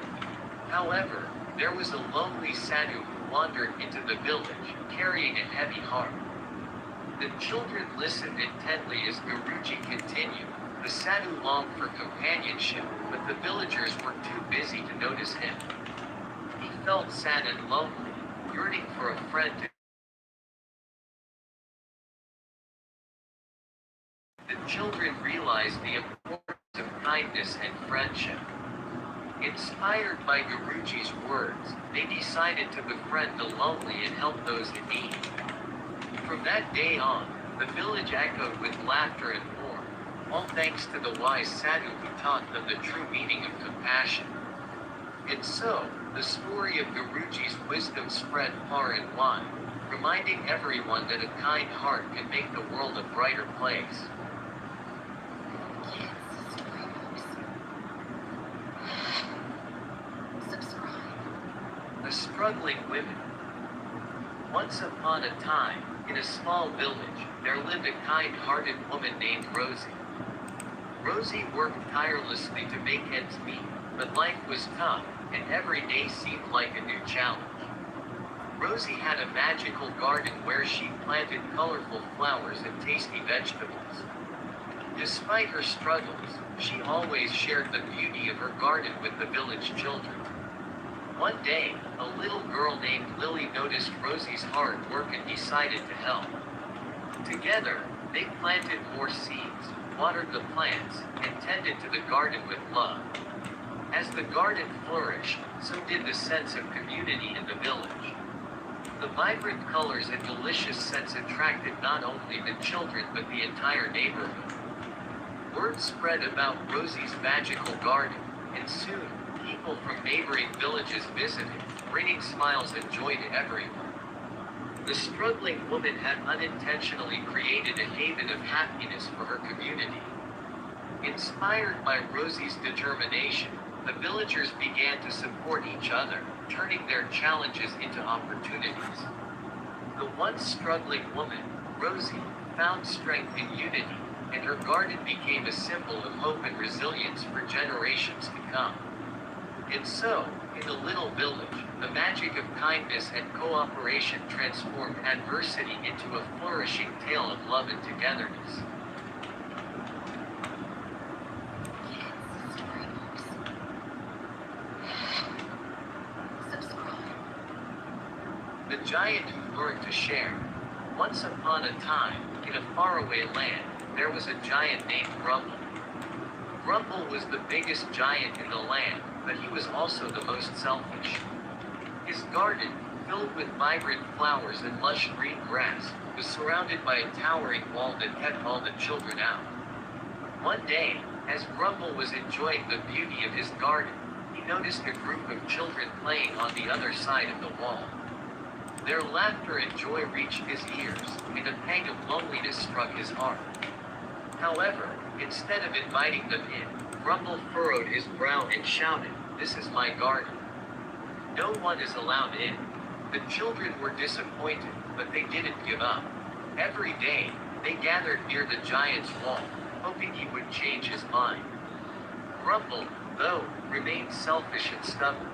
However, there was a lonely sadhu who wandered into the village, carrying a heavy heart. The children listened intently as Guruji continued. The sadhu longed for companionship, but the villagers were too busy to notice him. He felt sad and lonely, yearning for a friend to. The children realized the importance of kindness and friendship. Inspired by Guruji's words, they decided to befriend the lonely and help those in need. From that day on, the village echoed with laughter and warmth, all thanks to the wise sadhu who taught them the true meaning of compassion. And so, the story of Guruji's wisdom spread far and wide, reminding everyone that a kind heart can make the world a brighter place. The struggling women. Once upon a time, in a small village, there lived a kind-hearted woman named Rosie. Rosie worked tirelessly to make ends meet, but life was tough, and every day seemed like a new challenge. Rosie had a magical garden where she planted colorful flowers and tasty vegetables. Despite her struggles, she always shared the beauty of her garden with the village children. One day, a little girl named Lily noticed Rosie's hard work and decided to help. Together, they planted more seeds, watered the plants, and tended to the garden with love. As the garden flourished, so did the sense of community in the village. The vibrant colors and delicious scents attracted not only the children but the entire neighborhood. Word spread about Rosie's magical garden, and soon, people from neighboring villages visited, bringing smiles and joy to everyone. The struggling woman had unintentionally created a haven of happiness for her community. Inspired by Rosie's determination, the villagers began to support each other, turning their challenges into opportunities. The once struggling woman, Rosie, found strength in unity, and her garden became a symbol of hope and resilience for generations to come. And so, in the little village, the magic of kindness and cooperation transformed adversity into a flourishing tale of love and togetherness. The giant who learned to share. Once upon a time, in a faraway land, there was a giant named Grumble. Grumble was the biggest giant in the land, but he was also the most selfish. His garden, filled with vibrant flowers and lush green grass, was surrounded by a towering wall that kept all the children out. One day, as Grumble was enjoying the beauty of his garden, he noticed a group of children playing on the other side of the wall. Their laughter and joy reached his ears, and a pang of loneliness struck his heart. However, instead of inviting them in, Grumble furrowed his brow and shouted, "This is my garden. No one is allowed in." The children were disappointed, but they didn't give up. Every day, they gathered near the giant's wall, hoping he would change his mind. Grumble, though, remained selfish and stubborn.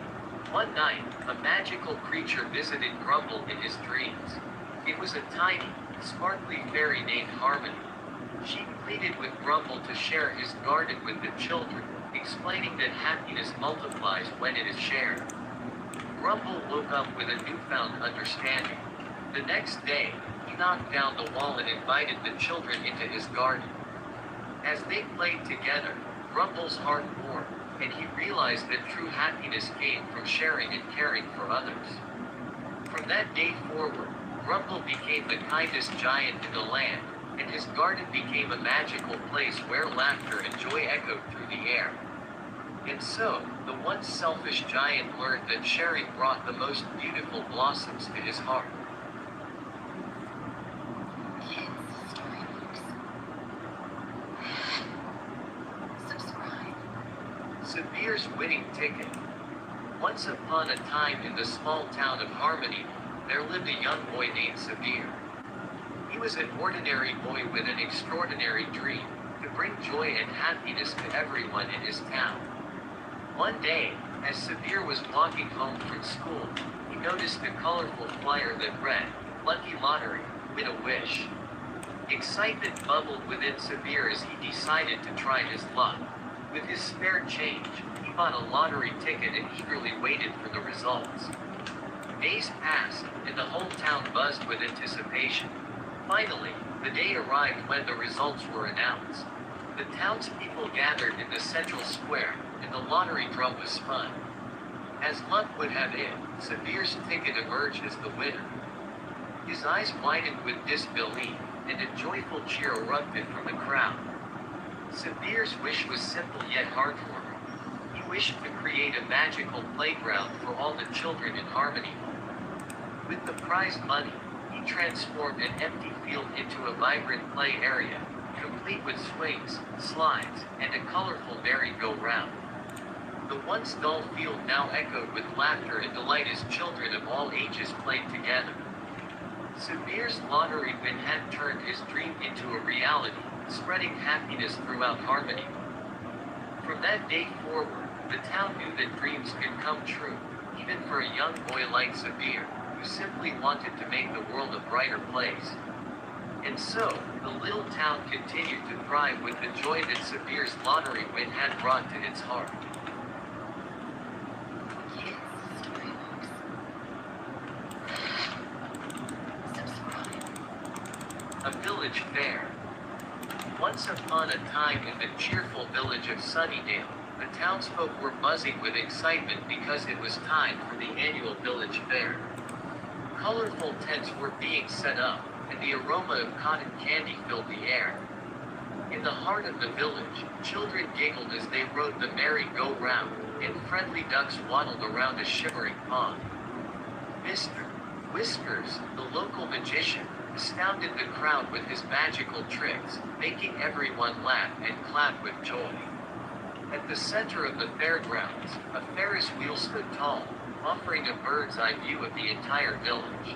One night, a magical creature visited Grumble in his dreams. It was a tiny, sparkly fairy named Harmony. She pleaded with Grumble to share his garden with the children, explaining that happiness multiplies when it is shared. Grumble woke up with a newfound understanding. The next day, he knocked down the wall and invited the children into his garden. As they played together, Grumble's heart warmed, and he realized that true happiness came from sharing and caring for others. From that day forward, Grumble became the kindest giant in the land, and his garden became a magical place where laughter and joy echoed through the air. And so, the once selfish giant learned that sharing brought the most beautiful blossoms to his heart. Savir's winning ticket. Once upon a time in the small town of Harmony, there lived a young boy named Savir. He was an ordinary boy with an extraordinary dream, to bring joy and happiness to everyone in his town. One day, as Savir was walking home from school, he noticed a colorful flyer that read, "Lucky Lottery, win a wish." Excitement bubbled within Savir as he decided to try his luck. With his spare change, he bought a lottery ticket and eagerly waited for the results. Days passed, and the whole town buzzed with anticipation. Finally, the day arrived when the results were announced. The townspeople gathered in the central square, and the lottery drum was spun. As luck would have it, Savir's ticket emerged as the winner. His eyes widened with disbelief, and a joyful cheer erupted from the crowd. Savir's wish was simple yet heartwarming. He wished to create a magical playground for all the children in Harmony. With the prize money, he transformed an empty field into a vibrant play area, complete with swings, slides, and a colorful merry-go-round. The once dull field now echoed with laughter and delight as children of all ages played together. Savir's lottery win had turned his dream into a reality, spreading happiness throughout Harmony. From that day forward, the town knew that dreams could come true, even for a young boy like Savir, who who simply wanted to make the world a brighter place. And so, the little town continued to thrive with the joy that Sabir's lottery win had brought to its heart. A village fair. Once upon a time in the cheerful village of Sunnydale, the townsfolk were buzzing with excitement because it was time for the annual village fair. Colorful tents were being set up, and the aroma of cotton candy filled the air. In the heart of the village, children giggled as they rode the merry-go-round, and friendly ducks waddled around a shimmering pond. Mr. Whiskers, the local magician, astounded the crowd with his magical tricks, making everyone laugh and clap with joy. At the center of the fairgrounds, a Ferris wheel stood tall, offering a bird's-eye view of the entire village.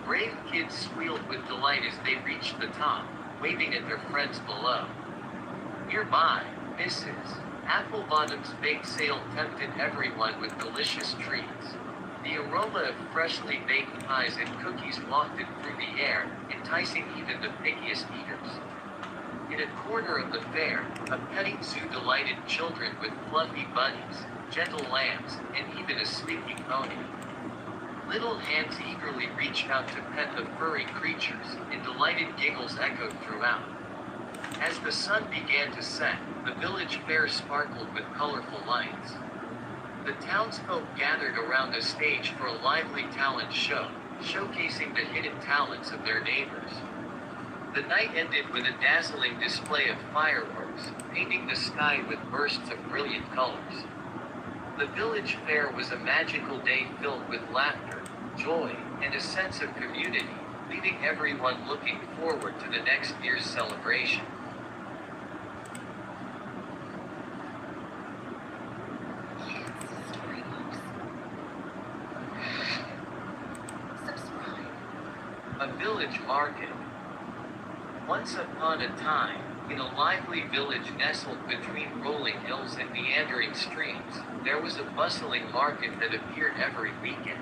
Brave kids squealed with delight as they reached the top, waving at their friends below. Nearby, Mrs. Applebottom's bake sale tempted everyone with delicious treats. The aroma of freshly baked pies and cookies wafted through the air, enticing even the pickiest eaters. In a corner of the fair, a petting zoo delighted children with fluffy bunnies, gentle lambs, and even a sleepy pony. Little hands eagerly reached out to pet the furry creatures, and delighted giggles echoed throughout. As the sun began to set, the village fair sparkled with colorful lights. The townsfolk gathered around a stage for a lively talent show, showcasing the hidden talents of their neighbors. The night ended with a dazzling display of fireworks, painting the sky with bursts of brilliant colors. The village fair was a magical day filled with laughter, joy, and a sense of community, leaving everyone looking forward to the next year's celebration. A village market. Once upon a time, in a lively village nestled between rolling hills and meandering streams, there was a bustling market that appeared every weekend.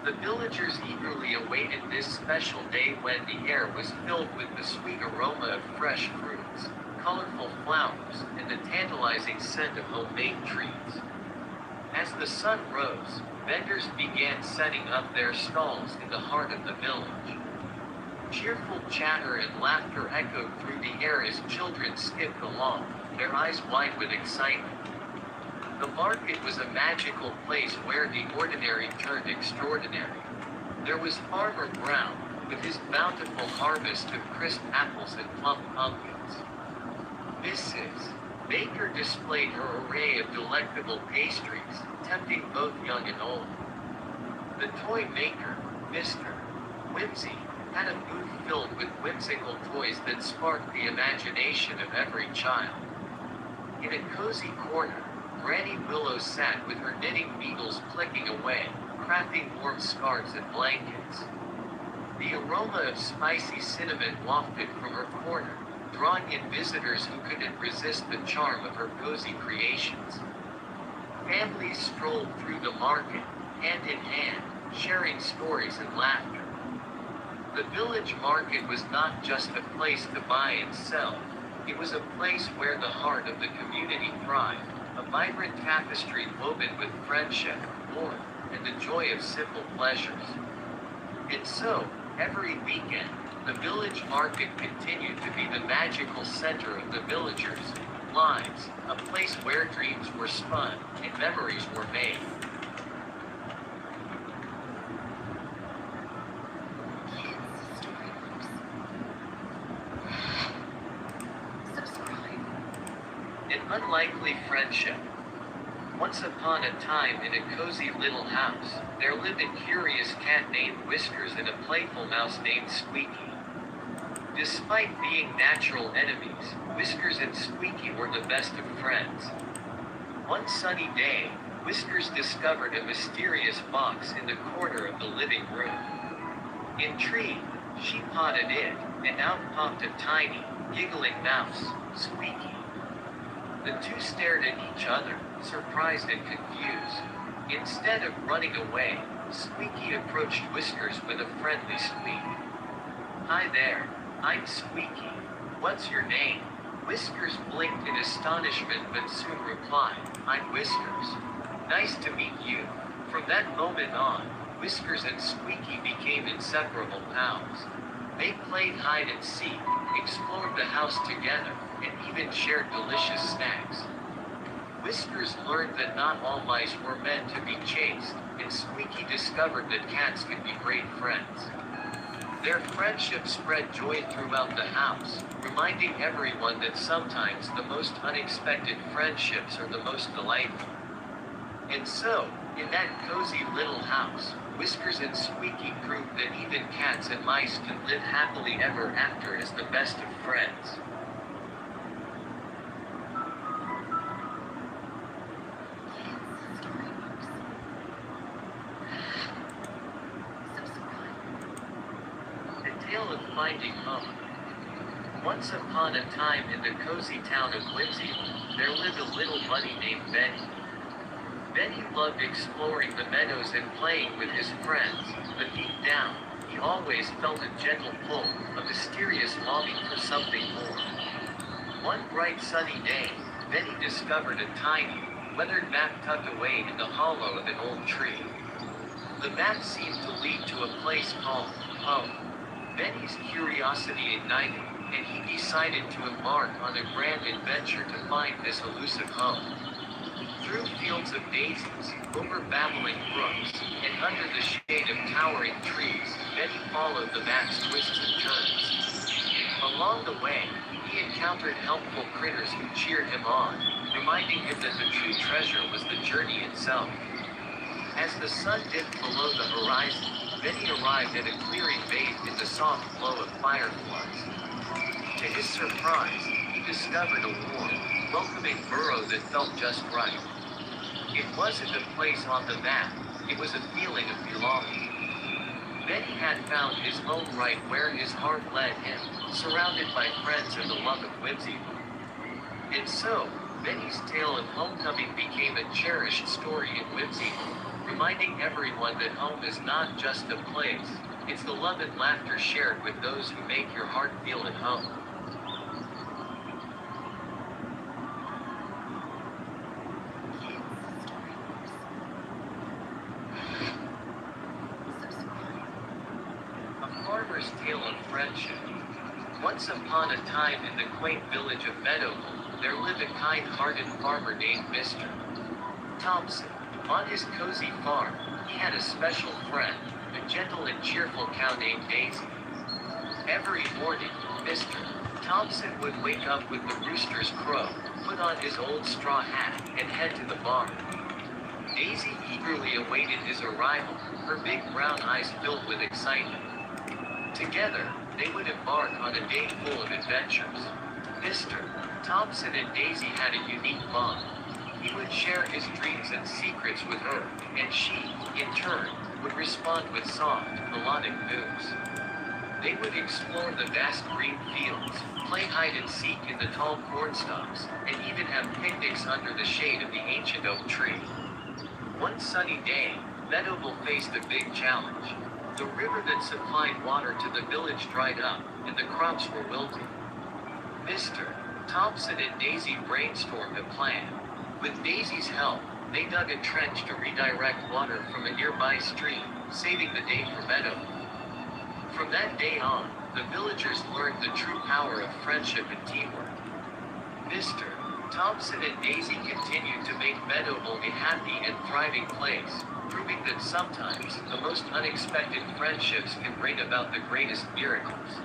The villagers eagerly awaited this special day when the air was filled with the sweet aroma of fresh fruits, colorful flowers, and the tantalizing scent of homemade treats. As the sun rose, vendors began setting up their stalls in the heart of the village. Cheerful chatter and laughter echoed through the air as children skipped along, their eyes wide with excitement. The market was a magical place where the ordinary turned extraordinary. There was Farmer Brown, with his bountiful harvest of crisp apples and plump pumpkins. Mrs. Baker displayed her array of delectable pastries, tempting both young and old. The toy maker, Mr. Whimsy, had a booth filled with whimsical toys that sparked the imagination of every child. In a cozy corner, Granny Willow sat with her knitting needles clicking away, crafting warm scarves and blankets. The aroma of spicy cinnamon wafted from her corner, drawing in visitors who couldn't resist the charm of her cozy creations. Families strolled through the market, hand in hand, sharing stories and laughter. The village market was not just a place to buy and sell, it was a place where the heart of the community thrived, a vibrant tapestry woven with friendship, warmth, and the joy of simple pleasures. And so, every weekend, the village market continued to be the magical center of the villagers' lives, a place where dreams were spun and memories were made. An unlikely friendship. Once upon a time in a cozy little house, there lived a curious cat named Whiskers and a playful mouse named Squeaky. Despite being natural enemies, Whiskers and Squeaky were the best of friends. One sunny day, Whiskers discovered a mysterious box in the corner of the living room. Intrigued, she potted it, and out popped a tiny, giggling mouse, Squeaky. The two stared at each other, surprised and confused. Instead of running away, Squeaky approached Whiskers with a friendly squeak. Hi there, I'm Squeaky. What's your name? Whiskers blinked in astonishment but soon replied, I'm Whiskers. Nice to meet you. From that moment on, Whiskers and Squeaky became inseparable pals. They played hide and seek, explored the house together, and even shared delicious snacks. Whiskers learned that not all mice were meant to be chased, and Squeaky discovered that cats could be great friends. Their friendship spread joy throughout the house, reminding everyone that sometimes the most unexpected friendships are the most delightful. And so, in that cozy little house, Whiskers and Squeaky proved that even cats and mice can live happily ever after as the best of friends. The Tale of Finding Home. Once upon a time in the cozy town of whimsical, there lived a little bunny named Benny. Benny loved exploring the meadows and playing with his friends, but deep down, he always felt a gentle pull, a mysterious longing for something more. One bright sunny day, Benny discovered a tiny, weathered map tucked away in the hollow of an old tree. The map seemed to lead to a place called home. Benny's curiosity ignited, and he decided to embark on a grand adventure to find this elusive home. Through fields of daisies, over babbling brooks, and under the shade of towering trees, Benny followed the map's twists and turns. Along the way, he encountered helpful critters who cheered him on, reminding him that the true treasure was the journey itself. As the sun dipped below the horizon, Benny arrived at a clearing bathed in the soft glow of fireflies. To his surprise, he discovered a warm, welcoming burrow that felt just right. It wasn't a place on the map, it was a feeling of belonging. Benny had found his home right where his heart led him, surrounded by friends and the love of whimsy. And so, Benny's tale of homecoming became a cherished story in whimsy, reminding everyone that home is not just a place, it's the love and laughter shared with those who make your heart feel at home. A farmer's tale of friendship. Once upon a time in the quaint village of Meadowville, there lived a kind-hearted farmer named Mr. Thompson. On his cozy farm, he had a special friend, a gentle and cheerful cow named Daisy. Every morning, Mr. Thompson would wake up with the rooster's crow, put on his old straw hat, and head to the barn. Daisy eagerly awaited his arrival, her big brown eyes filled with excitement. Together, they would embark on a day full of adventures. Mr. Thompson and Daisy had a unique bond. He would share his dreams and secrets with her, and she, in turn, would respond with soft, melodic moves. They would explore the vast green fields, play hide and seek in the tall cornstalks, and even have picnics under the shade of the ancient oak tree. One sunny day, Meadowville faced a big challenge. The river that supplied water to the village dried up, and the crops were wilting. Mr. Thompson and Daisy brainstormed a plan. With Daisy's help, they dug a trench to redirect water from a nearby stream, saving the day for Meadowville. From that day on, the villagers learned the true power of friendship and teamwork. Mr. Thompson and Daisy continued to make Meadowville a happy and thriving place, proving that sometimes the most unexpected friendships can bring about the greatest miracles.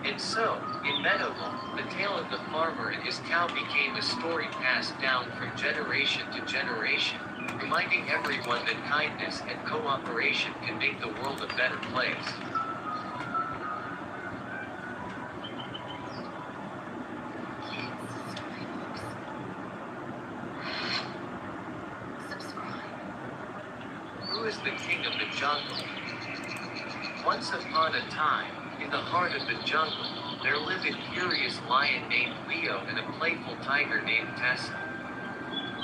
And so, in Meadowville, the tale of the farmer and his cow became a story passed down from generation to generation, reminding everyone that kindness and cooperation can make the world a better place. Who is the king of the jungle? Once upon a time, in the heart of the jungle, there lived a curious lion named Leo and a playful tiger named Tessa.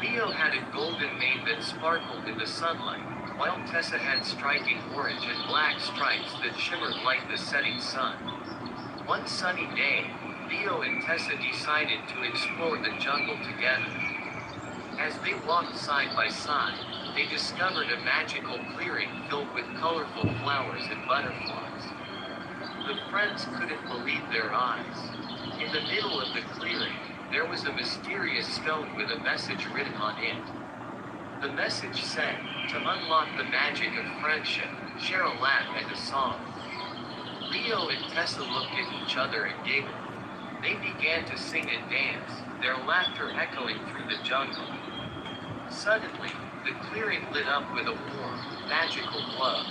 Leo had a golden mane that sparkled in the sunlight, while Tessa had striking orange and black stripes that shimmered like the setting sun. One sunny day, Leo and Tessa decided to explore the jungle together. As they walked side by side, they discovered a magical clearing filled with colorful flowers and butterflies. The friends couldn't believe their eyes. In the middle of the clearing, there was a mysterious stone with a message written on it. The message said, to unlock the magic of friendship, share a laugh and a song. Leo and Tessa looked at each other and giggled. They began to sing and dance, their laughter echoing through the jungle. Suddenly, the clearing lit up with a warm, magical glow.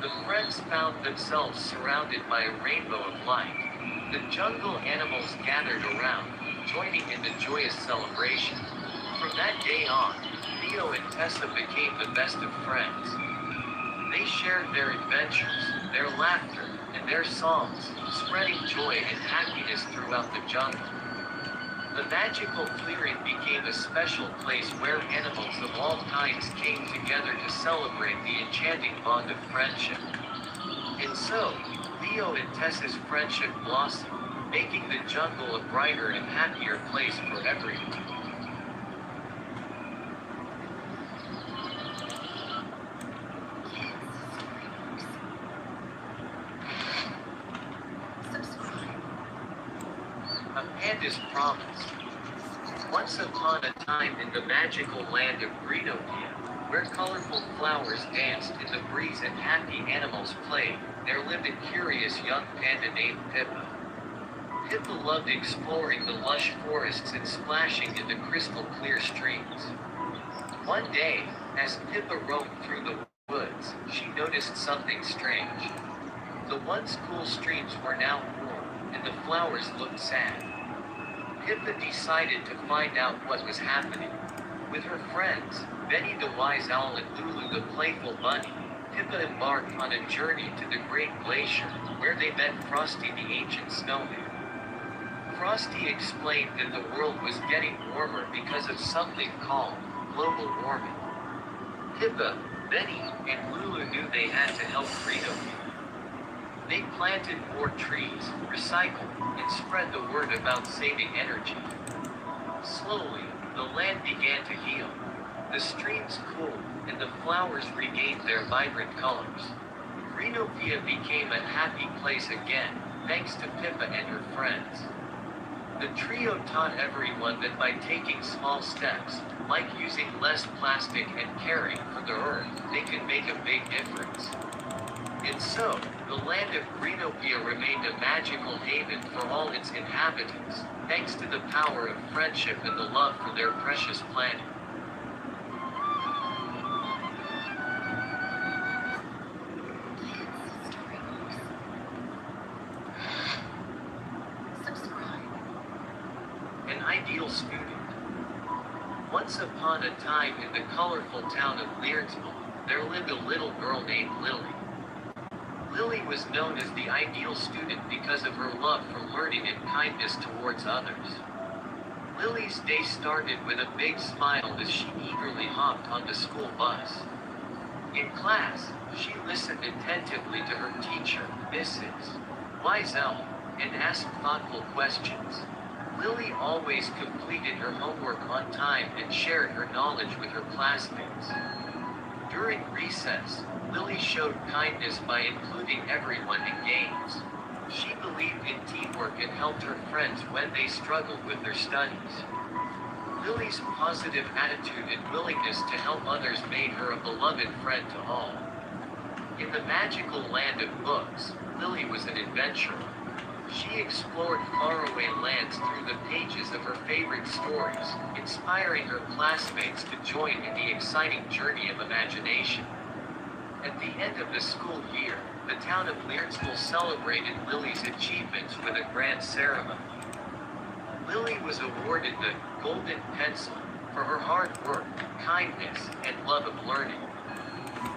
The friends found themselves surrounded by a rainbow of light. The jungle animals gathered around, joining in the joyous celebration. From that day on, Leo and Tessa became the best of friends. They shared their adventures, their laughter, and their songs, spreading joy and happiness throughout the jungle. The magical clearing became a special place where animals of all kinds came together to celebrate the enchanting bond of friendship. And so, Leo and Tessa's friendship blossomed, making the jungle a brighter and happier place for everyone. A panda's promise. Once upon a time in the magical land of Greenopia, where colorful flowers danced in the breeze and happy animals played, there lived a curious young panda named Pippa. Pippa loved exploring the lush forests and splashing in the crystal clear streams. One day, as Pippa roamed through the woods, she noticed something strange. The once cool streams were now warm, and the flowers looked sad. Pippa decided to find out what was happening. With her friends, Betty the wise owl and Lulu the playful bunny, Pippa embarked on a journey to the Great Glacier, where they met Frosty the ancient snowman. Frosty explained that the world was getting warmer because of something called global warming. Pippa, Betty, and Lulu knew they had to help Greenopia. They planted more trees, recycled, and spread the word about saving energy. Slowly, the land began to heal. The streams cooled, and the flowers regained their vibrant colors. Greenopia became a happy place again, thanks to Pippa and her friends. The trio taught everyone that by taking small steps, like using less plastic and caring for the earth, they can make a big difference. And so, the land of Greenopia remained a magical haven for all its inhabitants, thanks to the power of friendship and the love for their precious planet. An ideal student. Once upon a time in the colorful town of Learnsville, there lived a little girl named Lily. Lily was known as the ideal student because of her love for learning and kindness towards others. Lily's day started with a big smile as she eagerly hopped on the school bus. In class, she listened attentively to her teacher, Mrs. Wiesel, and asked thoughtful questions. Lily always completed her homework on time and shared her knowledge with her classmates. During recess, Lily showed kindness by including everyone in games. She believed in teamwork and helped her friends when they struggled with their studies. Lily's positive attitude and willingness to help others made her a beloved friend to all. In the magical land of books, Lily was an adventurer. She explored faraway lands through the pages of her favorite stories, inspiring her classmates to join in the exciting journey of imagination. At the end of the school year, the town of Learnsville celebrated Lily's achievements with a grand ceremony. Lily was awarded the Golden Pencil for her hard work, kindness, and love of learning.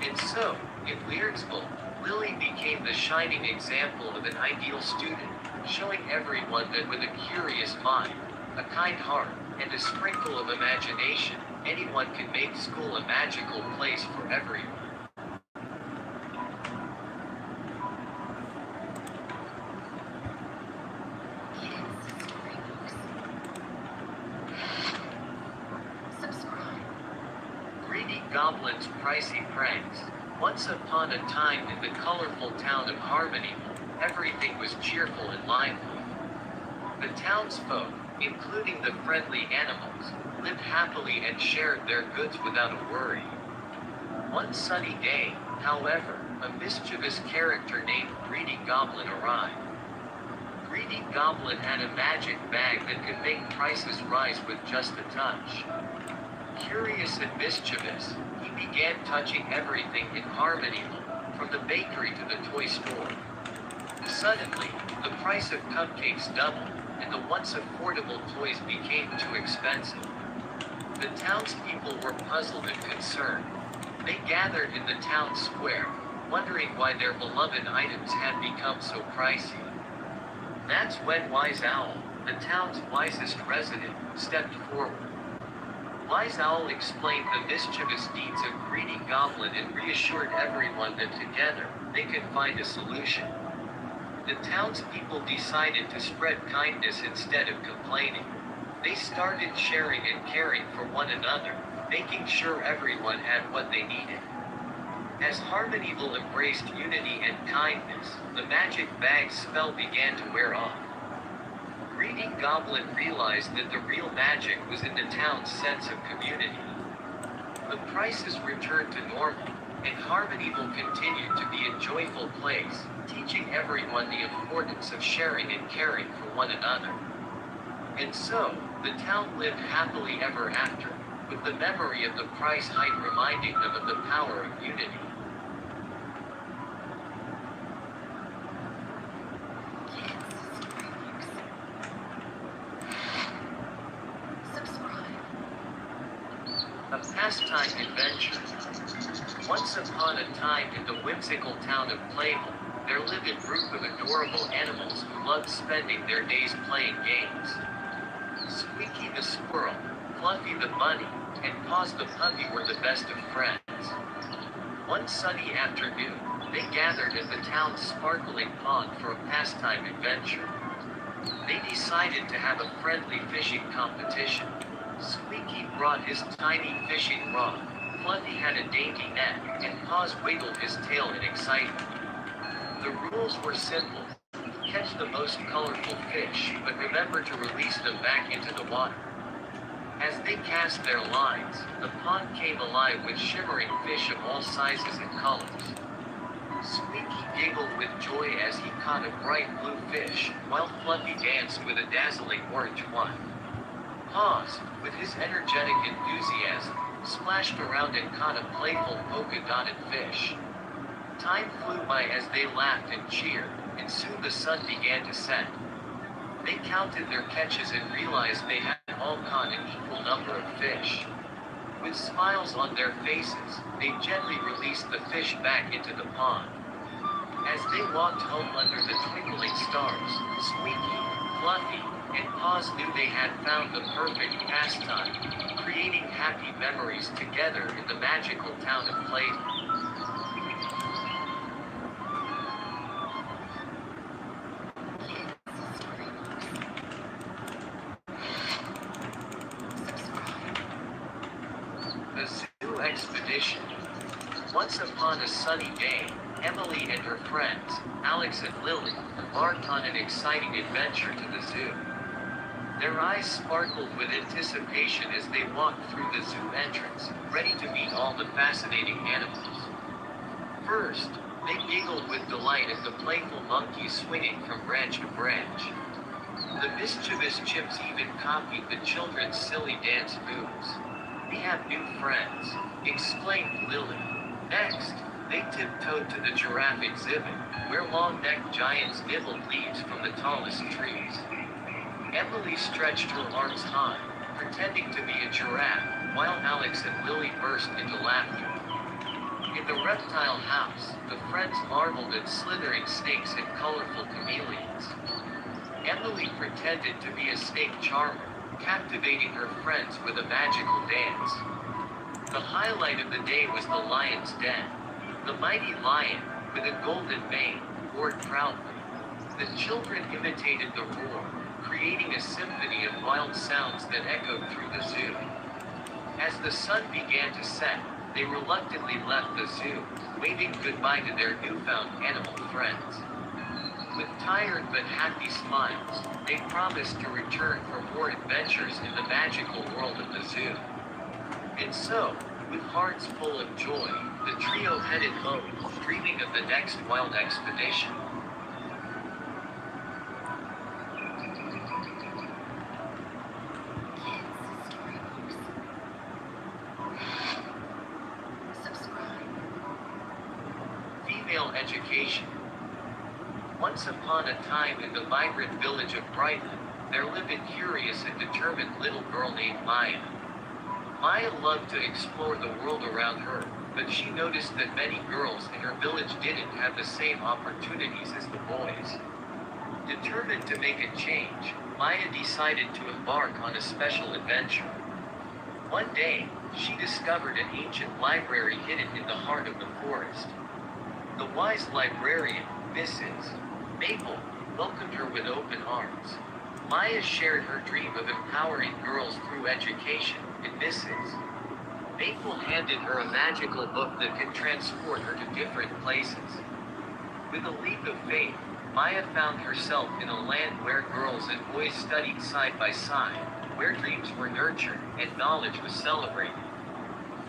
And so, in Learnsville, Lily became the shining example of an ideal student, showing everyone that with a curious mind, a kind heart, and a sprinkle of imagination, anyone can make school a magical place for everyone. Greedy Goblin's Pricey Pranks. Once upon a time in the colorful town of Harmonyville, everything was cheerful and lively. The townsfolk, including the friendly animals, lived happily and shared their goods without a worry. One sunny day, however, a mischievous character named Greedy Goblin arrived. Greedy Goblin had a magic bag that could make prices rise with just a touch. Curious and mischievous, he began touching everything in Harmonyville, from the bakery to the toy store. Suddenly, the price of cupcakes doubled, and the once affordable toys became too expensive. The townspeople were puzzled and concerned. They gathered in the town square, wondering why their beloved items had become so pricey. That's when Wise Owl, the town's wisest resident, stepped forward. Wise Owl explained the mischievous deeds of Greedy Goblin and reassured everyone that together, they could find a solution. The townspeople decided to spread kindness instead of complaining. They started sharing and caring for one another, making sure everyone had what they needed. As Harmonyville embraced unity and kindness, the magic bag's spell began to wear off. Greedy Goblin realized that the real magic was in the town's sense of community. The prices returned to normal, and Harmonyville continued to be a joyful place, teaching everyone the importance of sharing and caring for one another. And so, the town lived happily ever after, with the memory of the price hike reminding them of the power of unity. A pastime adventure. Once upon a time in the whimsical town of Playville, there lived a group of adorable animals who loved spending their days playing games. Squeaky the squirrel, Fluffy the bunny, and Paws the puppy were the best of friends. One sunny afternoon, they gathered at the town's sparkling pond for a pastime adventure. They decided to have a friendly fishing competition. Squeaky brought his tiny fishing rod, Fluffy had a dainty net, and Paws wiggled his tail in excitement. The rules were simple. Catch the most colorful fish, but remember to release them back into the water. As they cast their lines, the pond came alive with shimmering fish of all sizes and colors. Squeaky giggled with joy as he caught a bright blue fish, while Fluffy danced with a dazzling orange one. Paws, with his energetic enthusiasm, splashed around and caught a playful polka-dotted fish. Time flew by as they laughed and cheered, and soon the sun began to set. They counted their catches and realized they had all caught an equal number of fish. With smiles on their faces, they gently released the fish back into the pond. As they walked home under the twinkling stars, Squeaky, Fluffy, and Paws knew they had found the perfect pastime, creating happy memories together in the magical town of Playville. The Zoo Expedition. Once upon a sunny day, Emily and her friends, Alex and Lily, embarked on an exciting adventure to the zoo. Their eyes sparkled with anticipation as they walked through the zoo entrance, ready to meet all the fascinating animals. First, they giggled with delight at the playful monkeys swinging from branch to branch. The mischievous chimps even copied the children's silly dance moves. "We have new friends," exclaimed Lily. Next, they tiptoed to the giraffe exhibit, where long-necked giants nibbled leaves from the tallest trees. Emily stretched her arms high, pretending to be a giraffe, while Alex and Lily burst into laughter. In the reptile house, the friends marveled at slithering snakes and colorful chameleons. Emily pretended to be a snake charmer, captivating her friends with a magical dance. The highlight of the day was the lion's den. The mighty lion, with a golden mane, roared proudly. The children imitated the roar, creating a symphony of wild sounds that echoed through the zoo. As the sun began to set, they reluctantly left the zoo, waving goodbye to their newfound animal friends. With tired but happy smiles, they promised to return for more adventures in the magical world of the zoo. And so, with hearts full of joy, the trio headed home, dreaming of the next wild expedition. Female education. Once upon a time in the vibrant village of Brighton, there lived a curious and determined little girl named Maya. Maya loved to explore the world around her, but she noticed that many girls in her village didn't have the same opportunities as the boys. Determined to make a change, Maya decided to embark on a special adventure. One day, she discovered an ancient library hidden in the heart of the forest. The wise librarian, Mrs. Maple, welcomed her with open arms. Maya shared her dream of empowering girls through education, and Mrs. Maple handed her a magical book that could transport her to different places. With a leap of faith, Maya found herself in a land where girls and boys studied side by side, where dreams were nurtured and knowledge was celebrated.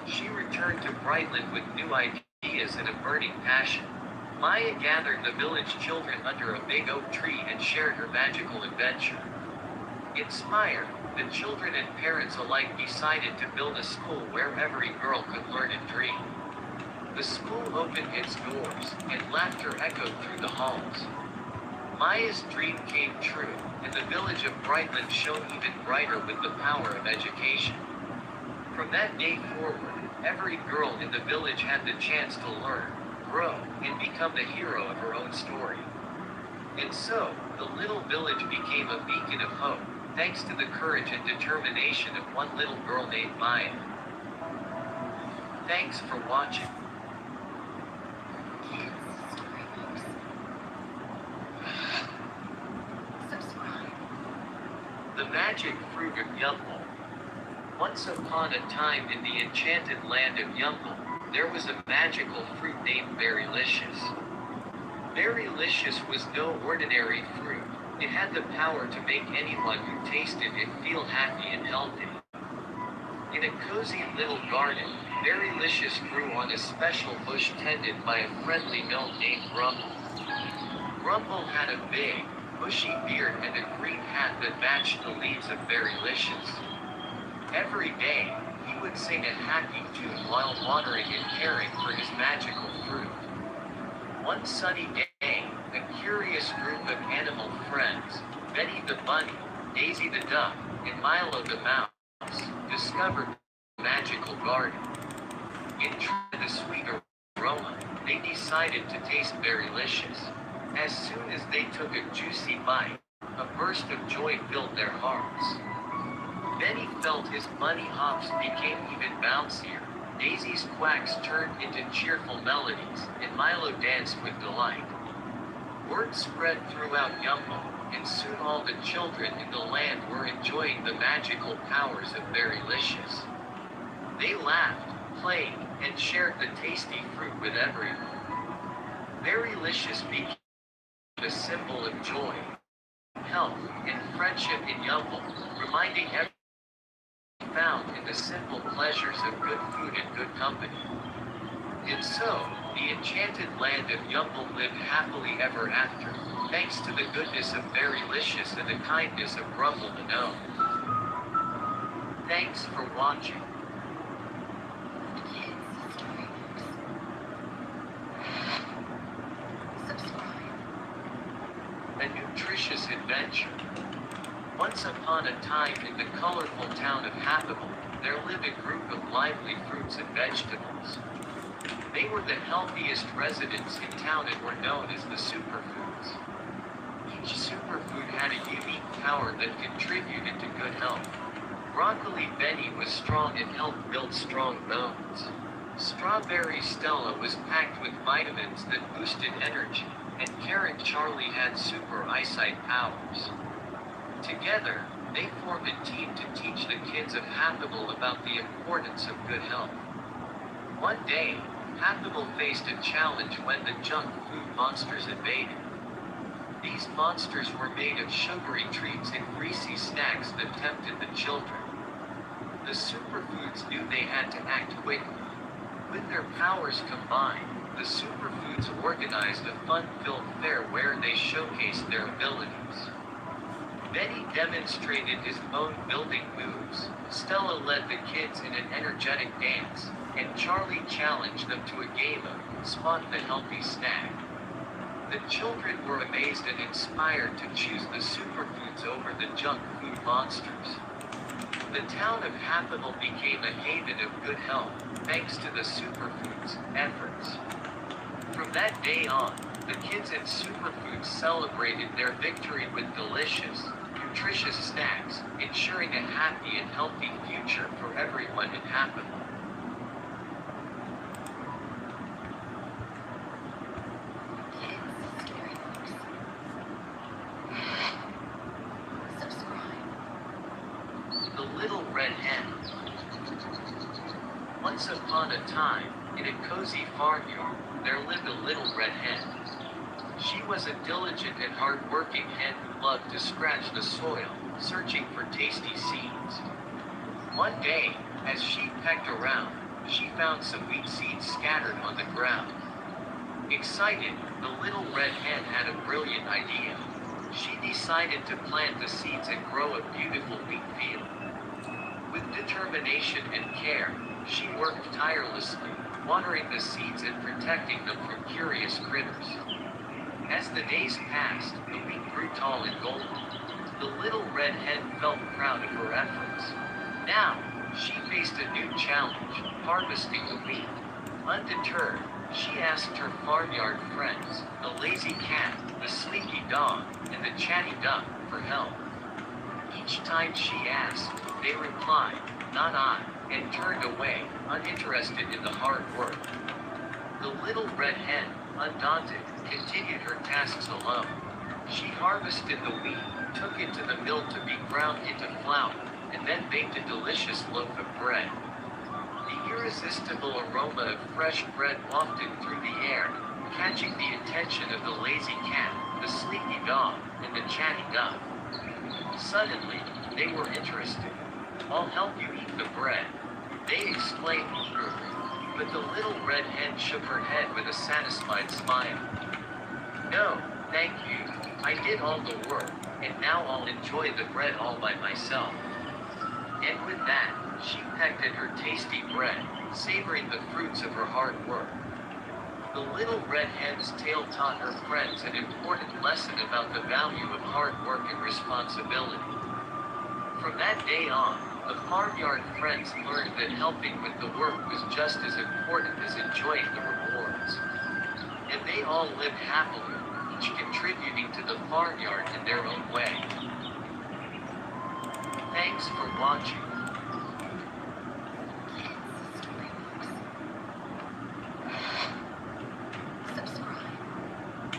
She returned to Brightland with new ideas and a burning passion. Maya gathered the village children under a big oak tree and shared her magical adventure. Inspired, the children and parents alike decided to build a school where every girl could learn and dream. The school opened its doors, and laughter echoed through the halls. Maya's dream came true, and the village of Brightland shone even brighter with the power of education. From that day forward, every girl in the village had the chance to learn, grow, and become the hero of her own story. And so, the little village became a beacon of hope, thanks to the courage and determination of one little girl named Maya. Thanks for watching. The Magic Fruit of Yumble. Once upon a time in the enchanted land of Yumble, there was a magical fruit named Berrylicious. Berrylicious was no ordinary fruit. It had the power to make anyone who tasted it feel happy and healthy. In a cozy little garden, Berrylicious grew on a special bush tended by a friendly gnome named Grumble. Grumble had a big, bushy beard and a green hat that matched the leaves of Berrylicious. Every day, he would sing a happy tune while watering and caring for his magical fruit. One sunny day, a curious group of animal friends, Betty the bunny, Daisy the duck, and Milo the mouse, discovered the magical garden. Intrigued by the sweet aroma, they decided to taste Berrylicious. As soon as they took a juicy bite, a burst of joy filled their hearts. Benny felt his bunny hops became even bouncier, Daisy's quacks turned into cheerful melodies, and Milo danced with delight. Word spread throughout Yumble, and soon all the children in the land were enjoying the magical powers of Berrylicious. They laughed, played, and shared the tasty fruit with everyone. Berrylicious became a symbol of joy, health, and friendship in Yumble, reminding everyone found in the simple pleasures of good food and good company. And so, the enchanted land of Yumble lived happily ever after, thanks to the goodness of Berrylicious and the kindness of Grumble the gnome. Thanks for watching. A nutritious adventure. Once upon a time in the colorful town of Happable, there lived a group of lively fruits and vegetables. They were the healthiest residents in town and were known as the superfoods. Each superfood had a unique power that contributed to good health. Broccoli Benny was strong and helped build strong bones. Strawberry Stella was packed with vitamins that boosted energy, and Carrot Charlie had super eyesight powers. Together, they formed a team to teach the kids of Happable about the importance of good health. One day, Happable faced a challenge when the junk food monsters invaded. These monsters were made of sugary treats and greasy snacks that tempted the children. The superfoods knew they had to act quickly. With their powers combined, the superfoods organized a fun-filled fair where they showcased their abilities. Benny demonstrated his bone-building moves, Stella led the kids in an energetic dance, and Charlie challenged them to a game of Spot the Healthy Snack. The children were amazed and inspired to choose the superfoods over the junk food monsters. The town of Happable became a haven of good health, thanks to the superfoods' efforts. From that day on, the kids at Superfoods celebrated their victory with delicious, nutritious snacks, ensuring a happy and healthy future for everyone in Happable. The Little Red Hen. Once upon a time, in a cozy farmyard, there lived a little red hen. She was a diligent and hard-working hen who loved to scratch the soil, searching for tasty seeds. One day, as she pecked around, she found some wheat seeds scattered on the ground. Excited, the little red hen had a brilliant idea. She decided to plant the seeds and grow a beautiful wheat field. With determination and care, she worked tirelessly, watering the seeds and protecting them from curious critters. As the days passed, the wheat grew tall and golden. The little red hen felt proud of her efforts. Now, she faced a new challenge, harvesting the wheat. Undeterred, she asked her farmyard friends, the lazy cat, the sleepy dog, and the chatty duck, for help. Each time she asked, they replied, "Not I," and turned away, uninterested in the hard work. The little red hen, undaunted, continued her tasks alone. She harvested the wheat, took it to the mill to be ground into flour, and then baked a delicious loaf of bread. The irresistible aroma of fresh bread wafted through the air, catching the attention of the lazy cat, the sleepy dog, and the chatty duck. Suddenly, they were interested. "I'll help you eat the bread," they exclaimed eagerly, but the little red hen shook her head with a satisfied smile. "No, thank you. I did all the work, and now I'll enjoy the bread all by myself." And with that, she pecked at her tasty bread, savoring the fruits of her hard work. The little red hen's tale taught her friends an important lesson about the value of hard work and responsibility. From that day on, the farmyard friends learned that helping with the work was just as important as enjoying the rewards. And they all lived happily, each contributing to the farmyard in their own way. Thanks for watching.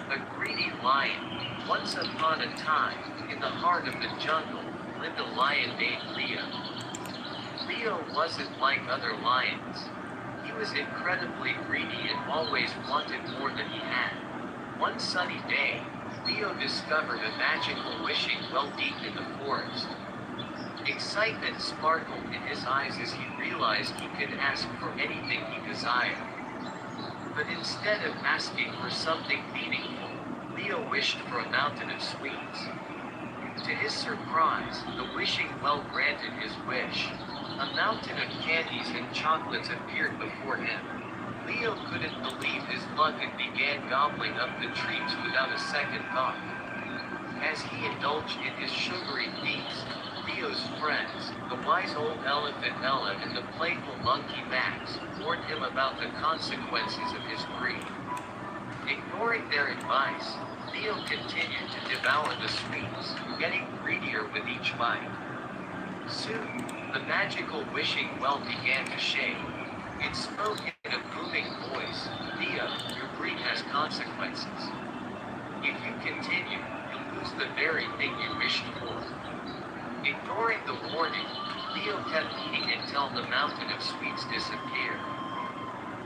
A greedy lion. Once upon a time, in the heart of the jungle, lived a lion named Leo. Leo wasn't like other lions. He was incredibly greedy and always wanted more than he had. One sunny day, Leo discovered a magical wishing well deep in the forest. Excitement sparkled in his eyes as he realized he could ask for anything he desired. But instead of asking for something meaningful, Leo wished for a mountain of sweets. To his surprise, the wishing well granted his wish. A mountain of candies and chocolates appeared before him. Leo couldn't believe his luck and began gobbling up the treats without a second thought. As he indulged in his sugary feast, Leo's friends, the wise old elephant Ella and the playful monkey Max, warned him about the consequences of his greed. Ignoring their advice, Leo continued to devour the sweets, getting greedier with each bite. Soon, the magical wishing well began to shake. It spoke in a booming voice, Leo, your greed has consequences. If you continue, you'll lose the very thing you wished for. Ignoring the warning, Leo kept eating until the mountain of sweets disappeared.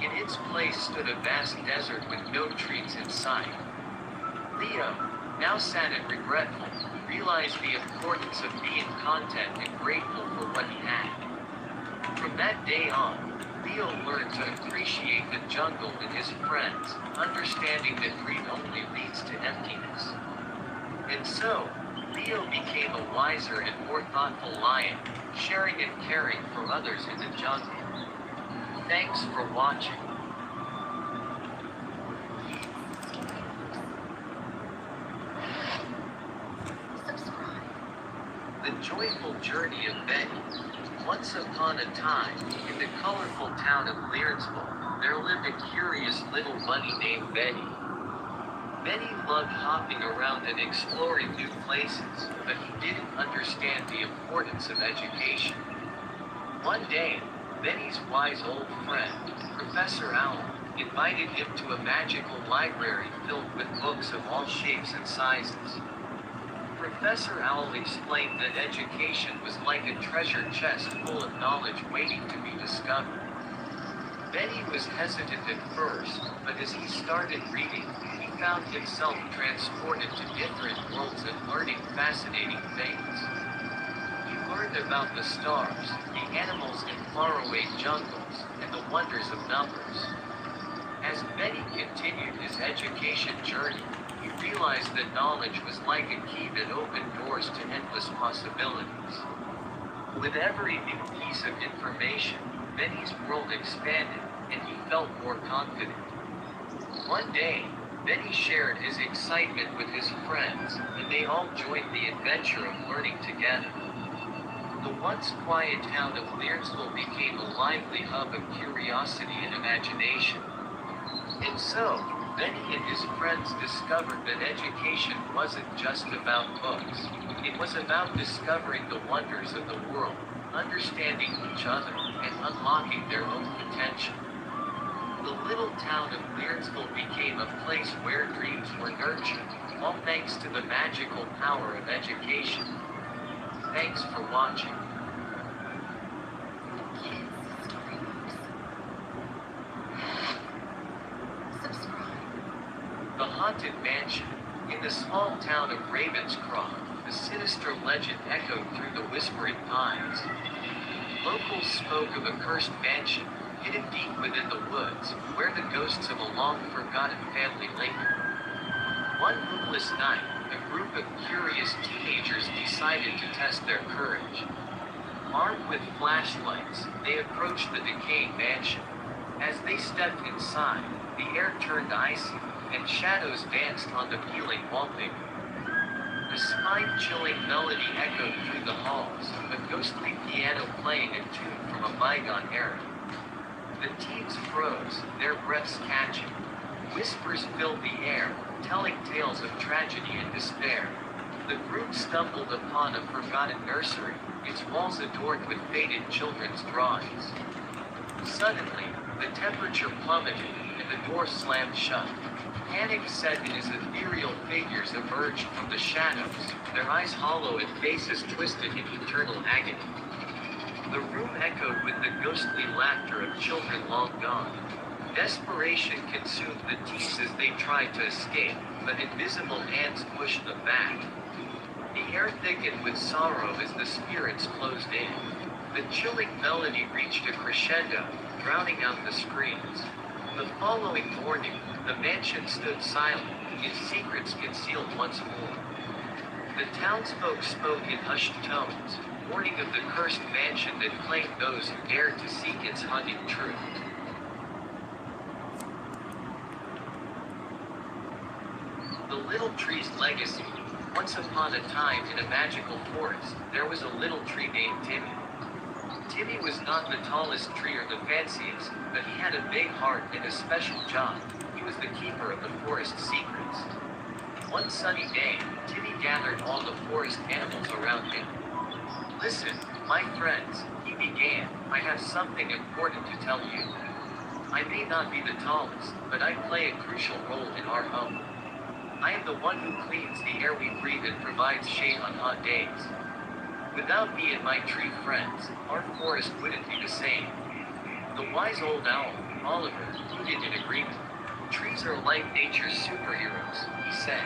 In its place stood a vast desert with no trees in sight. Leo, now sad and regretful, realized the importance of being content and grateful for what he had. From that day on, Leo learned to appreciate the jungle and his friends, understanding that greed only leads to emptiness. And so, Leo became a wiser and more thoughtful lion, sharing and caring for others in the jungle. Thanks for watching. The Joyful Journey of Betty. Once upon a time, in the colorful town of Learnsville, there lived a curious little bunny named Betty. Betty loved hopping around and exploring new places, but he didn't understand the importance of education. One day, Betty's wise old friend, Professor Owl, invited him to a magical library filled with books of all shapes and sizes. Professor Owl explained that education was like a treasure chest full of knowledge waiting to be discovered. Betty was hesitant at first, but as he started reading, he found himself transported to different worlds and learning fascinating things. He learned about the stars, the animals in faraway jungles, and the wonders of numbers. As Betty continued his education journey, he realized that knowledge was like a key that opened doors to endless possibilities. With every new piece of information, Betty's world expanded, and he felt more confident. One day, Betty shared his excitement with his friends, and they all joined the adventure of learning together. The once quiet town of Learnsville became a lively hub of curiosity and imagination. And so, Betty and his friends discovered that education wasn't just about books. It was about discovering the wonders of the world, understanding each other, and unlocking their own potential. The little town of Learnsville became a place where dreams were nurtured, all thanks to the magical power of education. Thanks for watching. The Haunted Mansion. In the small town of Ravenscroft, a sinister legend echoed through the whispering pines. Locals spoke of a cursed mansion, hidden deep within the woods, where the ghosts of a long-forgotten family lingered. One moonless night, a group of curious teenagers decided to test their courage. Armed with flashlights, they approached the decaying mansion. As they stepped inside, the air turned icy, and shadows danced on the peeling wallpaper. A spine-chilling melody echoed through the halls, a ghostly piano playing a tune from a bygone era. The teens froze, their breaths catching. Whispers filled the air, telling tales of tragedy and despair. The group stumbled upon a forgotten nursery, its walls adorned with faded children's drawings. Suddenly, the temperature plummeted, and the door slammed shut. Panic set in as ethereal figures emerged from the shadows, their eyes hollow and faces twisted in eternal agony. The room echoed with the ghostly laughter of children long gone. Desperation consumed the teens as they tried to escape, but invisible hands pushed them back. The air thickened with sorrow as the spirits closed in. The chilling melody reached a crescendo, drowning out the screams. The following morning, the mansion stood silent, its secrets concealed once more. The townsfolk spoke in hushed tones, warning of the cursed mansion that claimed those who dared to seek its haunting truth. The Little Tree's Legacy. Once upon a time in a magical forest, there was a little tree named Timmy. Timmy was not the tallest tree or the fanciest, but he had a big heart and a special job. He was the keeper of the forest's secrets. One sunny day, Timmy gathered all the forest animals around him. "Listen, my friends," he began, "I have something important to tell you. I may not be the tallest, but I play a crucial role in our home. I am the one who cleans the air we breathe and provides shade on hot days. Without me and my tree friends, our forest wouldn't be the same." The wise old owl, Oliver, nodded in agreement. "Trees are like nature's superheroes," he said.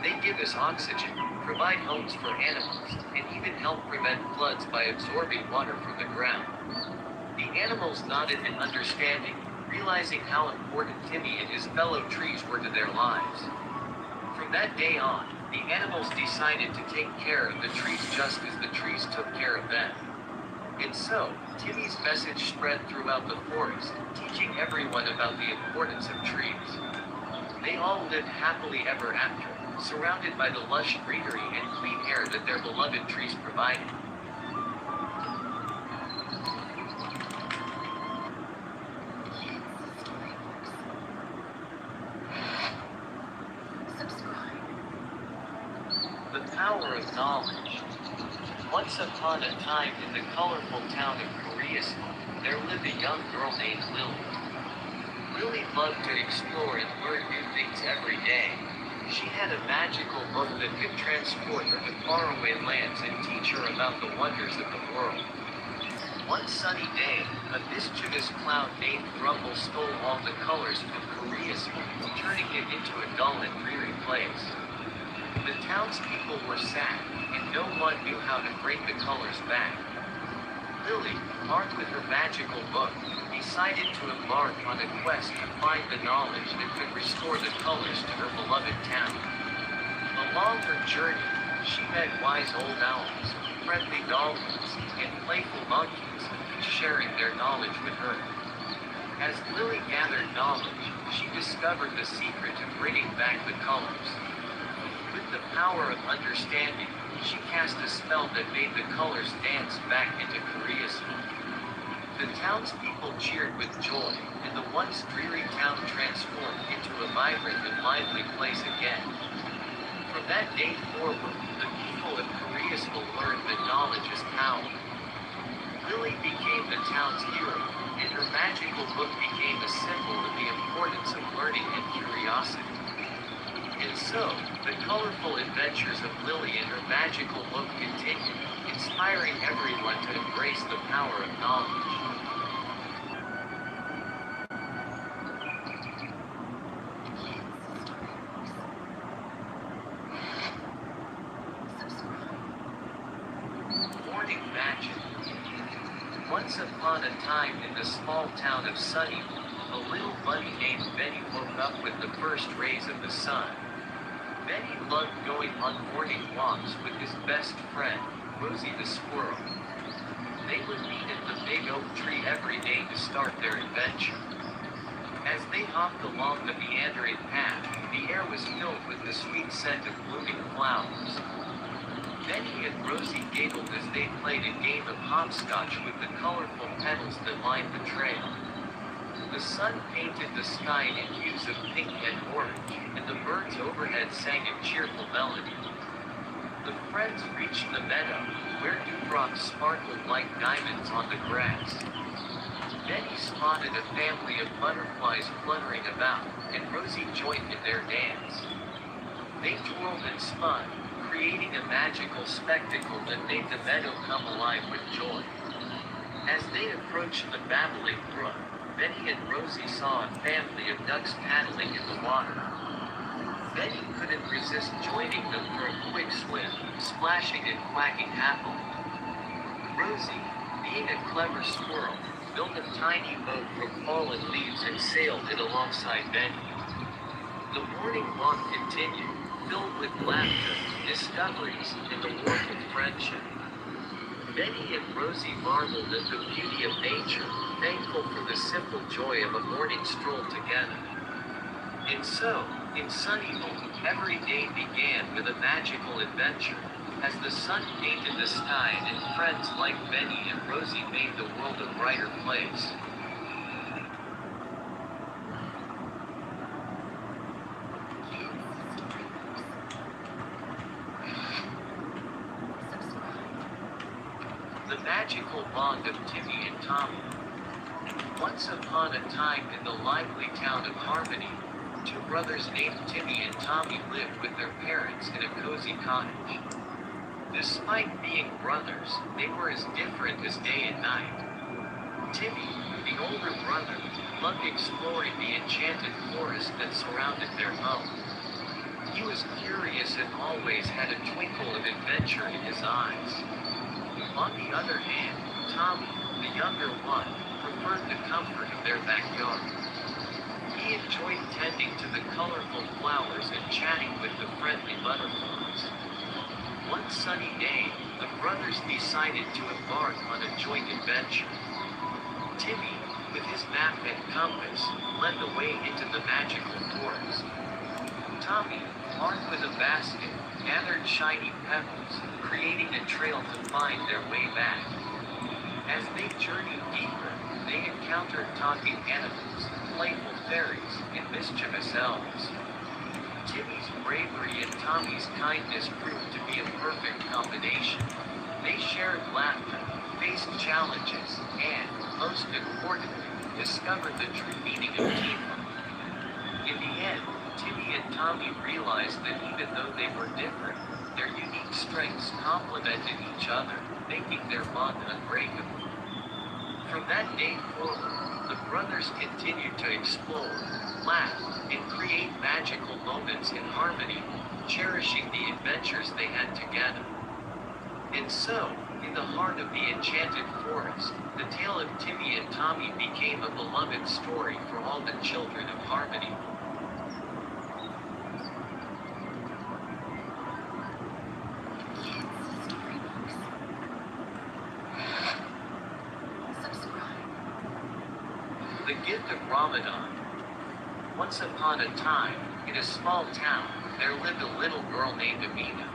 "They give us oxygen, provide homes for animals, and even help prevent floods by absorbing water from the ground." The animals nodded in understanding, realizing how important Timmy and his fellow trees were to their lives. From that day on, the animals decided to take care of the trees just as the trees took care of them. And so, Timmy's message spread throughout the forest, teaching everyone about the importance of trees. They all lived happily ever after, surrounded by the lush greenery and clean air that their beloved trees provided. The power of knowledge. Once upon a time in the colorful town of Koreas, there lived a young girl named Lily. Lily loved to explore and learn new things every day. She had a magical book that could transport her to faraway lands and teach her about the wonders of the world. One sunny day, a mischievous cloud named Rumble stole all the colors from Koreas, turning it into a dull and dreary place. The townspeople were sad, and no one knew how to bring the colors back. Lily, armed with her magical book, decided to embark on a quest to find the knowledge that could restore the colors to her beloved town. Along her journey, she met wise old owls, friendly dolphins, and playful monkeys, sharing their knowledge with her. As Lily gathered knowledge, she discovered the secret to bringing back the colors. With the power of understanding, she cast a spell that made the colors dance back into Korea's. The townspeople cheered with joy, and the once dreary town transformed into a vibrant and lively place again. From that day forward, the people of Koreasville learned that knowledge is power. Lily became the town's hero, and her magical book became a symbol of the importance of learning and curiosity. And so, the colorful adventures of Lily and her magical book continued, inspiring everyone to embrace the power of knowledge. Morning magic. Once upon a time in the small town of Sunnyvale, a little bunny named Benny woke up with the first rays of the sun. Benny loved going on morning walks with his best friend, Rosie the squirrel. They would meet at the big oak tree every day to start their adventure. As they hopped along the meandering path, the air was filled with the sweet scent of blooming flowers. Benny and Rosie giggled as they played a game of hopscotch with the colorful petals that lined the trail. The sun painted the sky in hues of pink and orange, and the birds overhead sang a cheerful melody. The friends reached the meadow, where dewdrops sparkled like diamonds on the grass. Benny spotted a family of butterflies fluttering about, and Rosie joined in their dance. They twirled and spun, creating a magical spectacle that made the meadow come alive with joy. As they approached the babbling brook, Benny and Rosie saw a family of ducks paddling in the water. Benny couldn't resist joining them for a quick swim, splashing and quacking happily. Rosie, being a clever squirrel, built a tiny boat from fallen leaves and sailed it alongside Benny. The morning walk continued, filled with laughter, discoveries, and the warmth of friendship. Benny and Rosie marveled at the beauty of nature, thankful for the simple joy of a morning stroll together. And so, in Sunnyvale, every day began with a magical adventure, as the sun painted the sky and friends like Benny and Rosie made the world a brighter place. bond of Timmy and Tommy. Once upon a time in the lively town of Harmony, two brothers named Timmy and Tommy lived with their parents in a cozy cottage. Despite being brothers, they were as different as day and night. Timmy, the older brother, loved exploring the enchanted forest that surrounded their home. He was curious and always had a twinkle of adventure in his eyes. On the other hand, Tommy, the younger one, preferred the comfort of their backyard. He enjoyed tending to the colorful flowers and chatting with the friendly butterflies. One sunny day, the brothers decided to embark on a joint adventure. Timmy, with his map and compass, led the way into the magical forest. Tommy, armed with a basket, gathered shiny pebbles, creating a trail to find their way back. As they journeyed deeper, they encountered talking animals, playful fairies, and mischievous elves. Timmy's bravery and Tommy's kindness proved to be a perfect combination. They shared laughter, faced challenges, and, most importantly, discovered the true meaning of teamwork. In the end, Timmy and Tommy realized that even though they were different, their unique strengths complemented each other, making their bond unbreakable. From that day forward, the brothers continued to explore, laugh, and create magical moments in harmony, cherishing the adventures they had together. And so, in the heart of the enchanted forest, the tale of Timmy and Tommy became a beloved story for all the children of Harmony. The Gift of Ramadan. Once upon a time, in a small town, there lived a little girl named Amina.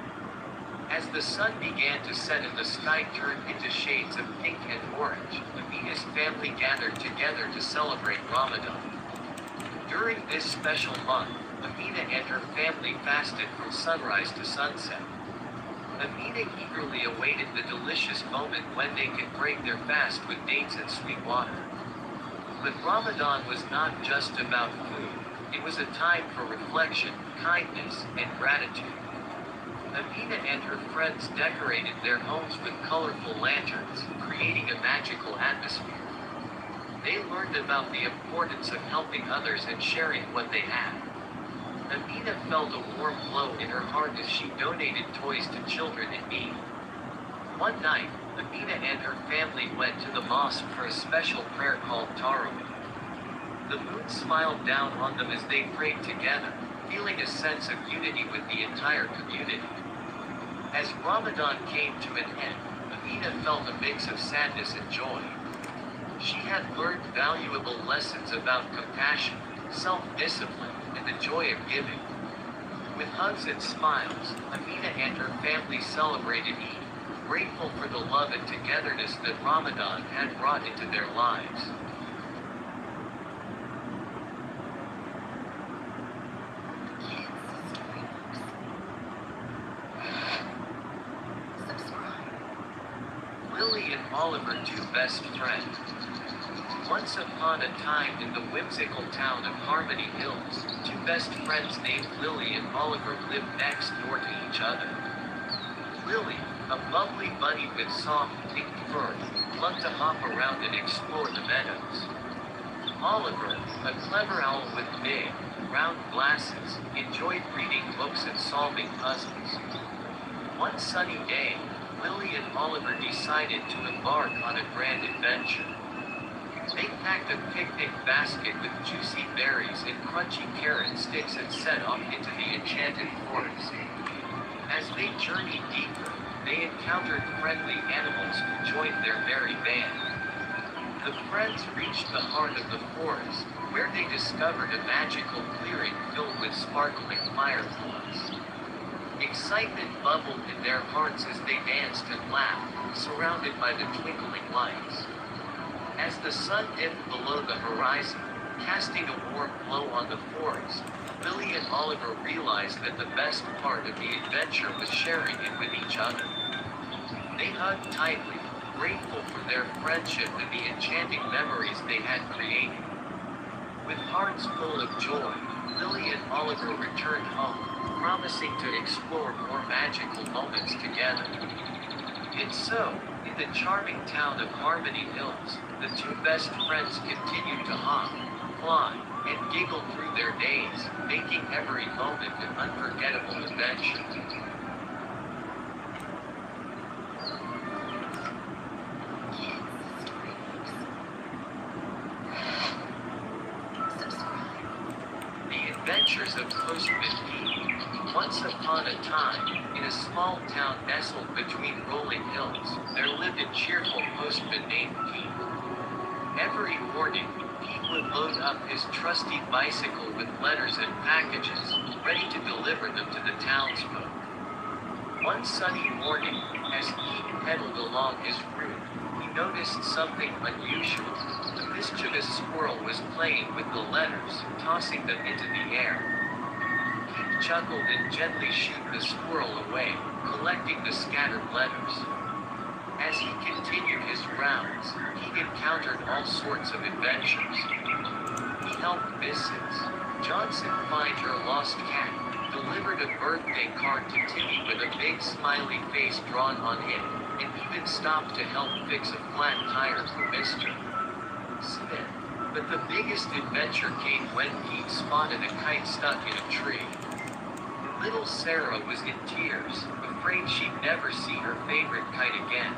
As the sun began to set and the sky turned into shades of pink and orange, Amina's family gathered together to celebrate Ramadan. During this special month, Amina and her family fasted from sunrise to sunset. Amina eagerly awaited the delicious moment when they could break their fast with dates and sweet water. But Ramadan was not just about food, it was a time for reflection, kindness, and gratitude. Amina and her friends decorated their homes with colorful lanterns, creating a magical atmosphere. They learned about the importance of helping others and sharing what they had. Amina felt a warm glow in her heart as she donated toys to children in need. One night, Amina and her family went to the mosque for a special prayer called Tarawih. The moon smiled down on them as they prayed together, feeling a sense of unity with the entire community. As Ramadan came to an end, Amina felt a mix of sadness and joy. She had learned valuable lessons about compassion, self-discipline, and the joy of giving. With hugs and smiles, Amina and her family celebrated Eid, grateful for the love and togetherness that Ramadan had brought into their lives. Lily and Oliver, two best friends. Once upon a time in the whimsical town of Harmony Hills, two best friends named Lily and Oliver lived next door to each other. Lily, a bubbly bunny with soft, pink fur, loved to hop around and explore the meadows. Oliver, a clever owl with big, round glasses, enjoyed reading books and solving puzzles. One sunny day, Lily and Oliver decided to embark on a grand adventure. They packed a picnic basket with juicy berries and crunchy carrot sticks and set off into the enchanted forest. As they journeyed deeper, they encountered friendly animals who joined their merry band. The friends reached the heart of the forest, where they discovered a magical clearing filled with sparkling fireflies. Excitement bubbled in their hearts as they danced and laughed, surrounded by the twinkling lights. As the sun dipped below the horizon, casting a warm glow on the forest, Lily and Oliver realized that the best part of the adventure was sharing it with each other. They hugged tightly, grateful for their friendship and the enchanting memories they had created. With hearts full of joy, Lily and Oliver returned home, promising to explore more magical moments together. And so, in the charming town of Harmony Hills, the two best friends continued to hop, fly, and giggle through their days, making every moment an unforgettable adventure. The Adventures of Postman Pete. Once upon a time, in a small town nestled between rolling hills, there lived a cheerful postman named Pete. Every morning, Pete would load up his trusty bicycle with letters and packages, ready to deliver them to the townsfolk. One sunny morning, as Pete pedaled along his route, he noticed something unusual. A mischievous squirrel was playing with the letters, tossing them into the air. Pete chuckled and gently shooed the squirrel away, collecting the scattered letters. As he continued his rounds, he encountered all sorts of adventures. He helped Mrs. Johnson find her lost cat, delivered a birthday card to Timmy with a big smiley face drawn on it, and even stopped to help fix a flat tire for Mr. Smith. But the biggest adventure came when Pete spotted a kite stuck in a tree. Little Sarah was in tears, afraid she'd never see her favorite kite again.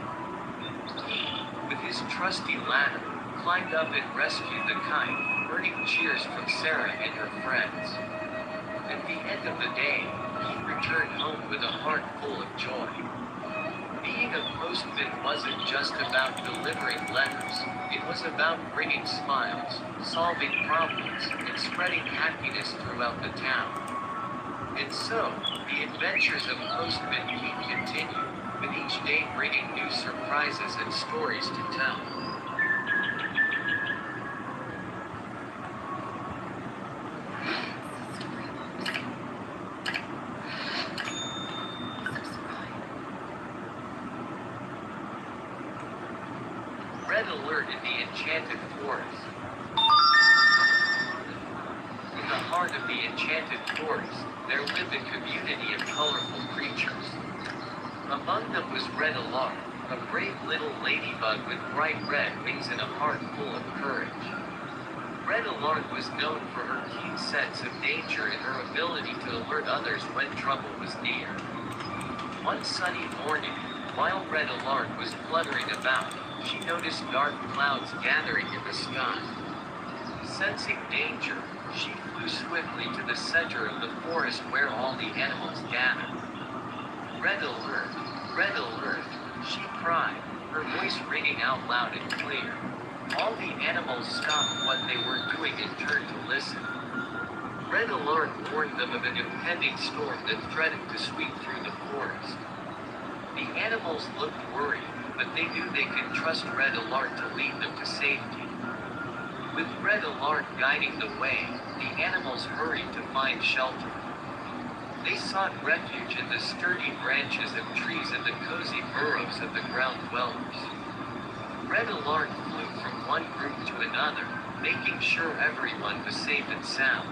Pete, with his trusty ladder, climbed up and rescued the kite, earning cheers from Sarah and her friends. At the end of the day, Pete returned home with a heart full of joy. Being a postman wasn't just about delivering letters, it was about bringing smiles, solving problems, and spreading happiness throughout the town. And so, the adventures of Postman Pete continue, with each day bringing new surprises and stories to tell. Red alert in the enchanted forest. In the heart of the enchanted forest, there lived a community of colorful creatures. Among them was Red Alarm, a brave little ladybug with bright red wings and a heart full of courage. Red Alarm was known for her keen sense of danger and her ability to alert others when trouble was near. One sunny morning, while Red Alarm was fluttering about, she noticed dark clouds gathering in the sky. Sensing danger, she flew swiftly to the center of the forest where all the animals gathered. Red alert, she cried, her voice ringing out loud and clear. All the animals stopped what they were doing and turned to listen. Red Alert warned them of an impending storm that threatened to sweep through the forest. The animals looked worried, but they knew they could trust Red Alert to lead them to safety. With Red Alert guiding the way, the animals hurried to find shelter. They sought refuge in the sturdy branches of trees and the cozy burrows of the ground dwellers. Red Alert flew from one group to another, making sure everyone was safe and sound.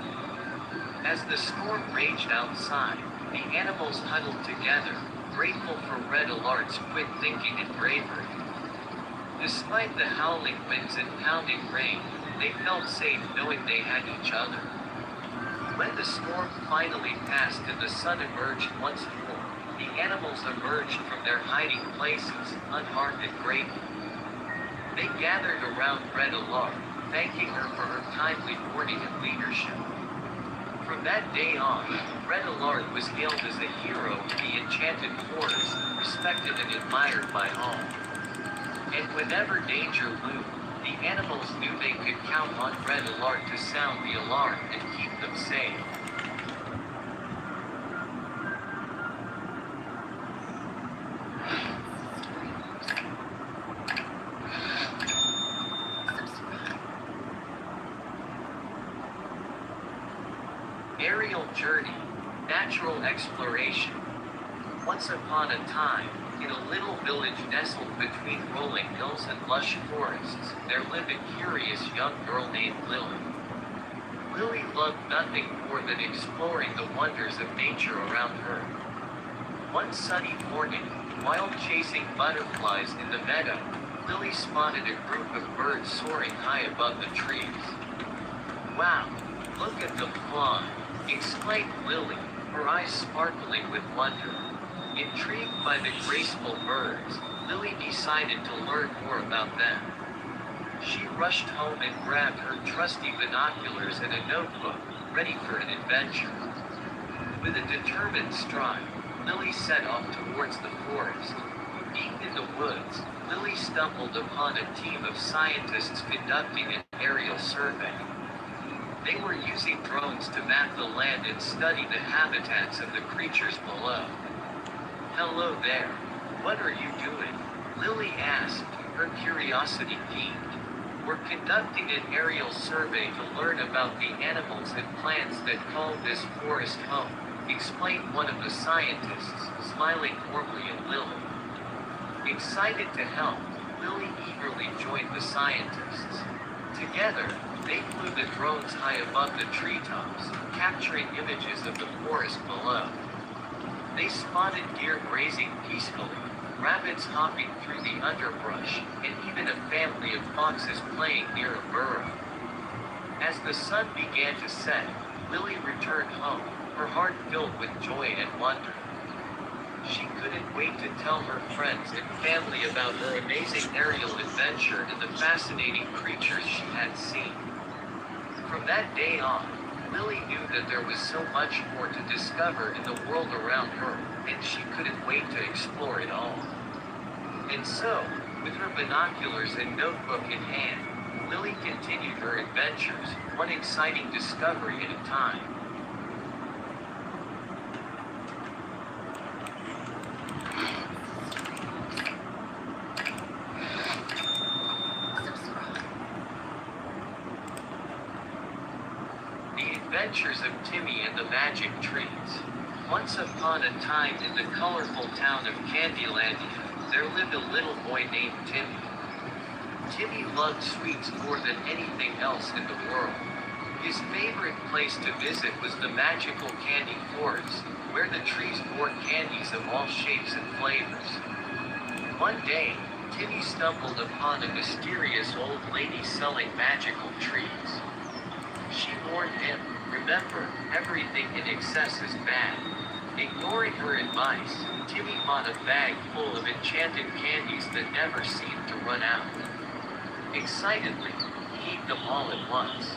As the storm raged outside, the animals huddled together, grateful for Red Alert's quick thinking and bravery. Despite the howling winds and pounding rain, they felt safe knowing they had each other. When the storm finally passed and the sun emerged once more, the animals emerged from their hiding places, unharmed and grateful. They gathered around Red Alert, thanking her for her timely warning and leadership. From that day on, Red Alert was hailed as a hero in the enchanted forest, respected and admired by all. And whenever danger loomed, the animals knew they could count on Red Alert to sound the alarm and keep them safe. Aerial journey, natural exploration. Once upon a time, In a little village nestled between rolling hills and lush forests, there lived a curious young girl named Lily. Lily loved nothing more than exploring the wonders of nature around her. One sunny morning, while chasing butterflies in the meadow, Lily spotted a group of birds soaring high above the trees. "Wow, look at the fly!" exclaimed Lily, her eyes sparkling with wonder. Intrigued by the graceful birds, Lily decided to learn more about them. She rushed home and grabbed her trusty binoculars and a notebook, ready for an adventure. With a determined stride, Lily set off towards the forest. Deep in the woods, Lily stumbled upon a team of scientists conducting an aerial survey. They were using drones to map the land and study the habitats of the creatures below. "Hello there. What are you doing?" Lily asked, her curiosity piqued. "We're conducting an aerial survey to learn about the animals and plants that call this forest home," explained one of the scientists, smiling warmly at Lily. Excited to help, Lily eagerly joined the scientists. Together, they flew the drones high above the treetops, capturing images of the forest below. They spotted deer grazing peacefully, rabbits hopping through the underbrush, and even a family of foxes playing near a burrow. As the sun began to set, Lily returned home, her heart filled with joy and wonder. She couldn't wait to tell her friends and family about her amazing aerial adventure and the fascinating creatures she had seen. From that day on, Lily knew that there was so much more to discover in the world around her, and she couldn't wait to explore it all. And so, with her binoculars and notebook in hand, Lily continued her adventures, one exciting discovery at a time. Adventures of Timmy and the Magic Trees. Once upon a time in the colorful town of Candylandia, there lived a little boy named Timmy. Timmy loved sweets more than anything else in the world. His favorite place to visit was the magical candy forest, where the trees bore candies of all shapes and flavors. One day, Timmy stumbled upon a mysterious old lady selling magical trees. She warned him, "Remember, everything in excess is bad." Ignoring her advice, Timmy bought a bag full of enchanted candies that never seemed to run out. Excitedly, he ate them all at once.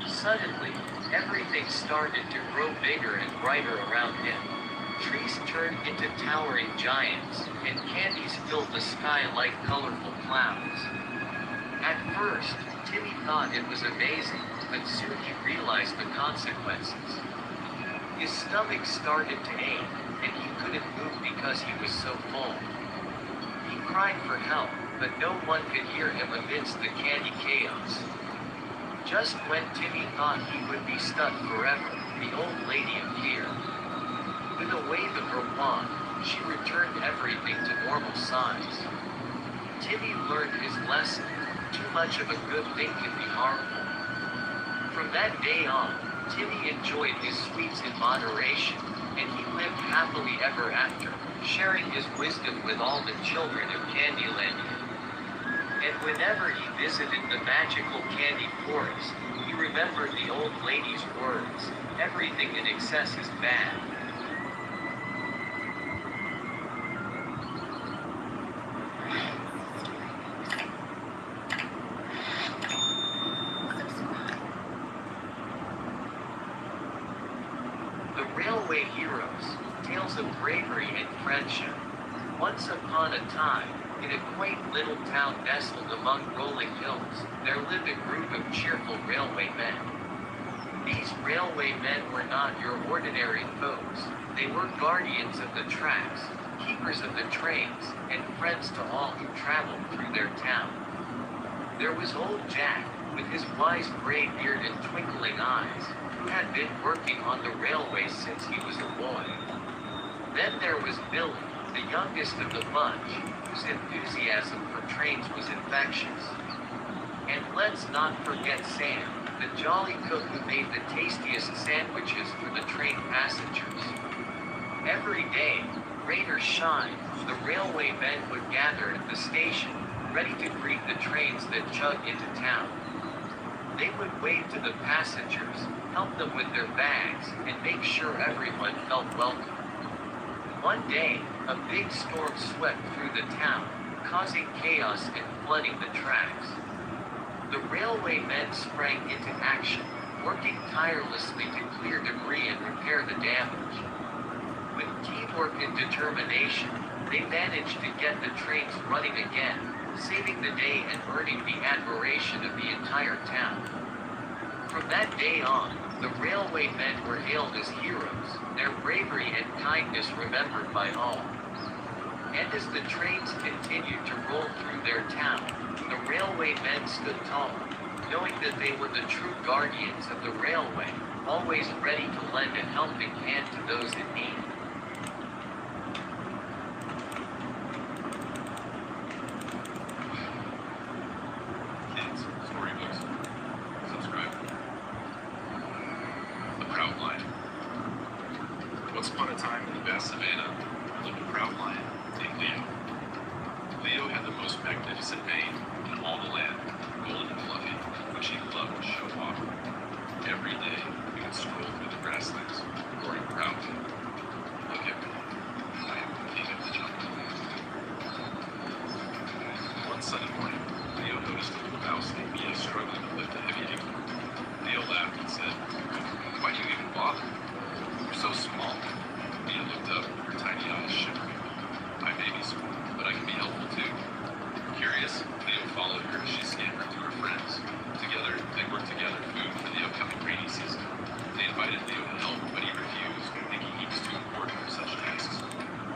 Suddenly, everything started to grow bigger and brighter around him. Trees turned into towering giants, and candies filled the sky like colorful clouds. At first, Timmy thought it was amazing, but soon he realized the consequences. His stomach started to ache, and he couldn't move because he was so full. He cried for help, but no one could hear him amidst the candy chaos. Just when Timmy thought he would be stuck forever, the old lady appeared. With a wave of her wand, she returned everything to normal size. Timmy learned his lesson. Too much of a good thing can be harmful. From that day on, Timmy enjoyed his sweets in moderation, and he lived happily ever after, sharing his wisdom with all the children of Candylandia. And whenever he visited the magical candy forest, he remembered the old lady's words, "Everything in excess is bad." Railway heroes, tales of bravery and friendship. Once upon a time, in a quaint little town nestled among rolling hills, there lived a group of cheerful railway men. These railway men were not your ordinary folks. They were guardians of the tracks, keepers of the trains, and friends to all who traveled through their town. There was old Jack, with his wise gray beard and twinkling eyes, who had been working on the railway since he was a boy. Then there was Billy, the youngest of the bunch, whose enthusiasm for trains was infectious. And let's not forget Sam, the jolly cook who made the tastiest sandwiches for the train passengers. Every day, rain or shine, the railway men would gather at the station, ready to greet the trains that chugged into town. They would wave to the passengers, help them with their bags, and make sure everyone felt welcome. One day, a big storm swept through the town, causing chaos and flooding the tracks. The railway men sprang into action, working tirelessly to clear debris and repair the damage. With teamwork and determination, they managed to get the trains running again, saving the day and earning the admiration of the entire town. From that day on, the railway men were hailed as heroes, their bravery and kindness remembered by all. And as the trains continued to roll through their town, the railway men stood tall, knowing that they were the true guardians of the railway, always ready to lend a helping hand to those in need. Kids, storybooks. Subscribe. The Proud Lion. Once upon a time in the vast savannah, lived a proud lion named Leo. Leo had the most magnificent mane in all the land, golden and fluffy, which he loved to show off. Every day, he would stroll through the grasslands, roaring proudly, "Look at me, I am the king of the jungle." One sunny morning, Leo noticed a little mouse named Mia struggling to lift a heavy ankle. Leo laughed and said, "Why do you even bother? You're so small." Mia looked up, her tiny eyes shimmering. "I may be small, but I can be helpful too." Curious, Leo followed her as she scampered to her friends. Together, they worked together food for the upcoming rainy season. They invited Leo to help, but he refused, thinking he was too important for such tasks.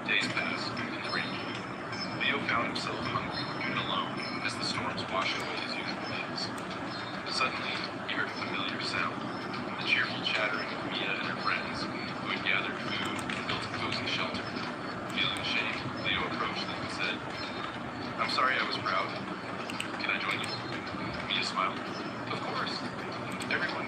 Days passed, and the rain came. Leo found himself hungry and alone as the storms washed away his usual meals. Suddenly, he heard a familiar sound, the cheerful chattering of Mia and her friends, who had gathered food and built a cozy shelter. Feeling ashamed, Leo approached them and said, "I'm sorry I was proud. Can I join you?" Mia smiled. "Of course. Everyone